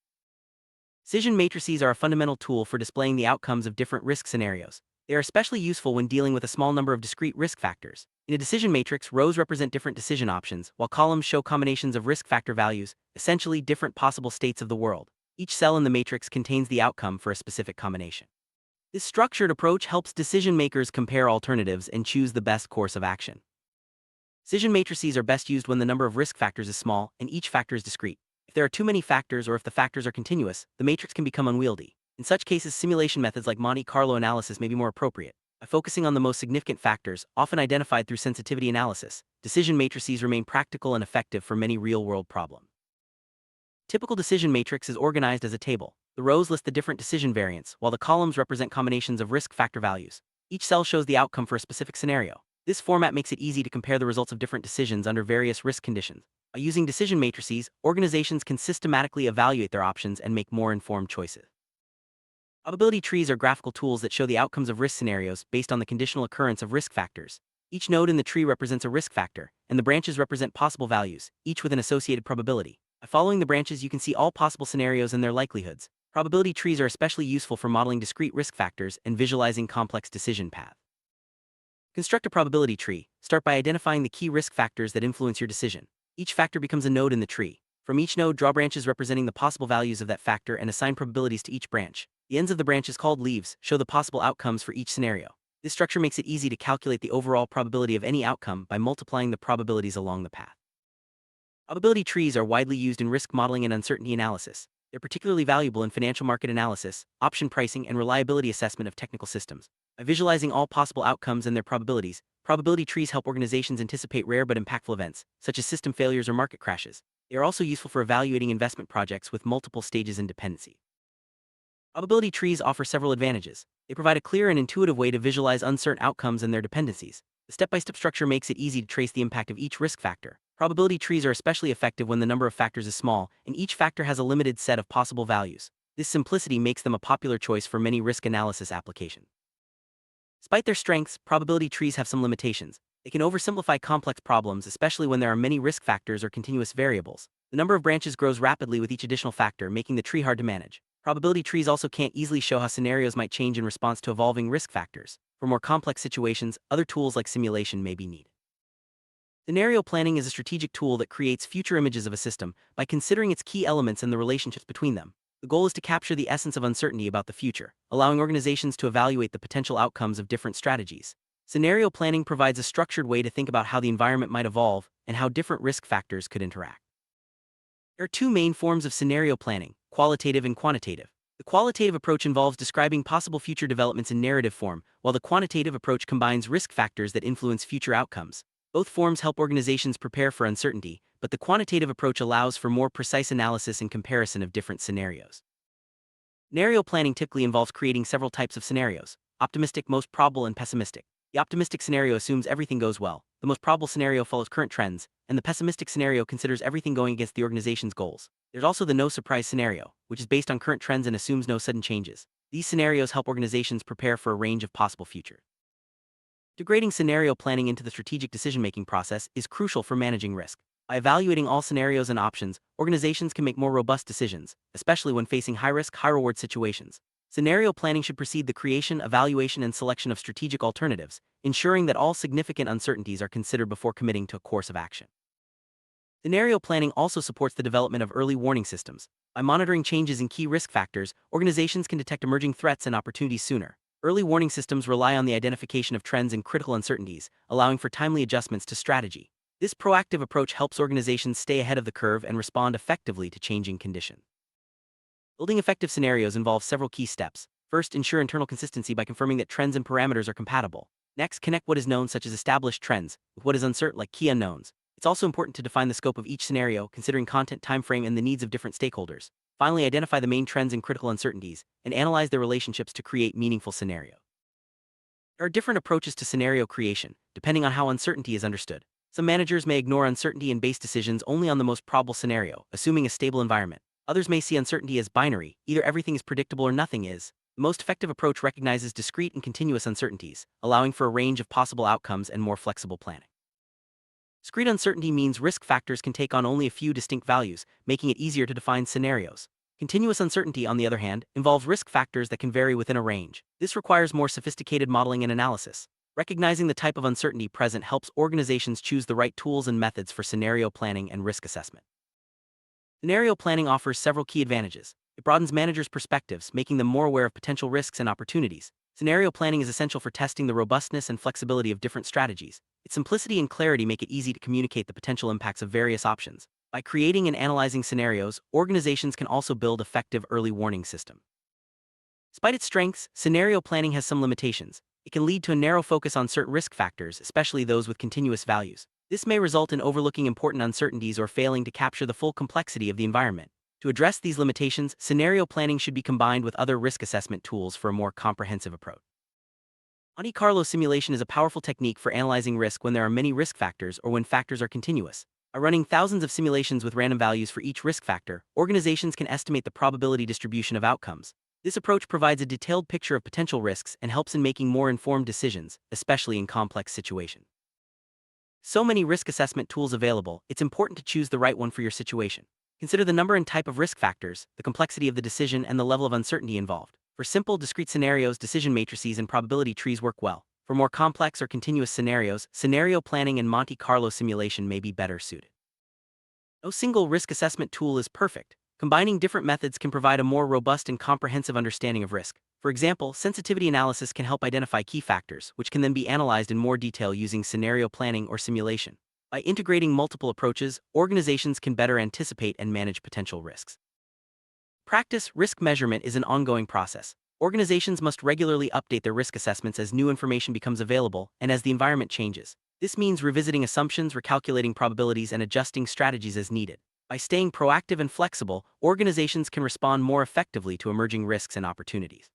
Decision matrices are a fundamental tool for displaying the outcomes of different risk scenarios. They are especially useful when dealing with a small number of discrete risk factors. In a decision matrix, rows represent different decision options, while columns show combinations of risk factor values, essentially different possible states of the world. Each cell in the matrix contains the outcome for a specific combination. This structured approach helps decision-makers compare alternatives and choose the best course of action. Decision matrices are best used when the number of risk factors is small and each factor is discrete. If there are too many factors or if the factors are continuous, the matrix can become unwieldy. In such cases, simulation methods like Monte Carlo analysis may be more appropriate. By focusing on the most significant factors, often identified through sensitivity analysis, decision matrices remain practical and effective for many real-world problems. Typical decision matrix is organized as a table. The rows list the different decision variants, while the columns represent combinations of risk factor values. Each cell shows the outcome for a specific scenario. This format makes it easy to compare the results of different decisions under various risk conditions. By using decision matrices, organizations can systematically evaluate their options and make more informed choices. Probability trees are graphical tools that show the outcomes of risk scenarios based on the conditional occurrence of risk factors. Each node in the tree represents a risk factor, and the branches represent possible values, each with an associated probability. By following the branches, you can see all possible scenarios and their likelihoods. Probability trees are especially useful for modeling discrete risk factors and visualizing complex decision paths. Construct a probability tree. Start by identifying the key risk factors that influence your decision. Each factor becomes a node in the tree. From each node, draw branches representing the possible values of that factor and assign probabilities to each branch. The ends of the branches, called leaves, show the possible outcomes for each scenario. This structure makes it easy to calculate the overall probability of any outcome by multiplying the probabilities along the path. Probability trees are widely used in risk modeling and uncertainty analysis. They're particularly valuable in financial market analysis, option pricing, and reliability assessment of technical systems. By visualizing all possible outcomes and their probabilities, probability trees help organizations anticipate rare but impactful events, such as system failures or market crashes. They are also useful for evaluating investment projects with multiple stages and dependency. Probability trees offer several advantages. They provide a clear and intuitive way to visualize uncertain outcomes and their dependencies. The step-by-step structure makes it easy to trace the impact of each risk factor. Probability trees are especially effective when the number of factors is small, and each factor has a limited set of possible values. This simplicity makes them a popular choice for many risk analysis applications. Despite their strengths, probability trees have some limitations. They can oversimplify complex problems, especially when there are many risk factors or continuous variables. The number of branches grows rapidly with each additional factor, making the tree hard to manage. Probability trees also can't easily show how scenarios might change in response to evolving risk factors. For more complex situations, other tools like simulation may be needed. Scenario planning is a strategic tool that creates future images of a system by considering its key elements and the relationships between them. The goal is to capture the essence of uncertainty about the future, allowing organizations to evaluate the potential outcomes of different strategies. Scenario planning provides a structured way to think about how the environment might evolve and how different risk factors could interact. There are two main forms of scenario planning: qualitative and quantitative. The qualitative approach involves describing possible future developments in narrative form, while the quantitative approach combines risk factors that influence future outcomes. Both forms help organizations prepare for uncertainty, but the quantitative approach allows for more precise analysis and comparison of different scenarios. Scenario planning typically involves creating several types of scenarios: optimistic, most probable, and pessimistic. The optimistic scenario assumes everything goes well, the most probable scenario follows current trends, and the pessimistic scenario considers everything going against the organization's goals. There's also the no-surprise scenario, which is based on current trends and assumes no sudden changes. These scenarios help organizations prepare for a range of possible futures. Integrating scenario planning into the strategic decision-making process is crucial for managing risk. By evaluating all scenarios and options, organizations can make more robust decisions, especially when facing high-risk, high-reward situations. Scenario planning should precede the creation, evaluation, and selection of strategic alternatives, ensuring that all significant uncertainties are considered before committing to a course of action. Scenario planning also supports the development of early warning systems. By monitoring changes in key risk factors, organizations can detect emerging threats and opportunities sooner. Early warning systems rely on the identification of trends and critical uncertainties, allowing for timely adjustments to strategy. This proactive approach helps organizations stay ahead of the curve and respond effectively to changing conditions. Building effective scenarios involves several key steps. First, ensure internal consistency by confirming that trends and parameters are compatible. Next, connect what is known, such as established trends, with what is uncertain, like key unknowns. It's also important to define the scope of each scenario, considering content, time frame, and the needs of different stakeholders. Finally, identify the main trends and critical uncertainties, and analyze their relationships to create meaningful scenarios. There are different approaches to scenario creation, depending on how uncertainty is understood. Some managers may ignore uncertainty and base decisions only on the most probable scenario, assuming a stable environment. Others may see uncertainty as binary: either everything is predictable or nothing is. The most effective approach recognizes discrete and continuous uncertainties, allowing for a range of possible outcomes and more flexible planning. Discrete uncertainty means risk factors can take on only a few distinct values, making it easier to define scenarios. Continuous uncertainty, on the other hand, involves risk factors that can vary within a range. This requires more sophisticated modeling and analysis. Recognizing the type of uncertainty present helps organizations choose the right tools and methods for scenario planning and risk assessment. Scenario planning offers several key advantages. It broadens managers' perspectives, making them more aware of potential risks and opportunities. Scenario planning is essential for testing the robustness and flexibility of different strategies. Its simplicity and clarity make it easy to communicate the potential impacts of various options. By creating and analyzing scenarios, organizations can also build effective early warning systems. Despite its strengths, scenario planning has some limitations. It can lead to a narrow focus on certain risk factors, especially those with continuous values. This may result in overlooking important uncertainties or failing to capture the full complexity of the environment. To address these limitations, scenario planning should be combined with other risk assessment tools for a more comprehensive approach. Monte Carlo simulation is a powerful technique for analyzing risk when there are many risk factors or when factors are continuous. By running thousands of simulations with random values for each risk factor, organizations can estimate the probability distribution of outcomes. This approach provides a detailed picture of potential risks and helps in making more informed decisions, especially in complex situations. So many risk assessment tools available, it's important to choose the right one for your situation. Consider the number and type of risk factors, the complexity of the decision, and the level of uncertainty involved. For simple, discrete scenarios, decision matrices and probability trees work well. For more complex or continuous scenarios, scenario planning and Monte Carlo simulation may be better suited. No single risk assessment tool is perfect. Combining different methods can provide a more robust and comprehensive understanding of risk. For example, sensitivity analysis can help identify key factors, which can then be analyzed in more detail using scenario planning or simulation. By integrating multiple approaches, organizations can better anticipate and manage potential risks. Practice risk measurement is an ongoing process. Organizations must regularly update their risk assessments as new information becomes available and as the environment changes. This means revisiting assumptions, recalculating probabilities, and adjusting strategies as needed. By staying proactive and flexible, organizations can respond more effectively to emerging risks and opportunities.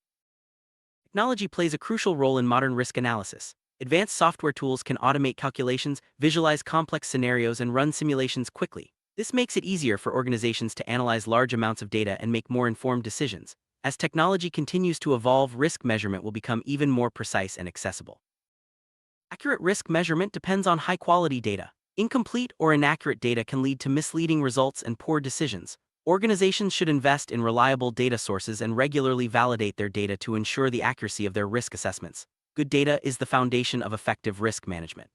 Technology plays a crucial role in modern risk analysis. Advanced software tools can automate calculations, visualize complex scenarios, and run simulations quickly. This makes it easier for organizations to analyze large amounts of data and make more informed decisions. As technology continues to evolve, risk measurement will become even more precise and accessible. Accurate risk measurement depends on high-quality data. Incomplete or inaccurate data can lead to misleading results and poor decisions. Organizations should invest in reliable data sources and regularly validate their data to ensure the accuracy of their risk assessments. Good data is the foundation of effective risk management.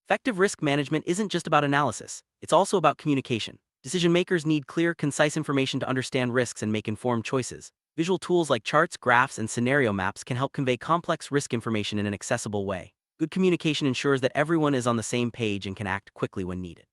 Effective risk management isn't just about analysis, it's also about communication. Decision makers need clear, concise information to understand risks and make informed choices. Visual tools like charts, graphs, and scenario maps can help convey complex risk information in an accessible way. Good communication ensures that everyone is on the same page and can act quickly when needed.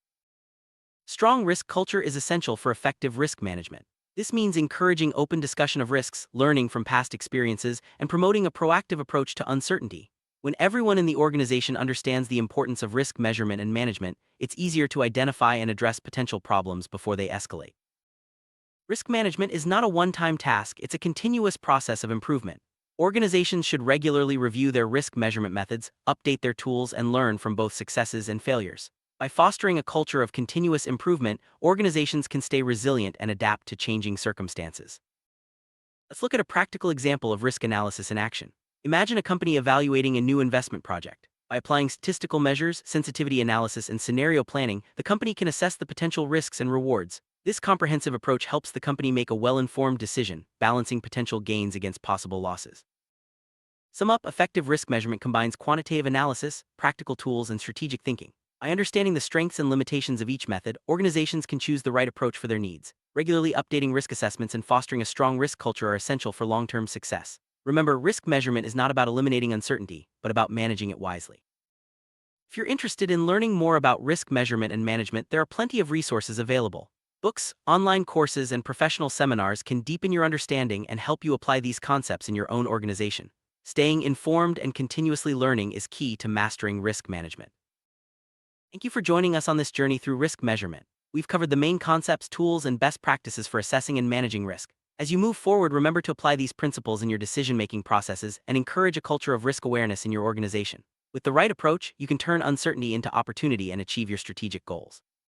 Strong risk culture is essential for effective risk management. This means encouraging open discussion of risks, learning from past experiences, and promoting a proactive approach to uncertainty. When everyone in the organization understands the importance of risk measurement and management, it's easier to identify and address potential problems before they escalate. Risk management is not a one-time task, it's a continuous process of improvement. Organizations should regularly review their risk measurement methods, update their tools, and learn from both successes and failures. By fostering a culture of continuous improvement, organizations can stay resilient and adapt to changing circumstances. Let's look at a practical example of risk analysis in action. Imagine a company evaluating a new investment project. By applying statistical measures, sensitivity analysis, and scenario planning, the company can assess the potential risks and rewards. This comprehensive approach helps the company make a well-informed decision, balancing potential gains against possible losses. Sum up, effective risk measurement combines quantitative analysis, practical tools, and strategic thinking. By understanding the strengths and limitations of each method, organizations can choose the right approach for their needs. Regularly updating risk assessments and fostering a strong risk culture are essential for long-term success. Remember, risk measurement is not about eliminating uncertainty, but about managing it wisely. If you're interested in learning more about risk measurement and management, there are plenty of resources available. Books, online courses, and professional seminars can deepen your understanding and help you apply these concepts in your own organization. Staying informed and continuously learning is key to mastering risk management. Thank you for joining us on this journey through risk measurement. We've covered the main concepts, tools, and best practices for assessing and managing risk. As you move forward, remember to apply these principles in your decision-making processes and encourage a culture of risk awareness in your organization. With the right approach, you can turn uncertainty into opportunity and achieve your strategic goals.